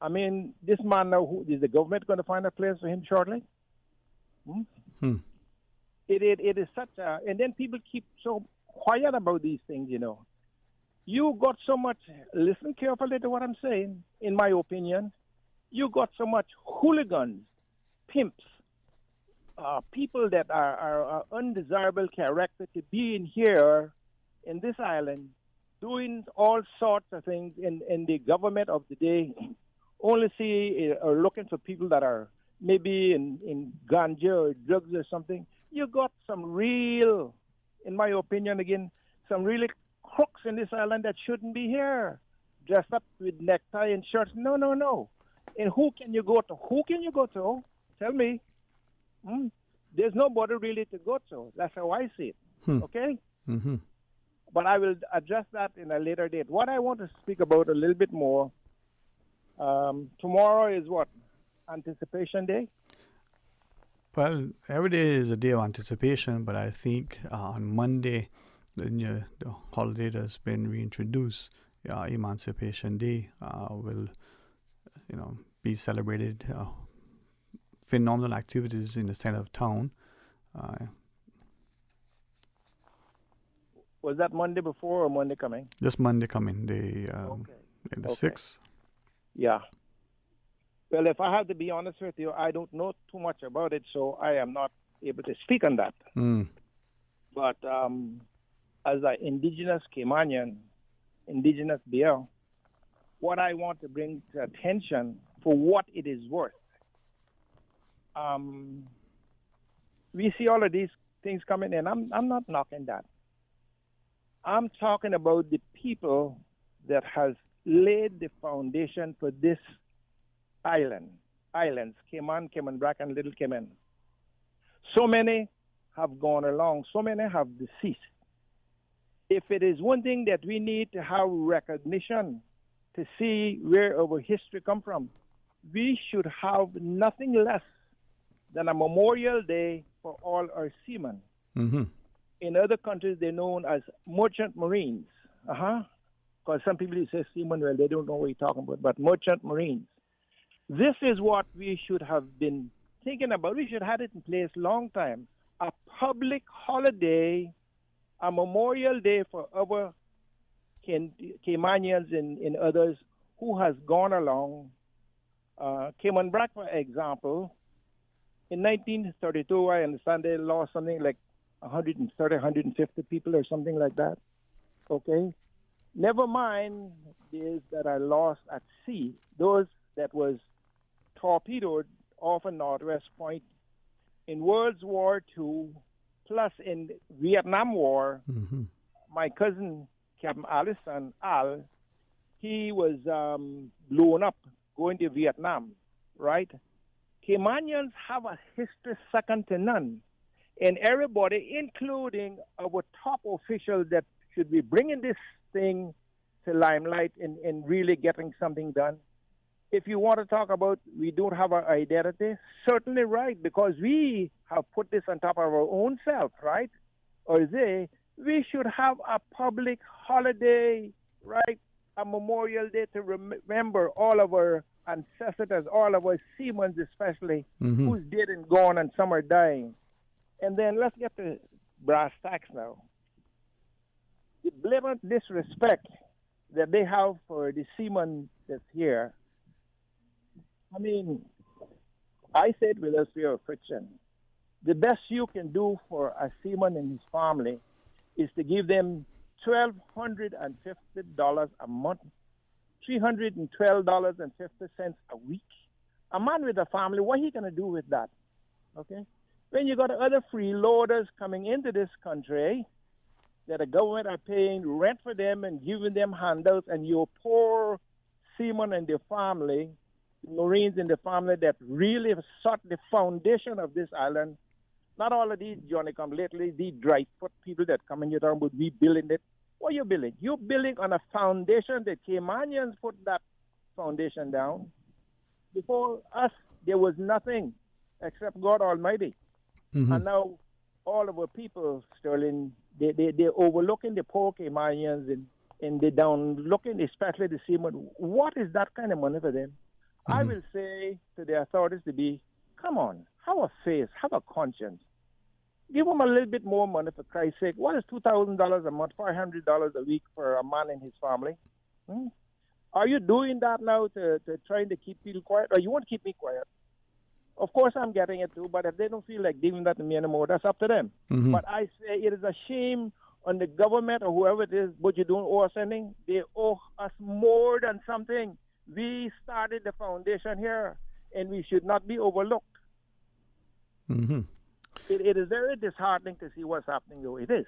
N: I mean, this man now, is the government going to find a place for him shortly? It is such a, and then people keep so quiet about these things, You got so much, listen carefully to what I'm saying, in my opinion. You got so much hooligans, pimps, people that are undesirable character to be in here, in this island, doing all sorts of things in the government of the day, only see or looking for people that are maybe in ganja or drugs or something. You got some real, in my opinion again, some really crooks in this island that shouldn't be here, dressed up with necktie and shirts. No. And who can you go to? Tell me. There's nobody really to go to. That's how I see it. Okay?
E: Mm-hmm.
N: But I will address that in a later date. What I want to speak about a little bit more, tomorrow is what? Anticipation Day?
E: Well, every day is a day of anticipation, but I think on Monday, the holiday that's been reintroduced, Emancipation Day, will, be celebrated. Phenomenal activities in the center of town.
N: Was that Monday before or Monday coming?
E: This Monday coming, the 6th.
N: Yeah. Well, if I have to be honest with you, I don't know too much about it, so I am not able to speak on that. But as an indigenous Caymanian, indigenous BL, what I want to bring to attention for what it is worth. We see all of these things coming in. I'm not knocking that. I'm talking about the people that has laid the foundation for this islands, Cayman, Cayman Brac, and Little Cayman. So many have gone along. So many have deceased. If it is one thing that we need to have recognition to see where our history come from, we should have nothing less than a Memorial Day for all our seamen.
E: Mm-hmm.
N: In other countries, they're known as merchant marines. Because some people say seamen, well, they don't know what you're talking about, but merchant marines. This is what we should have been thinking about. We should have it in place long time. A public holiday, a Memorial Day for our Caymanians and others who has gone along. Cayman Brac, for example, in 1932, I understand they lost something like 130, 150 people or something like that. Okay? Never mind those that are lost at sea, those that was torpedoed off of Northwest Point in World War II, plus in Vietnam War.
E: Mm-hmm.
N: My cousin, Captain Allison, Al, he was blown up going to Vietnam, right? Caymanians have a history second to none. And everybody, including our top officials that should be bringing this thing to limelight and really getting something done. If you want to talk about we don't have our identity, certainly right, because we have put this on top of our own self, right? Or we should have a public holiday, right? A Memorial Day to remember all of our ancestors, all of our seamen especially, who's dead and gone and some are dying. And then let's get to brass tacks now. The blatant disrespect that they have for the seamen that's here. I mean, I say it without fear of friction. The best you can do for a seaman and his family is to give them $1,250 a month, $312.50 a week. A man with a family, what he going to do with that? Okay? When you got other freeloaders coming into this country that the government are paying rent for them and giving them handouts, and your poor seamen and their family, Marines in the family that really have sought the foundation of this island. Not all of these Johnny come lately, these dry foot people that come in your town would be building it. What are you building? You're building on a foundation that Caymanians put that foundation down. Before us, there was nothing except God Almighty.
E: Mm-hmm.
N: And now all of our people, Sterling, they're overlooking the poor Caymanians and they're downlooking, especially the seamen. What is that kind of money for them? Mm-hmm. I will say to the authorities to be, come on, have a face, have a conscience. Give them a little bit more money, for Christ's sake. What is $2,000 a month, $500 a week for a man and his family? Are you doing that now to trying to keep people quiet, or you want to keep me quiet? Of course I'm getting it too, but if they don't feel like giving that to me anymore, that's up to them.
E: Mm-hmm.
N: But I say it is a shame on the government or whoever it is, what you're doing or sending, they owe us more than something. We started the foundation here, and we should not be overlooked.
E: Mm-hmm.
N: It is very disheartening to see what's happening, though. It is.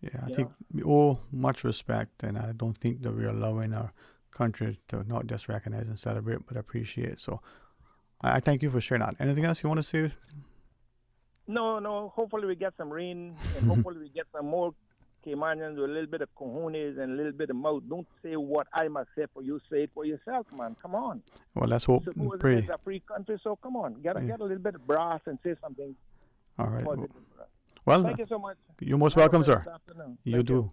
E: Yeah, I think we owe much respect, and I don't think that we're allowing our country to not just recognize and celebrate, but appreciate. So I thank you for sharing that. Anything else you want to say?
N: No. Hopefully we get some rain, and hopefully we get some more Caymanians with a little bit of cojones and a little bit of mouth. Don't say what I must say for you. Say it for yourself, man. Come on.
E: Well, let's hope and
N: Suppose
E: pray.
N: it's a free country, so come on. Get a little bit of brass and say something.
E: All right.
N: positive.
E: Well,
N: Thank you so much.
E: You're most
N: Have a
E: welcome,
N: blessed
E: sir.
N: afternoon.
E: You
N: Thank
E: do.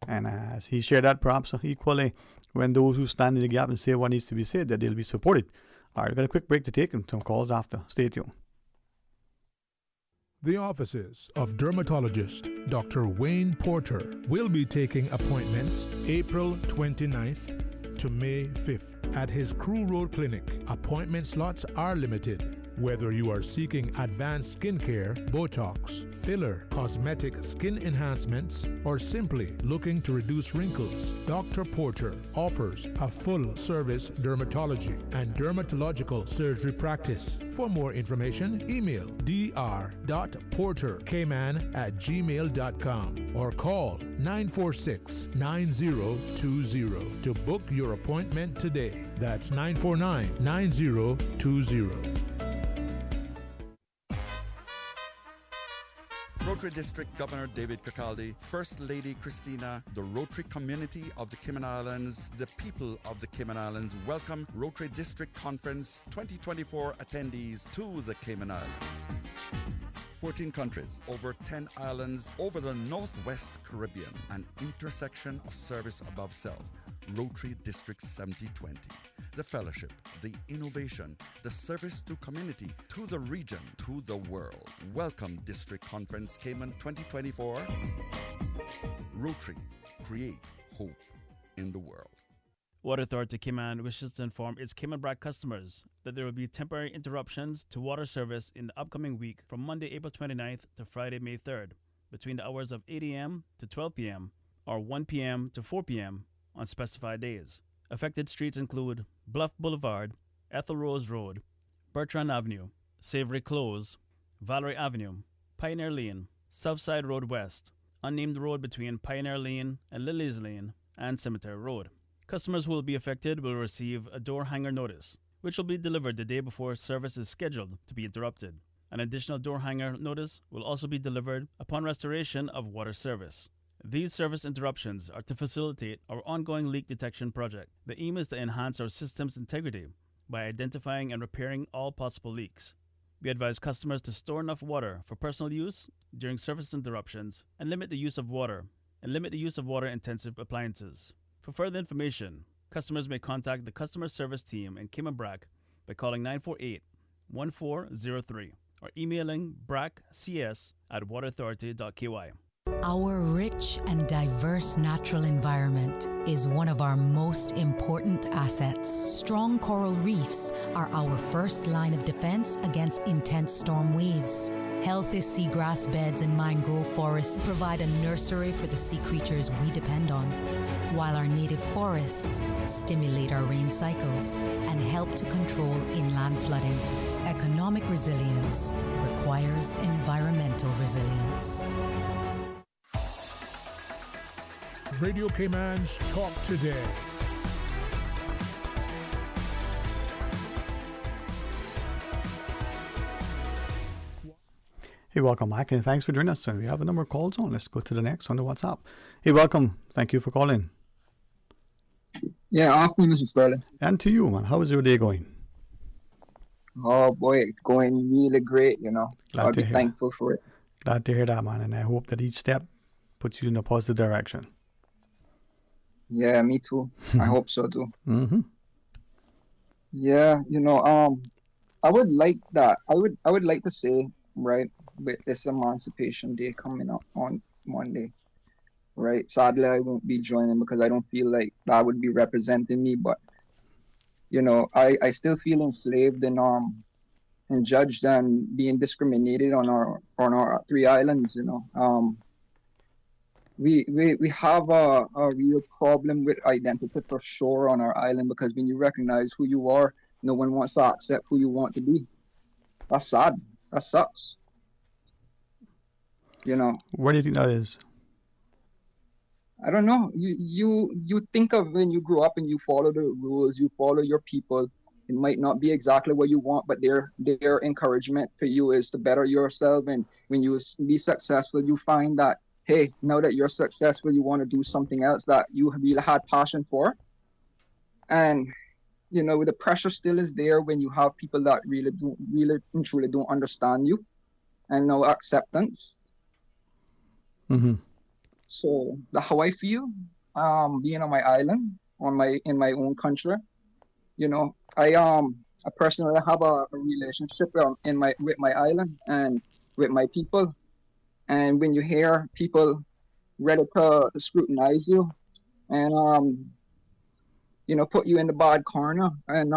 E: And as he shared that, perhaps equally, when those who stand in the gap and say what needs to be said, that they'll be supported. All right, we've got a quick break to take and some calls after. Stay tuned.
D: The offices of dermatologist Dr. Wayne Porter will be taking appointments April 29th to May 5th at his Crew Road Clinic. Appointment slots are limited. Whether you are seeking advanced skincare, Botox, filler, cosmetic skin enhancements, or simply looking to reduce wrinkles, Dr. Porter offers a full-service dermatology and dermatological surgery practice. For more information, email dr.porterkman@gmail.com or call 946-9020 to book your appointment today. That's 949-9020.
O: Rotary District Governor David Cacaldi, First Lady Christina, the Rotary community of the Cayman Islands, the people of the Cayman Islands welcome Rotary District Conference 2024 attendees to the Cayman Islands. 14 countries, over 10 islands, over the Northwest Caribbean, an intersection of service above self. Rotary District 7020. The fellowship, the innovation, the service to community, to the region, to the world. Welcome District Conference Cayman 2024. Rotary, create hope in the world.
M: Water Authority Cayman wishes to inform its Cayman Brac customers that there will be temporary interruptions to water service in the upcoming week from Monday, April 29th to Friday, May 3rd, between the hours of 8 a.m. to 12 p.m. or 1 p.m. to 4 p.m. on specified days. Affected streets include Bluff Boulevard, Ethel Rose Road, Bertrand Avenue, Savory Close, Valerie Avenue, Pioneer Lane, Southside Road West, unnamed road between Pioneer Lane and Lilies Lane, and Cemetery Road. Customers who will be affected will receive a door hanger notice, which will be delivered the day before service is scheduled to be interrupted. An additional door hanger notice will also be delivered upon restoration of water service. These service interruptions are to facilitate our ongoing leak detection project. The aim is to enhance our system's integrity by identifying and repairing all possible leaks. We advise customers to store enough water for personal use during service interruptions and limit the use of water-intensive appliances. For further information, customers may contact the customer service team in Cayman Brac by calling 948-1403 or emailing braccs@waterauthority.ky.
Q: Our rich and diverse natural environment is one of our most important assets. Strong coral reefs are our first line of defense against intense storm waves. Healthy seagrass beds and mangrove forests provide a nursery for the sea creatures we depend on, while our native forests stimulate our rain cycles and help to control inland flooding. Economic resilience requires environmental resilience.
D: Radio Cayman's Talk Today.
E: Hey, welcome back, and thanks for joining us. And we have a number of calls on. Let's go to the next on the WhatsApp. Hey, welcome. Thank you for calling.
R: Yeah, afternoon, Mr. Sterling.
E: And to you, man. How is your day going?
R: Oh boy, it's going really great, you know. I'll be thankful for it.
E: Glad to hear that, man. And I hope that each step puts you in a positive direction.
R: Yeah, me too. I hope so too.
E: Mm-hmm.
R: Yeah, you know, I would like that. I would like to say, right, with this Emancipation Day coming up on Monday, right? Sadly, I won't be joining because I don't feel like that would be representing me. But you know, I still feel enslaved and judged and being discriminated on our 3 islands. You know, we have a real problem with identity for sure on our island, because when you recognize who you are, no one wants to accept who you want to be. That's sad. That sucks. You know.
E: What do you think that is?
R: I don't know. You think of when you grow up and you follow the rules, you follow your people. It might not be exactly what you want, but their encouragement for you is to better yourself. And when you be successful, you find that, hey, now that you're successful, you want to do something else that you really had passion for. And you know, the pressure still is there when you have people that really and truly don't understand you, and no acceptance.
E: Mm-hmm.
R: So that's how I feel, being on my island, in my own country. You know, I personally have a relationship with my island and with my people. And when you hear people ready to scrutinize you and you know, put you in the bad corner, and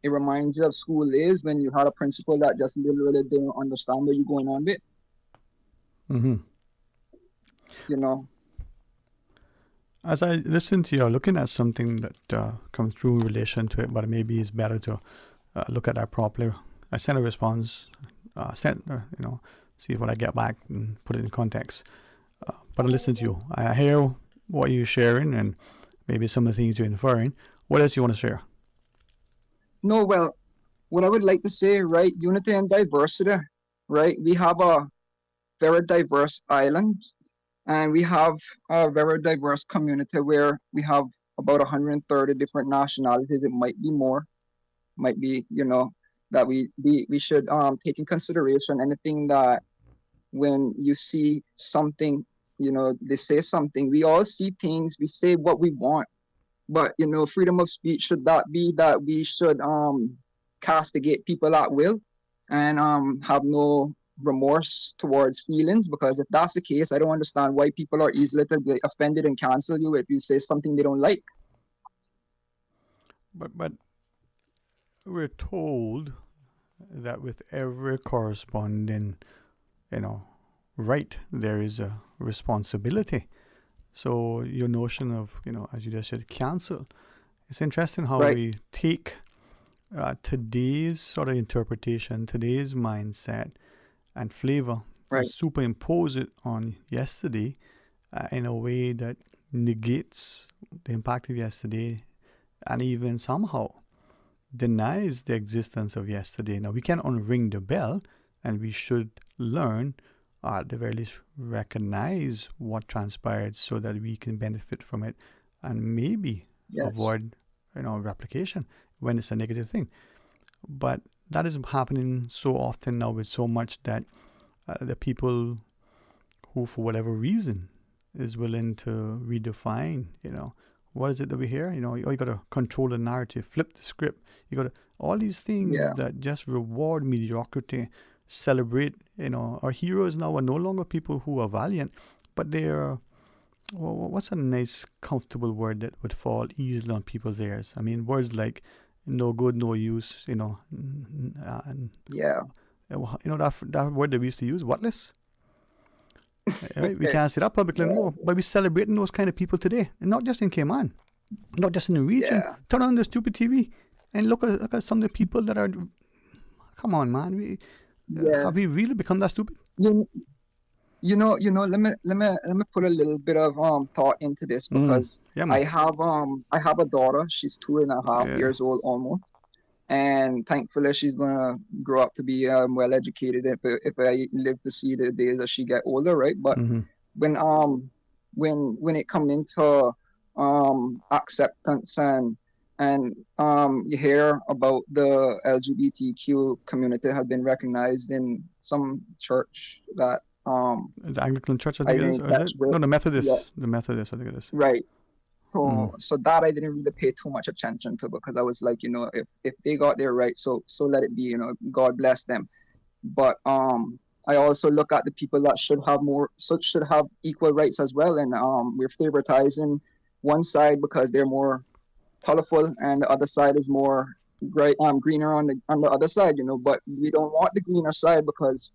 R: it reminds you of school days when you had a principal that just literally didn't understand what you're going on with.
E: Mm-hmm.
R: You know.
E: As I listen to you, looking at something that comes through in relation to it, but maybe it's better to look at that properly. I sent a response, see what I get back and put it in context. But I listen to you. I hear what you're sharing and maybe some of the things you're inferring. What else you want to share?
R: No, well, what I would like to say, right, unity and diversity, right? We have a very diverse island, and we have a very diverse community where we have about 130 different nationalities. It might be more, might be, you know, that we should take in consideration anything that when you see something, you know, they say something, we all see things, we say what we want. But, you know, freedom of speech should not be that we should castigate people at will and have no remorse towards feelings, because if that's the case, I don't understand why people are easily to get offended and cancel you if you say something they don't like.
E: But we're told that with every corresponding, you know, right, there is a responsibility. So your notion of, you know, as you just said, cancel. It's interesting how we take today's sort of interpretation, today's mindset and flavor, and superimpose it on yesterday in a way that negates the impact of yesterday and even somehow denies the existence of yesterday. Now, we can unring the bell, and we should learn, at the very least, recognize what transpired so that we can benefit from it and maybe avoid, you know, replication when it's a negative thing. But that is happening so often now with so much that the people who, for whatever reason, is willing to redefine, you know, what is it that we hear? You know, you got to control the narrative, flip the script. You got to, all these things that just reward mediocrity, celebrate, you know, our heroes now are no longer people who are valiant, but they're, what's a nice, comfortable word that would fall easily on people's ears? I mean, words like no good, no use, you know.
R: Yeah.
E: You know that word that we used to use, whatless? Right? We can't say that publicly anymore, but we're celebrating those kind of people today, and not just in Cayman, not just in the region.
R: Yeah.
E: Turn on the stupid TV and look at some of the people that are. Come on, man. Have we really become that stupid?
R: You know. Let me put a little bit of thought into this, because I have a daughter. She's 2.5 years old almost, and thankfully she's gonna grow up to be well educated if I live to see the days that she get older, right? But when it comes into acceptance and you hear about the LGBTQ community has been recognized in some church that
E: the Anglican Church, I think it is. Or is it? No, the Methodist. Yeah. The Methodist, I think it is.
R: Right. So that I didn't really pay too much attention to, because I was like, if they got their right, so let it be. God bless them. But I also look at the people that should have equal rights as well, and we're favoritizing one side because they're more colorful, and the other side is more greener on the other side. But we don't want the greener side, because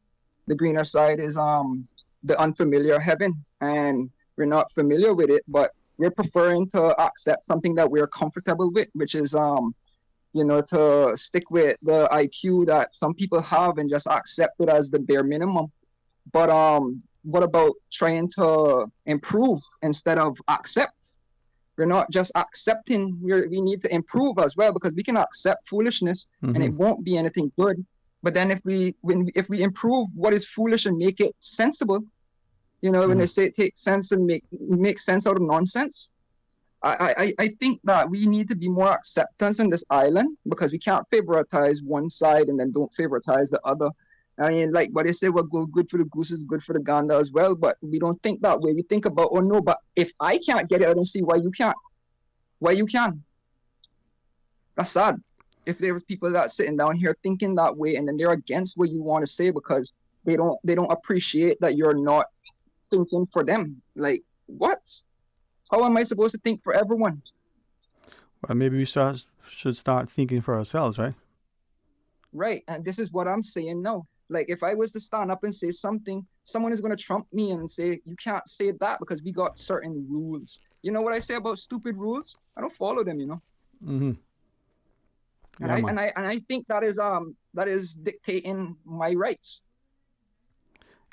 R: the greener side is the unfamiliar heaven, and we're not familiar with it, but we're preferring to accept something that we're comfortable with, which is to stick with the IQ that some people have and just accept it as the bare minimum. But what about trying to improve instead of accept? We're not just accepting, we need to improve as well, because we can accept foolishness and it won't be anything good. But then if we improve what is foolish and make it sensible, when they say take sense and make sense out of nonsense, I think that we need to be more acceptance on this island, because we can't favoritize one side and then don't favoritize the other. I mean, like what they say, what good for the goose is good for the gander as well, but we don't think that way. We think about, oh no, but if I can't get it, I don't see why you can't. Why you can. That's sad. If there was people that sitting down here thinking that way, and then they're against what you want to say because they don't appreciate that you're not thinking for them. Like, what? How am I supposed to think for everyone?
E: Well, maybe we should start thinking for ourselves, right?
R: Right, and this is what I'm saying now. Like, if I was to stand up and say something, someone is going to trump me and say, you can't say that because we got certain rules. You know what I say about stupid rules? I don't follow them,
E: Mm-hmm.
R: Yeah, and I think that is dictating my rights.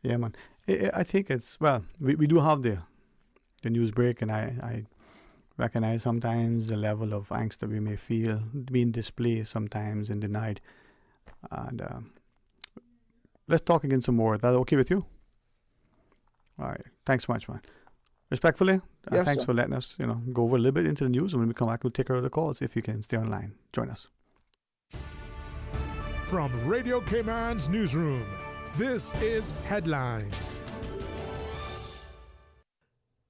E: Yeah, man. I think it's, well, we do have the news break, and I recognize sometimes the level of angst that we may feel being displayed sometimes and denied. And let's talk again some more. Is that okay with you? All right. Thanks so much, man. Respectfully,
R: yes,
E: thanks
R: sir.
E: for letting us, go over a little bit into the news. And when we come back, we'll take care of the calls. If you can stay online, join us.
D: From Radio Cayman's newsroom, this is Headlines.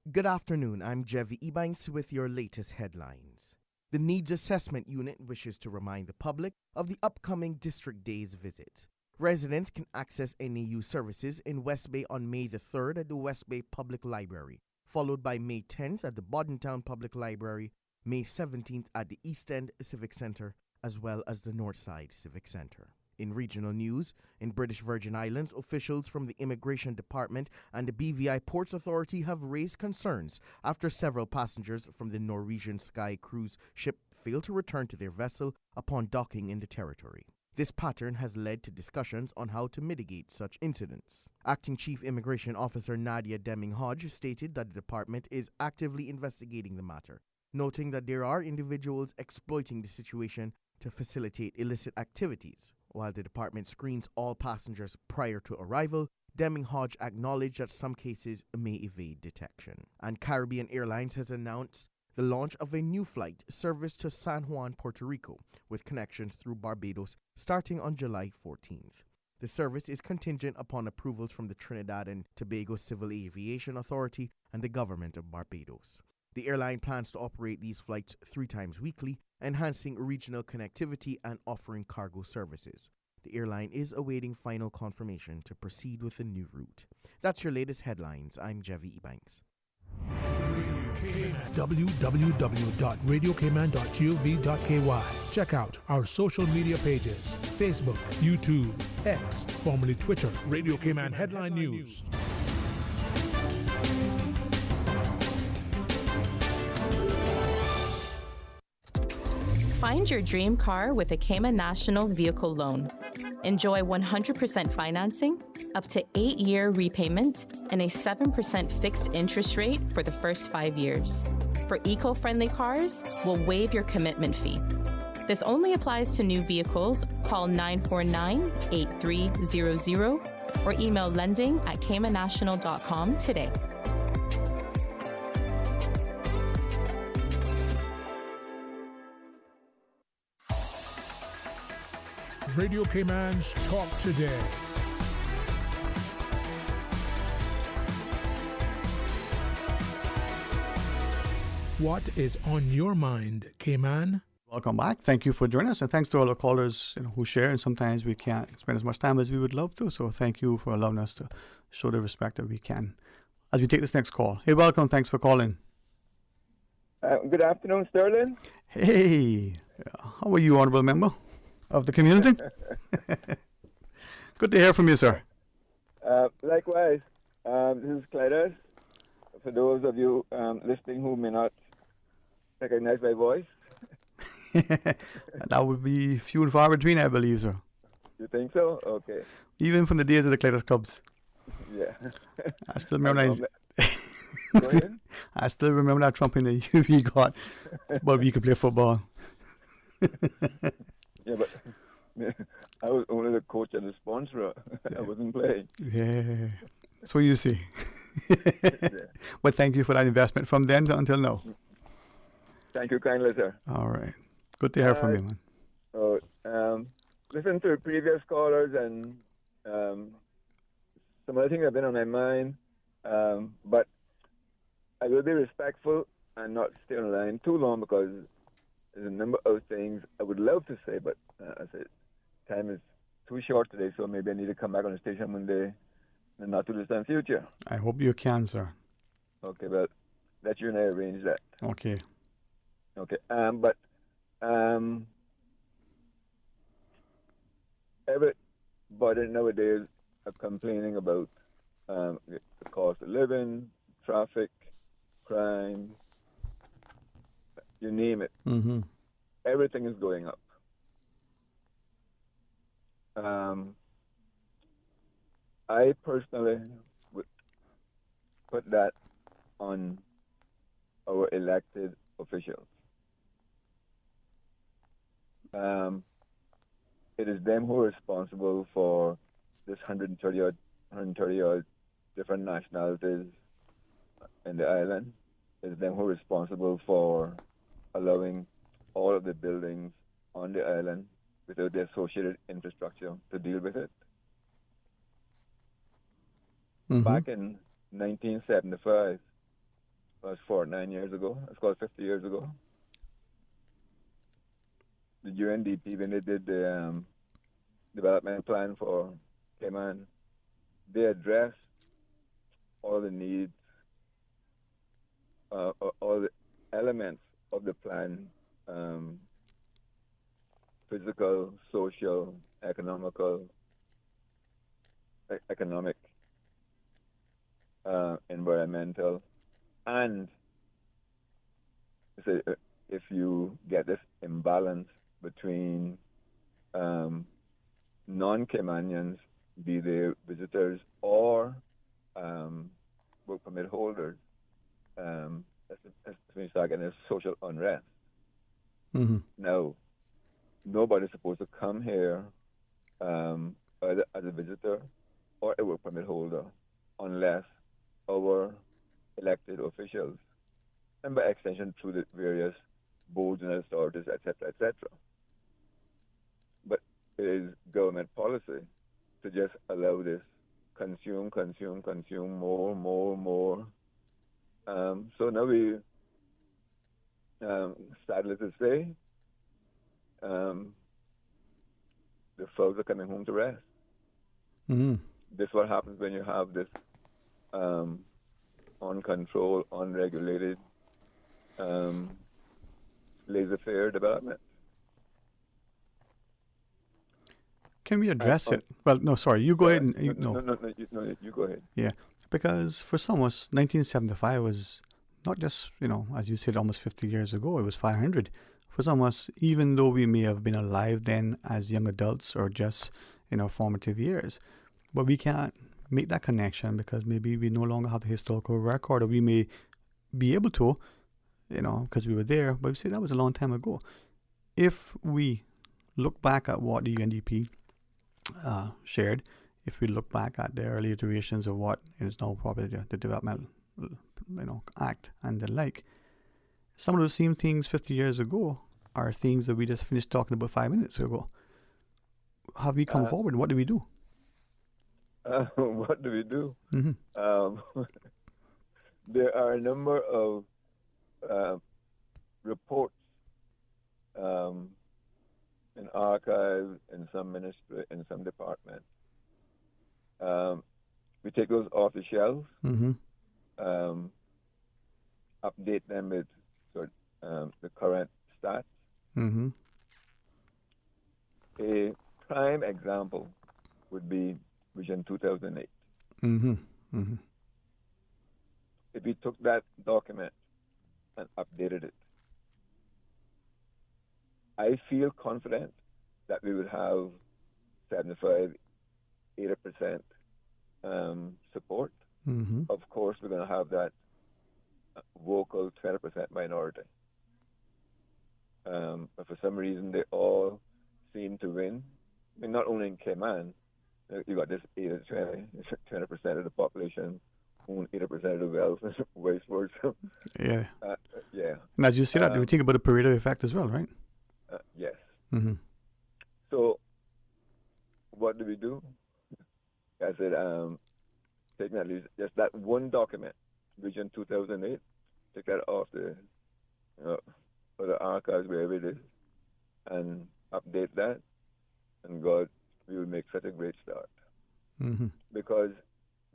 U: Good afternoon. I'm Dwayne Ebanks with your latest headlines. The Needs Assessment Unit wishes to remind the public of the upcoming District Days visit. Residents can access NAU services in West Bay on May the 3rd at the West Bay Public Library, followed by May 10th at the Bordentown Public Library, May 17th at the East End Civic Center, as well as the Northside Civic Center. In regional news, in British Virgin Islands, officials from the Immigration Department and the BVI Ports Authority have raised concerns after several passengers from the Norwegian Sky cruise ship failed to return to their vessel upon docking in the territory. This pattern has led to discussions on how to mitigate such incidents. Acting Chief Immigration Officer Nadia Deming-Hodge stated that the department is actively investigating the matter, noting that there are individuals exploiting the situation to facilitate illicit activities. While the department screens all passengers prior to arrival, Deming-Hodge acknowledged that some cases may evade detection. And Caribbean Airlines has announced the launch of a new flight service to San Juan, Puerto Rico, with connections through Barbados starting on July 14th. The service is contingent upon approvals from the Trinidad and Tobago Civil Aviation Authority and the government of Barbados. The airline plans to operate these flights 3 times weekly, enhancing regional connectivity and offering cargo services. The airline is awaiting final confirmation to proceed with the new route. That's your latest headlines. I'm Jevi Ebanks.
D: www.radiocayman.gov.ky. Check out our social media pages: Facebook, YouTube, X, formerly Twitter, Radio Cayman Headline News.
K: Find your dream car with a Cayman National Vehicle Loan. Enjoy 100% financing, up to 8-year repayment, and a 7% fixed interest rate for the first 5 years. For eco-friendly cars, we'll waive your commitment fee. This only applies to new vehicles. Call 949-8300 or email lending@caymannational.com today.
D: Radio Cayman's Talk Today. What is on your mind, Cayman?
E: Welcome back. Thank you for joining us, and thanks to all the callers who share. And sometimes we can't spend as much time as we would love to, so thank you for allowing us to show the respect that we can. As we take this next call, hey, welcome. Thanks for calling.
S: Good afternoon, Sterling.
E: Hey, how are you, honorable member of the community? Good to hear from you, sir.
S: Likewise, this is Clytus. For those of you listening who may not recognize my voice.
E: That would be few and far between, I believe, sir.
S: You think so? Okay.
E: Even from the days of the Clytus Clubs.
S: Yeah.
E: I still remember I still remember that trumping that we got, but we could play football.
S: Yeah, but I was only the coach and the sponsor. I wasn't playing.
E: Yeah, that's what you see.
S: Yeah.
E: But thank you for that investment from then until now.
S: Thank you kindly, sir.
E: All right. Good to hear from you, man.
S: Listen to the previous callers and some other things have been on my mind, but I will be respectful and not stay on the line too long because there's a number of things I would love to say, but I said time is too short today, so maybe I need to come back on the station one day in the not too distant future.
E: I hope you can, sir.
S: Okay, but let you and I arrange that.
E: Okay.
S: Okay, everybody nowadays are complaining about the cost of living, traffic, crime, you name it.
E: Mm-hmm.
S: Everything is going up. I personally would put that on our elected officials. It is them who are responsible for this 130 odd different nationalities in the island. It is them who are responsible for allowing all of the buildings on the island without the associated infrastructure to deal with it.
E: Mm-hmm.
S: Back in 1975, that's 49 years ago, it's called 50 years ago, the UNDP, when they did the development plan for Cayman, they addressed all the needs, all the elements of the plan, physical, social, economic, environmental, and if you get this imbalance between non-Caymanians, be they visitors or work permit holders, that's when you start getting a social unrest.
E: Mm-hmm.
S: Now, nobody's supposed to come here either as a visitor or a work permit holder unless our elected officials, and by extension through the various boards and authorities, etc., etc. But it is government policy to just allow this consume more. So now we, sadly to say, the folks are coming home to rest.
E: Mm-hmm.
S: This is what happens when you have this uncontrolled, unregulated, laissez-faire development.
E: Can we address it? Well, no, sorry. You go ahead. And,
S: you go ahead.
E: Yeah, because for some of us, 1975 was not just, as you said, almost 50 years ago. It was 500. For some of us, even though we may have been alive then as young adults or just in our formative years, but we can't make that connection because maybe we no longer have the historical record, or we may be able to, because we were there, but we say that was a long time ago. If we look back at what the UNDP shared, if we look back at the early iterations of what is now probably the Development Act and the like, some of those same things 50 years ago are things that we just finished talking about 5 minutes ago. Have we come forward? What do we do?
S: What do we do?
E: Mm-hmm.
S: There are a number of reports in archives, in some ministry, in some department. We take those off the shelves,
E: mm-hmm.
S: Update them with the current stats.
E: Mm-hmm.
S: A prime example would be Vision 2008.
E: Mm-hmm. Mm-hmm.
S: If we took that document and updated it, I feel confident that we would have 75, 80% support.
E: Mm-hmm.
S: Of course, we're going to have that vocal 20% minority. But for some reason, they all seem to win. I mean, not only in Cayman, you got this 20% of the population own 80% of the wealth, vice versa.
E: Yeah.
S: Yeah.
E: And as you say that, we think about the Pareto effect as well, right?
S: Yes.
E: Mm-hmm.
S: So, what do we do? I said, taking at least just that one document, Vision 2008, take that off the or the archives, wherever it is, and update that, and God, we will make such a great start.
E: Mm-hmm.
S: Because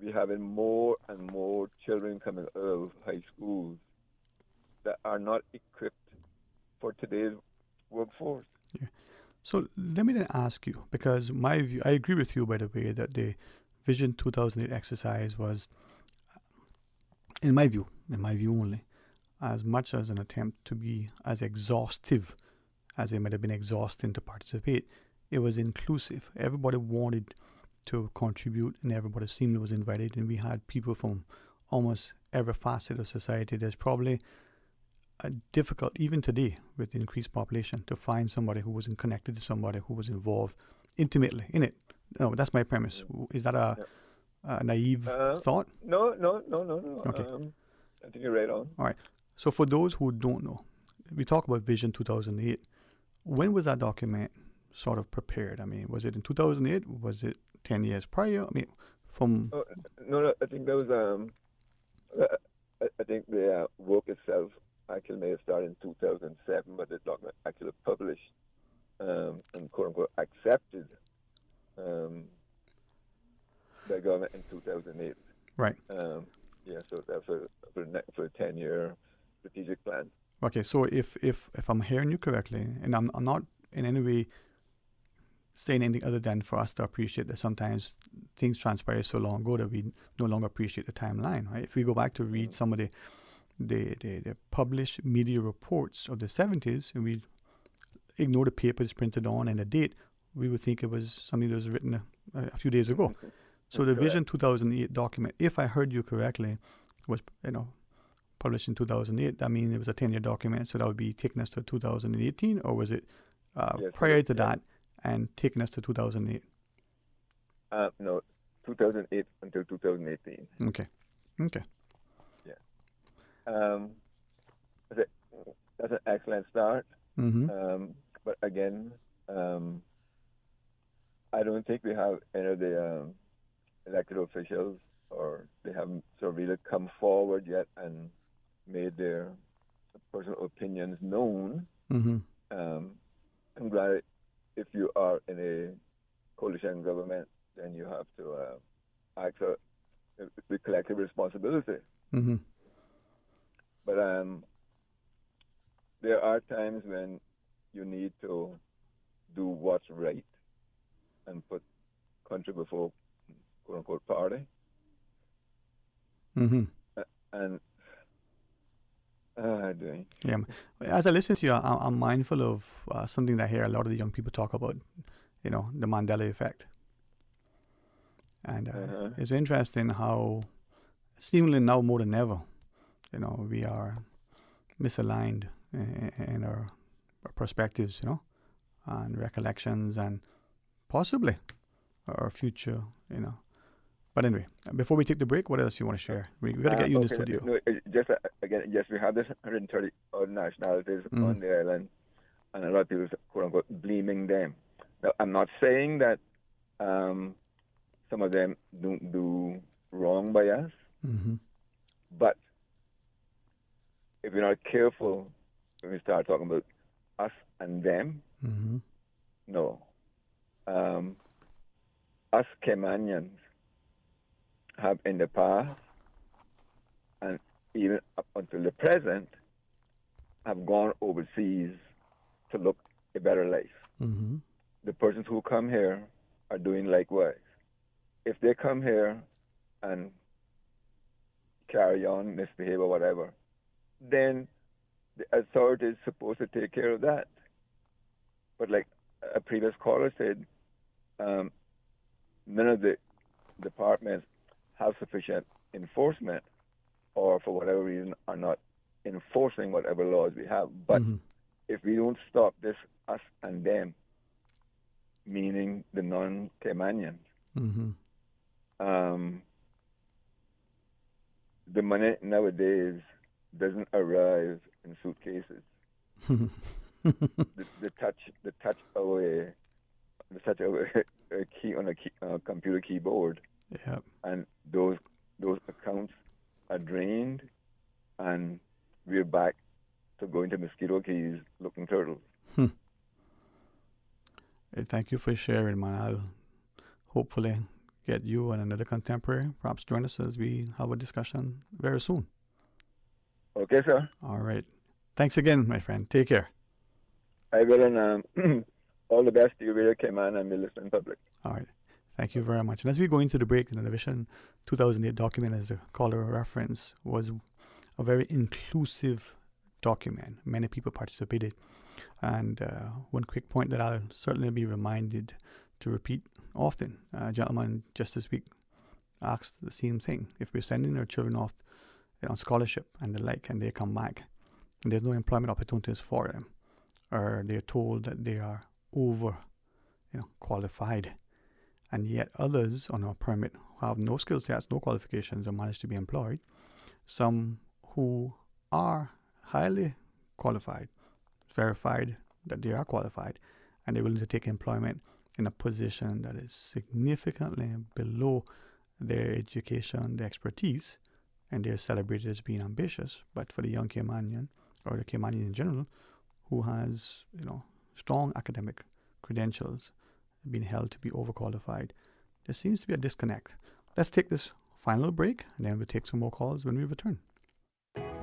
S: we're having more and more children coming out of high schools that are not equipped for today's workforce.
E: Yeah. So let me then ask you, because my view, I agree with you, by the way, that the Vision 2008 exercise was, in my view only, as much as an attempt to be as exhaustive as it might have been exhausting to participate. It was inclusive. Everybody wanted to contribute, and everybody seemed was invited, and we had people from almost every facet of society. There's probably difficult, even today, with the increased population, to find somebody who wasn't connected to somebody who was involved intimately in it. No, that's my premise. Is that a naive thought?
S: No.
E: Okay.
S: I think you're right on.
E: All right. So for those who don't know, we talk about Vision 2008. When was that document sort of prepared? I mean, was it in 2008? Was it 10 years prior? I mean, from...
S: No, I think that was... I think the work itself actually may have started in 2007, but the document actually published and quote-unquote accepted by government in 2008.
E: Right.
S: Yeah, so that's for a 10-year strategic plan.
E: Okay, so if I'm hearing you correctly, and I'm not in any way saying anything other than for us to appreciate that sometimes things transpire so long ago that we no longer appreciate the timeline, right? If we go back to read some of the published media reports of the 70s, and we ignore the paper it's printed on and the date, we would think it was something that was written a few days ago. So the Vision 2008 document, if I heard you correctly, was published in 2008. That means it was a 10-year document, so that would be taking us to 2018, or was it prior to that and taking us to 2008?
S: No, 2008 until 2018.
E: Okay.
S: Yeah. That's an excellent start.
E: Mm-hmm.
S: But again, I don't think we have any of the elected officials, or they haven't sort of really come forward yet and made their personal opinions known.
E: Mm-hmm.
S: I'm glad if you are in coalition government, then you have to act with collective responsibility.
E: Mm-hmm.
S: But there are times when you need to do what's right and put country before quote unquote party.
E: Mm-hmm.
S: And doing.
E: Yeah. As I listen to you, I'm mindful of something that I hear a lot of the young people talk about, the Mandela effect. And it's interesting how, seemingly now more than ever, we are misaligned in our perspectives, and recollections and possibly our future, But anyway, before we take the break, what else you want to share? We got to get you in the studio.
S: No, we have this 130 odd nationalities on the island, and a lot of people, quote unquote, blaming them. Now, I'm not saying that some of them don't do wrong by us, but if we're not careful, when we start talking about us and them, no. Us Caymanians have in the past and even up until the present have gone overseas to look a better life. The persons who come here are doing likewise. If they come here and carry on, misbehave or whatever, then the authorities are supposed to take care of that. But like a previous caller said, none of the departments have sufficient enforcement, or for whatever reason are not enforcing whatever laws we have. But if we don't stop this us and them, meaning the non-Caymanians, the money nowadays doesn't arrive in suitcases. the touch of a key on a computer keyboard, and those accounts are drained, and we're back to going to Mosquito Keys looking turtles.
E: Hey, thank you for sharing, man. I'll hopefully get you and another contemporary perhaps join us as we have a discussion very soon.
S: Okay, sir.
E: All right. Thanks again, my friend. Take care.
S: I will, and all the best to you, Radio Cayman, and the listening public.
E: All right. Thank you very much. And as we go into the break, the Vision 2008 document, as the caller reference, was a very inclusive document. Many people participated. And one quick point that I'll certainly be reminded to repeat often. A gentleman just this week asked the same thing. If we're sending our children off on scholarship and the like, and they come back, and there's no employment opportunities for them, or they're told that they are over qualified, and yet others on our permit who have no skill sets, no qualifications, or manage to be employed, some who are highly qualified, verified that they are qualified, and they're willing to take employment in a position that is significantly below their education, their expertise, and they're celebrated as being ambitious. But for the young Caymanian, or the Caymanian in general, who has strong academic credentials, being held to be overqualified, there seems to be a disconnect. Let's take this final break, and then we'll take some more calls when we return.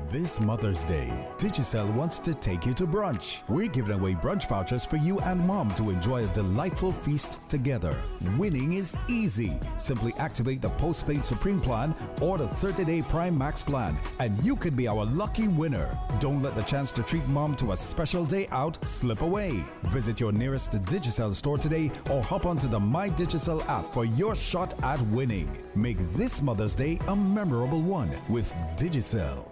I: This Mother's Day, Digicel wants to take you to brunch. We're giving away brunch vouchers for you and mom to enjoy a delightful feast together. Winning is easy. Simply activate the postpaid Supreme plan or the 30-day Prime Max plan, and you could be our lucky winner. Don't let the chance to treat mom to a special day out slip away. Visit your nearest Digicel store today or hop onto the My Digicel app for your shot at winning. Make this Mother's Day a memorable one with Digicel.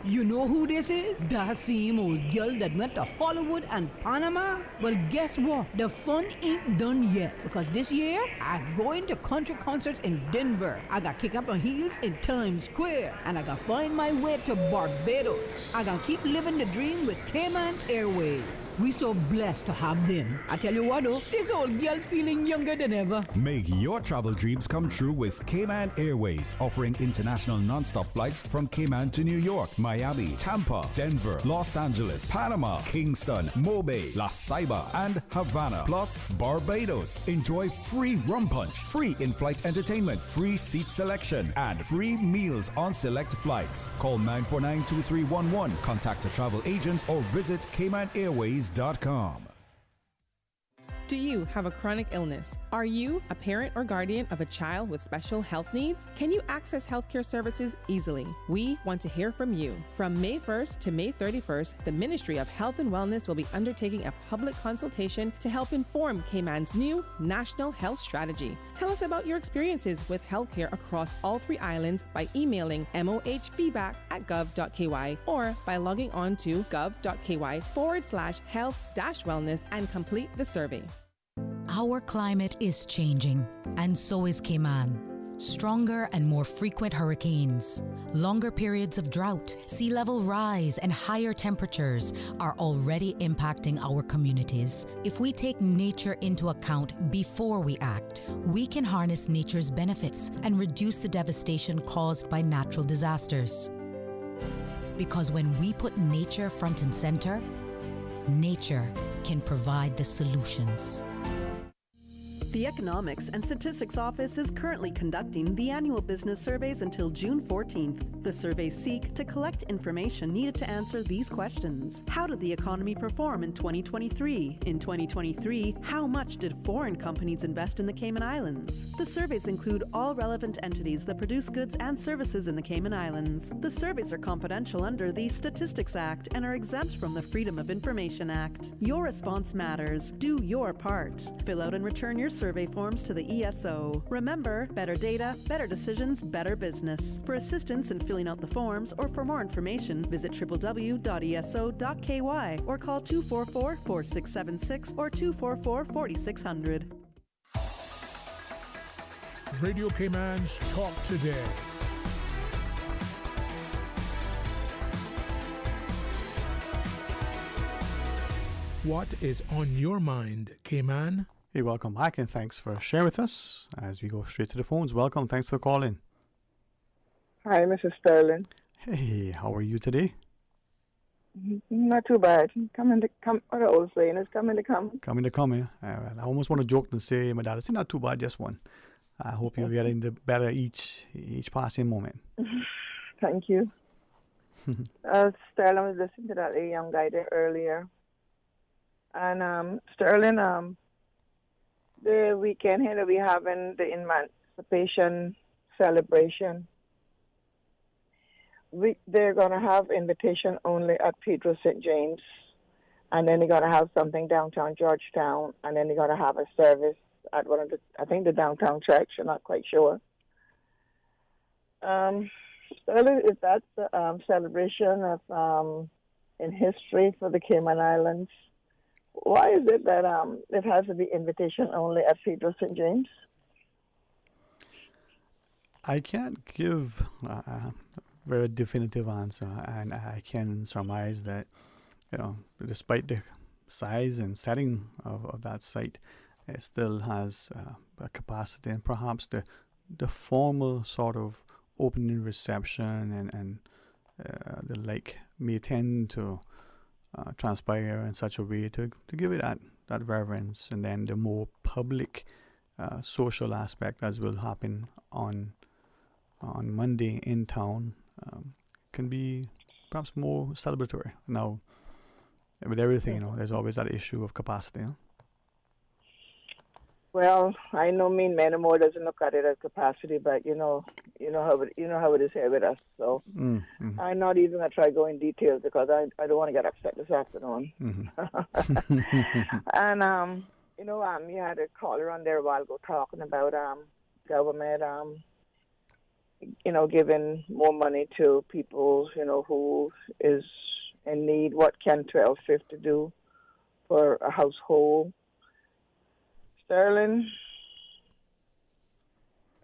J: You know who this is? That same old girl that went to Hollywood and Panama? Well, guess what? The fun ain't done yet, because this year, I'm going to country concerts in Denver. I got kick up my heels in Times Square, and I got find my way to Barbados. I got keep living the dream with Cayman Airways. We so blessed to have them. I tell you what, though, this old girl's feeling younger than ever.
I: Make your travel dreams come true with Cayman Airways, offering international non-stop flights from Cayman to New York, Miami, Tampa, Denver, Los Angeles, Panama, Kingston, Mobay, La Ceiba, and Havana, plus Barbados. Enjoy free rum punch, free in-flight entertainment, free seat selection, and free meals on select flights. Call 949-2311, contact a travel agent, or visit CaymanAirways.com.
C: Do you have a chronic illness? Are you a parent or guardian of a child with special health needs? Can you access healthcare services easily? We want to hear from you. From May 1st to May 31st, the Ministry of Health and Wellness will be undertaking a public consultation to help inform Cayman's new National Health Strategy. Tell us about your experiences with healthcare across all 3 islands by emailing mohfeedback@gov.ky or by logging on to gov.ky/health-wellness and complete the survey.
Q: Our climate is changing, and so is Cayman. Stronger and more frequent hurricanes, longer periods of drought, sea level rise, and higher temperatures are already impacting our communities. If we take nature into account before we act, we can harness nature's benefits and reduce the devastation caused by natural disasters. Because when we put nature front and center, nature can provide the solutions.
G: The Economics and Statistics Office is currently conducting the annual business surveys until June 14th. The surveys seek to collect information needed to answer these questions. How did the economy perform in 2023? In 2023, how much did foreign companies invest in the Cayman Islands? The surveys include all relevant entities that produce goods and services in the Cayman Islands. The surveys are confidential under the Statistics Act and are exempt from the Freedom of Information Act. Your response matters. Do your part. Fill out and return your survey forms to the ESO. Remember, better data, better decisions, better business. For assistance in filling out the forms or for more information, visit www.eso.ky or call 244-4676 or 244-4600.
D: Radio Cayman's Talk Today. What is on your mind, Cayman?
E: Hey, welcome back, and thanks for sharing with us as we go straight to the phones. Welcome, thanks for calling.
T: Hi, Mrs. Sterling.
E: Hey, how are you today?
T: Not too bad. Coming to come. What the old saying is coming to come.
E: Coming to come, yeah. I almost want to joke and say, my dad, it's not too bad, just one. I hope you're getting the better each passing moment.
T: Thank you. Sterling, I was listening to that young guy there earlier. And Sterling, the weekend here that we having the emancipation celebration, they're going to have invitation only at Pedro St. James, and then they're going to have something downtown Georgetown, and then they're going to have a service at one of the, I think, the downtown church. I'm not quite sure. Sterling, if that's the celebration of in history for the Cayman Islands, why is it that it has to be invitation only at Pedro St. James?
E: I can't give a very definitive answer, and I can surmise that, despite the size and setting of that site, it still has a capacity, and perhaps the formal sort of opening reception and the like may tend to transpire in such a way to give it that reverence, and then the more public social aspect, as will happen on Monday in town, can be perhaps more celebratory. Now, with everything, there's always that issue of capacity.
T: Well, I know mean man more doesn't look at it as capacity, but you know how it is here with us. So I'm not even gonna try go in details because I don't want to get upset this afternoon. And you had a caller on there a while ago talking about government giving more money to people who is in need. What can 1250 do for a household? Sterling,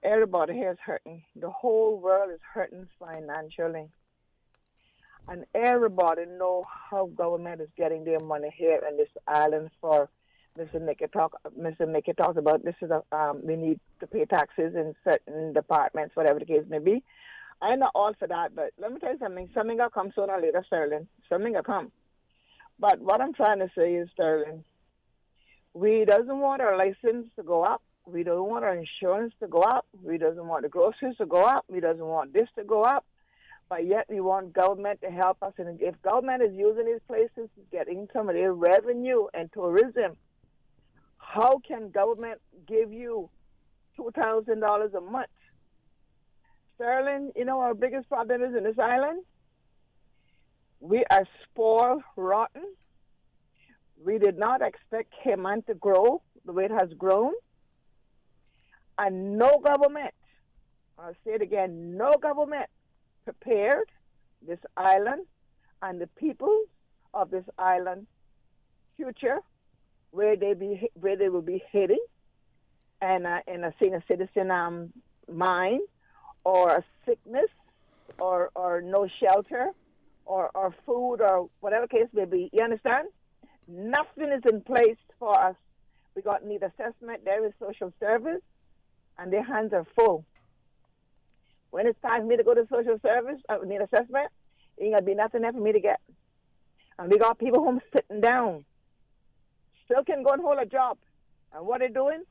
T: everybody here is hurting. The whole world is hurting financially. And everybody know how government is getting their money here in this island for Mr. Nicky talked about this is we need to pay taxes in certain departments, whatever the case may be. I'm not all for that, but let me tell you something. Something will come sooner or later, Sterling. Something will come. But what I'm trying to say is, Sterling, we doesn't want our license to go up. We don't want our insurance to go up. We doesn't want the groceries to go up. We doesn't want this to go up. But yet we want government to help us. And if government is using these places, getting some of their revenue and tourism, how can government give you $2,000 a month? Sterling, you know our biggest problem is in this island? We are spoiled rotten. We did not expect Cayman to grow the way it has grown. And no government, I'll say it again, no government prepared this island and the people of this island future where they will be heading and in a senior citizen mind or a sickness or no shelter or food or whatever case may be. You understand? Nothing is in place for us. We got need assessment, there is social service, and their hands are full. When it's time for me to go to social service, I need assessment, it ain't going to be nothing there for me to get. And we got people home sitting down. Still can go and hold a job. And what they're doing?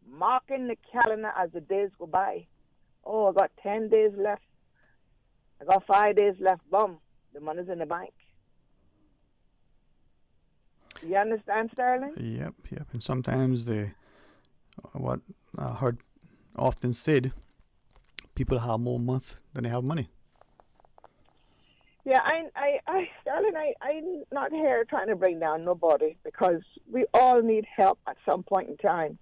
T: Marking the calendar as the days go by. Oh, I got 10 days left. I got 5 days left. Boom. The money's in the bank. You understand, Sterling?
E: Yep. And sometimes what I heard often said, people have more month than they have money.
T: Yeah, Sterling, I'm not here trying to bring down nobody because we all need help at some point in time.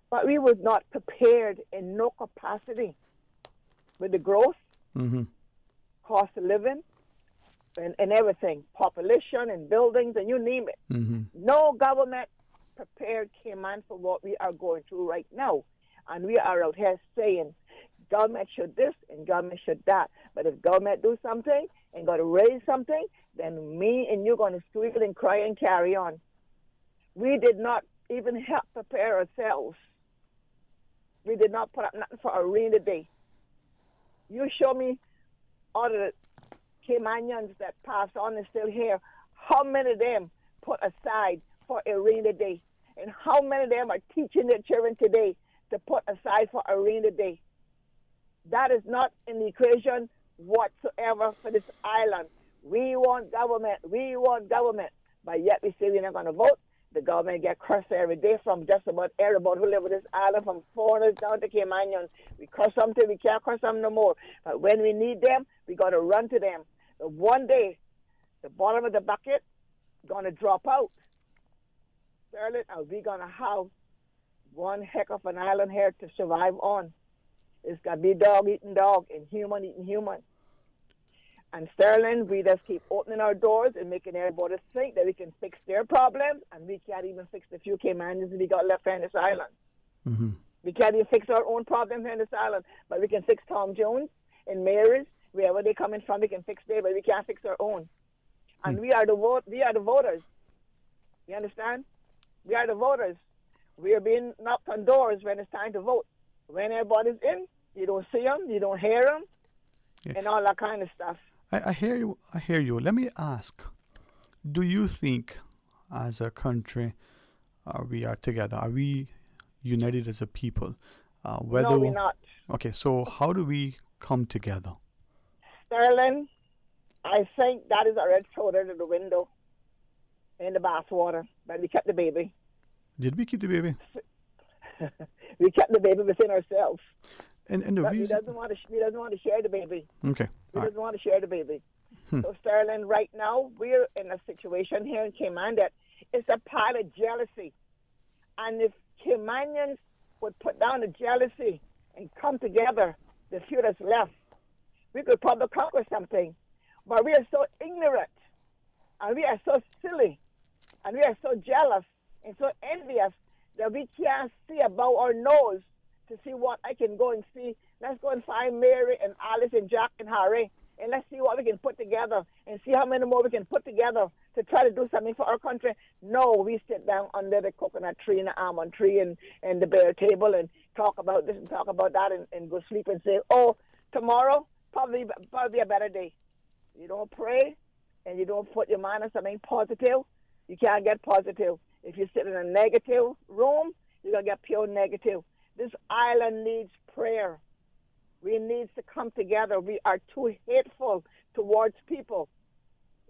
T: But we was not prepared in no capacity with the growth, cost of living, and everything, population and buildings, and you name it. No government prepared Cayman for what we are going through right now. And we are out here saying, government should this and government should that. But if government do something and got to raise something, then me and you going to squeal and cry and carry on. We did not even help prepare ourselves. We did not put up nothing for a rainy day. You show me all of the Caymanians that passed on and still here, how many of them put aside for a rainy day? And how many of them are teaching their children today to put aside for a rainy day? That is not in the equation whatsoever for this island. We want government. But yet we say we're not going to vote. The government get cursed every day from just about everybody who live in this island, from foreigners down to Caymanians. We curse them till we can't curse them no more. But when we need them, we got to run to them. But one day, the bottom of the bucket going to drop out. Sterling, are we going to have one heck of an island here to survive on? It's got to be dog eating dog and human eating human. And Sterling, we just keep opening our doors and making everybody think that we can fix their problems, and we can't even fix the few Caymanians we got left here in this island. We can't even fix our own problems here in this island, but we can fix Tom Jones and Mary's, wherever they're coming from, we can fix there, but we can't fix our own. And we are the voters. You understand? We are the voters. We are being knocked on doors when it's time to vote. When everybody's in, you don't see them, you don't hear them, and all that kind of stuff.
E: I hear you. Let me ask, do you think as a country we are together? Are we united as a people?
T: No, we're not.
E: Okay, so how do we come together?
T: Sterling, I think that is already thrown out of the window in the bath water, but we kept the baby.
E: Did we keep the baby?
T: We kept the baby within ourselves.
E: And the
T: but
E: reason...
T: he doesn't want to share the baby.
E: Okay.
T: He doesn't want to share the baby. So, Sterling, right now, we're in a situation here in Cayman that it's a pile of jealousy. And if Caymanians would put down the jealousy and come together, the few that's left, we could probably conquer something. But we are so ignorant, and we are so silly, and we are so jealous and so envious that we can't see above our nose to see what I can go and see. Let's go and find Mary and Alice and Jack and Harry. and let's see what we can put together and see how many more we can put together to try to do something for our country. No, we sit down under the coconut tree and the almond tree and the bare table and talk about this and talk about that and go sleep and say, oh, tomorrow probably a better day. You don't pray and you don't put your mind on something positive, you can't get positive. If you sit in a negative room, you're going to get pure negative. This island needs prayer. We need to come together. We are too hateful towards people.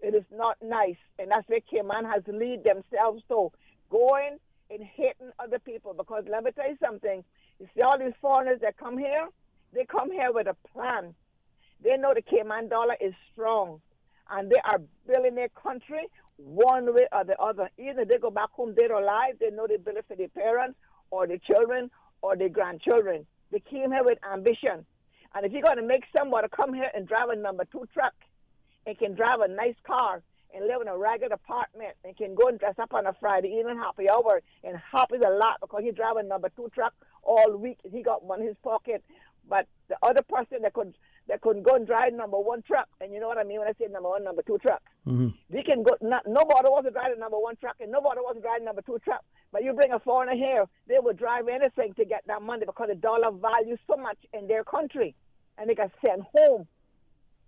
T: It is not nice. And that's where Cayman has lead themselves to, going and hating other people. Because let me tell you something. You see all these foreigners that come here, they come here with a plan. They know the Cayman dollar is strong. And they are building their country one way or the other. Either they go back home dead or alive, they know they build it for their parents or their children or their grandchildren. They came here with ambition. And if you're going to make somebody come here and drive a number 2 truck and can drive a nice car and live in a ragged apartment and can go and dress up on a Friday evening happy hour and happy a lot because he drive a number 2 truck all week and he got one in his pocket. But the other person that could go and drive number 1 truck, and you know what I mean when I say number 1, number 2 truck.
E: Mm-hmm.
T: They can go. Nobody wants to drive the number 1 truck, and nobody wants to drive the number 2 truck. But you bring a foreigner here, they will drive anything to get that money because the dollar values so much in their country, and they can send home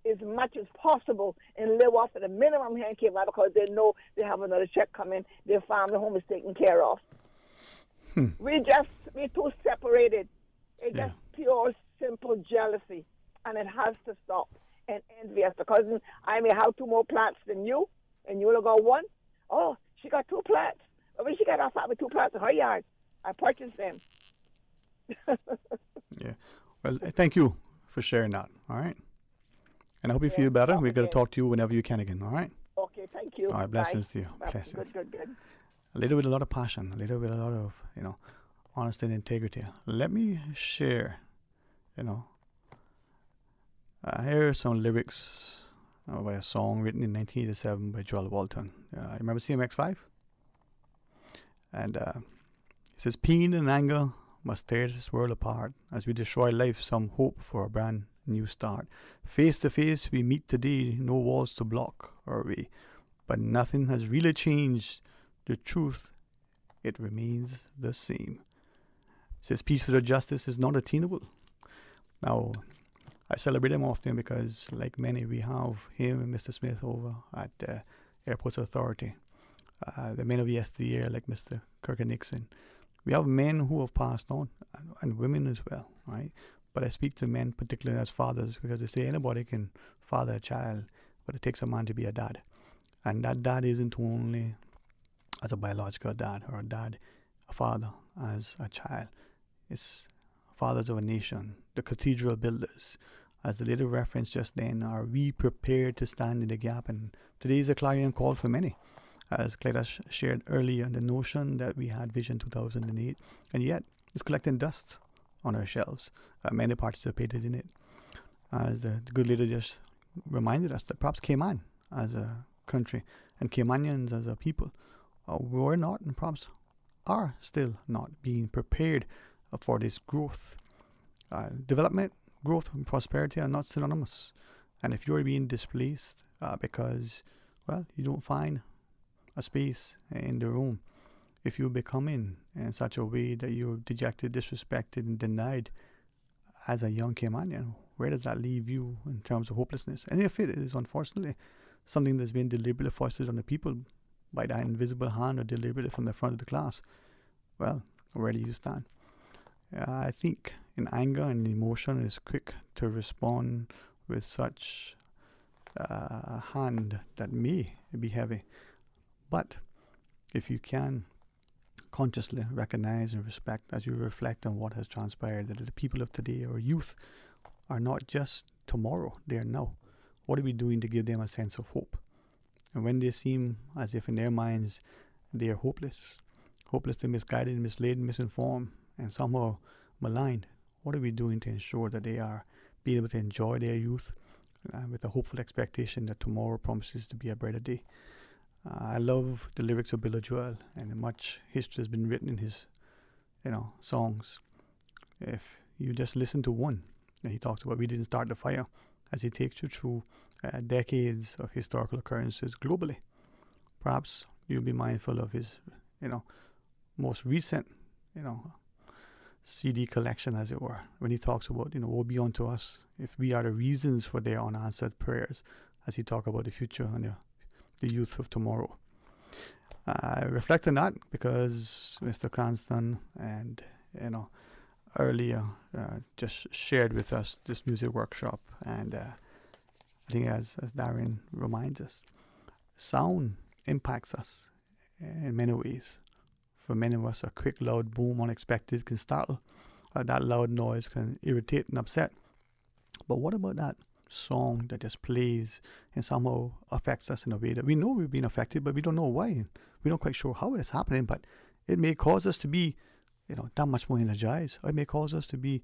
T: as much as possible and live off of the minimum here in Cayman because they know they have another check coming. Their family home is taken care of. We're too separated. It's just pure, simple jealousy. And it has to stop. And envious. Because I may have 2 more plants than you, and you only got 1. Oh, she got 2 plants. I mean, she got off with 2 plants in her yard. I purchased them.
E: Yeah. Well, thank you for sharing that. All right. And I hope you feel better. We're going to talk to you whenever you can again. All right.
T: Okay. Thank you.
E: All right. Blessings
T: Bye.
E: to you.
T: Bye.
E: Blessings.
T: Good.
E: A little bit, a lot of passion. A little bit, a lot of, honesty and integrity. Let me share, here are some lyrics by a song written in 1987 by Joel Walton. You remember CMX5? And it says, pain and anger must tear this world apart as we destroy life, some hope for a brand new start. Face to face we meet today, no walls to block our way. But nothing has really changed. The truth, it remains the same. It says, peace without justice is not attainable. Now, I celebrate him often because, like many, we have him and Mr. Smith over at the Airports Authority. The men of yesteryear, like Mr. Kirk and Nixon. We have men who have passed on, and women as well, right? But I speak to men particularly as fathers because they say anybody can father a child, but it takes a man to be a dad. And that dad isn't only as a biological dad or a father as a child. It's fathers of a nation, the cathedral builders. As the little reference just then, are we prepared to stand in the gap? And today is a clarion call for many. As Cleta shared earlier, the notion that we had Vision 2008, and yet it's collecting dust on our shelves. Many participated in it. As the good leader just reminded us that perhaps Cayman as a country and Caymanians as a people were not and perhaps are still not being prepared for this growth. Development, growth, and prosperity are not synonymous. And if you're being displaced because, you don't find a space in the room, if you become in such a way that you're dejected, disrespected, and denied as a young Caymanian, where does that leave you in terms of hopelessness? And if it is, unfortunately, something that's been deliberately foisted on the people by that invisible hand or deliberately from the front of the class, where do you stand? I think in anger and emotion is quick to respond with such a hand that may be heavy. But if you can consciously recognize and respect as you reflect on what has transpired, that the people of today or youth are not just tomorrow, they are now. What are we doing to give them a sense of hope? And when they seem as if in their minds they are hopelessly misguided, misled, misinformed, and somehow maligned, what are we doing to ensure that they are being able to enjoy their youth with a hopeful expectation that tomorrow promises to be a brighter day? I love the lyrics of Billy Joel, and much history has been written in his, songs. If you just listen to one, he talks about we didn't start the fire, as he takes you through decades of historical occurrences globally. Perhaps you'll be mindful of his, most recent, CD collection, as it were, when he talks about, woe be unto us if we are the reasons for their unanswered prayers, as he talks about the future and the youth of tomorrow. I reflect on that because Mr. Cranston and, earlier just shared with us this music workshop, and I think as Darren reminds us, sound impacts us in many ways. For many of us, a quick, loud boom, unexpected, can startle. That loud noise can irritate and upset. But what about that song that just plays and somehow affects us in a way that we know we've been affected, but we don't know why. We're not quite sure how it's happening, but it may cause us to be, that much more energized. Or it may cause us to be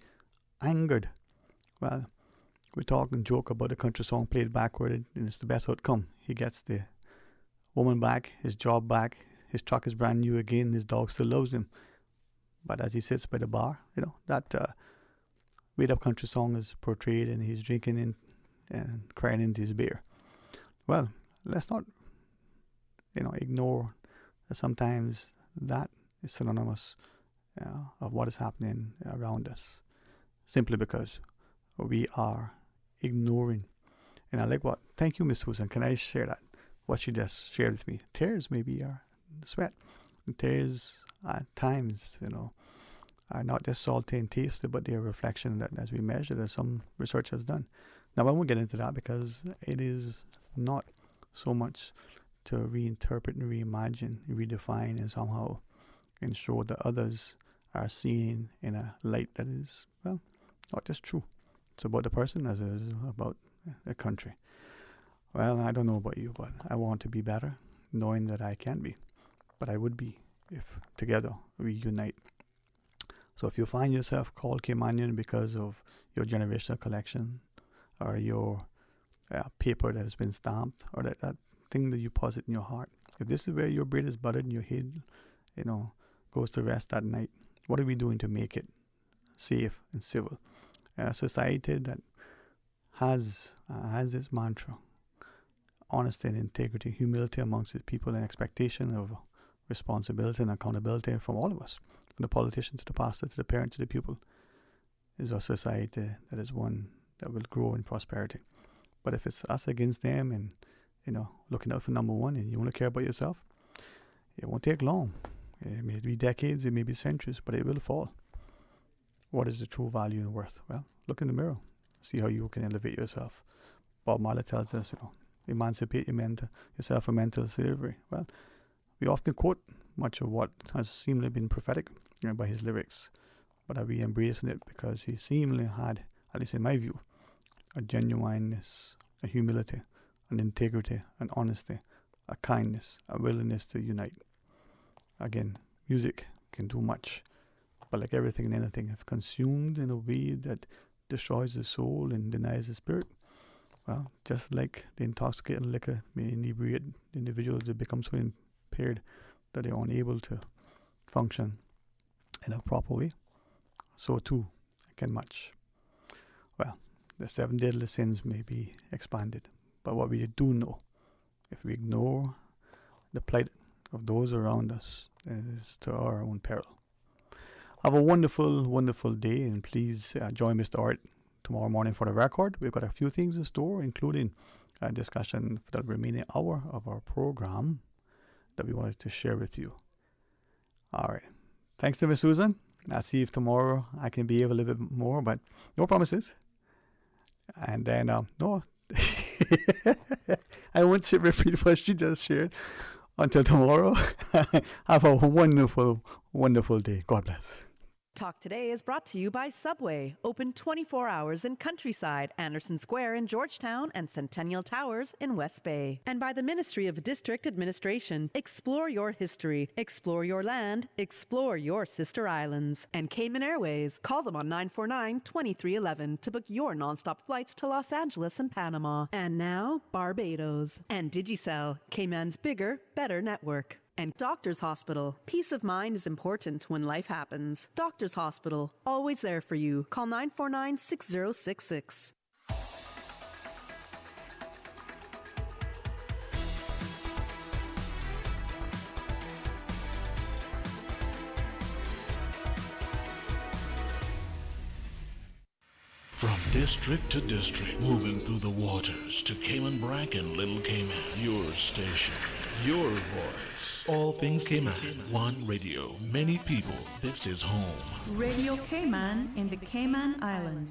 E: angered. Well, we talk and joke about the country song played backward, and it's the best outcome. He gets the woman back, his job back, his truck is brand new again, his dog still loves him. But as he sits by the bar, that made-up country song is portrayed, and he's drinking and crying into his beer. Well, let's not, ignore that sometimes that is synonymous of what is happening around us, simply because we are ignoring. And I like thank you, Miss Susan. Can I share that? What she just shared with me. Tears maybe are sweat. And tears at times, are not just salty and tasty, but they're a reflection that, as we measured, as some research has done. Now, I won't get into that because it is not so much to reinterpret and reimagine, redefine, and somehow ensure that others are seen in a light that is, well, not just true. It's about the person as it is about a country. Well, I don't know about you, but I want to be better, knowing that I can be. But I would be if together we unite. So if you find yourself called Caymanian because of your generational collection or your paper that has been stamped or that thing that you posit in your heart, if this is where your bread is buttered and your head, goes to rest that night, what are we doing to make it safe and civil? A society that has its mantra, honesty and integrity, humility amongst its people, and expectation of responsibility and accountability from all of us, from the politician to the pastor to the parent to the pupil, is a society that is one that will grow in prosperity. But if it's us against them and, looking out for number one and you only care about yourself, it won't take long. It may be decades, it may be centuries, but it will fall. What is the true value and worth? Well, look in the mirror. See how you can elevate yourself. Bob Marley tells us, emancipate yourself from mental slavery. Well, we often quote much of what has seemingly been prophetic by his lyrics, but are we embracing it because he seemingly had, at least in my view, a genuineness, a humility, an integrity, an honesty, a kindness, a willingness to unite. Again, music can do much, but like everything and anything, if consumed in a way that destroys the soul and denies the spirit, well, just like the intoxicating liquor may inebriate the individual to become so impaired that they are unable to function in a proper way, so too can much. Well, the 7 deadly sins may be expanded, but what we do know, if we ignore the plight of those around us, it is to our own peril. Have a wonderful, wonderful day, and please join Mr. Art tomorrow morning for the record. We've got a few things in store, including a discussion for the remaining hour of our program that we wanted to share with you. All right. Thanks to Miss Susan. I'll see if tomorrow I can behave a little bit more, but no promises. And then, no, I won't repeat what she just shared. Until tomorrow, have a wonderful, wonderful day. God bless.
G: Talk Today is brought to you by Subway, open 24 hours in Countryside, Anderson Square in Georgetown, and Centennial Towers in West Bay. And by the Ministry of District Administration. Explore your history, explore your land, explore your sister islands. And Cayman Airways. Call them on 949-2311 to book your nonstop flights to Los Angeles and Panama. And now, Barbados. And Digicel, Cayman's bigger, better network. And Doctors Hospital. Peace of mind is important when life happens. Doctors Hospital, always there for you. Call 949-6066.
D: From district to district, moving through the waters to Cayman Brac and Little Cayman. Your station, your voice. All things Cayman. One radio, many people. This is home.
B: Radio Cayman in the Cayman Islands.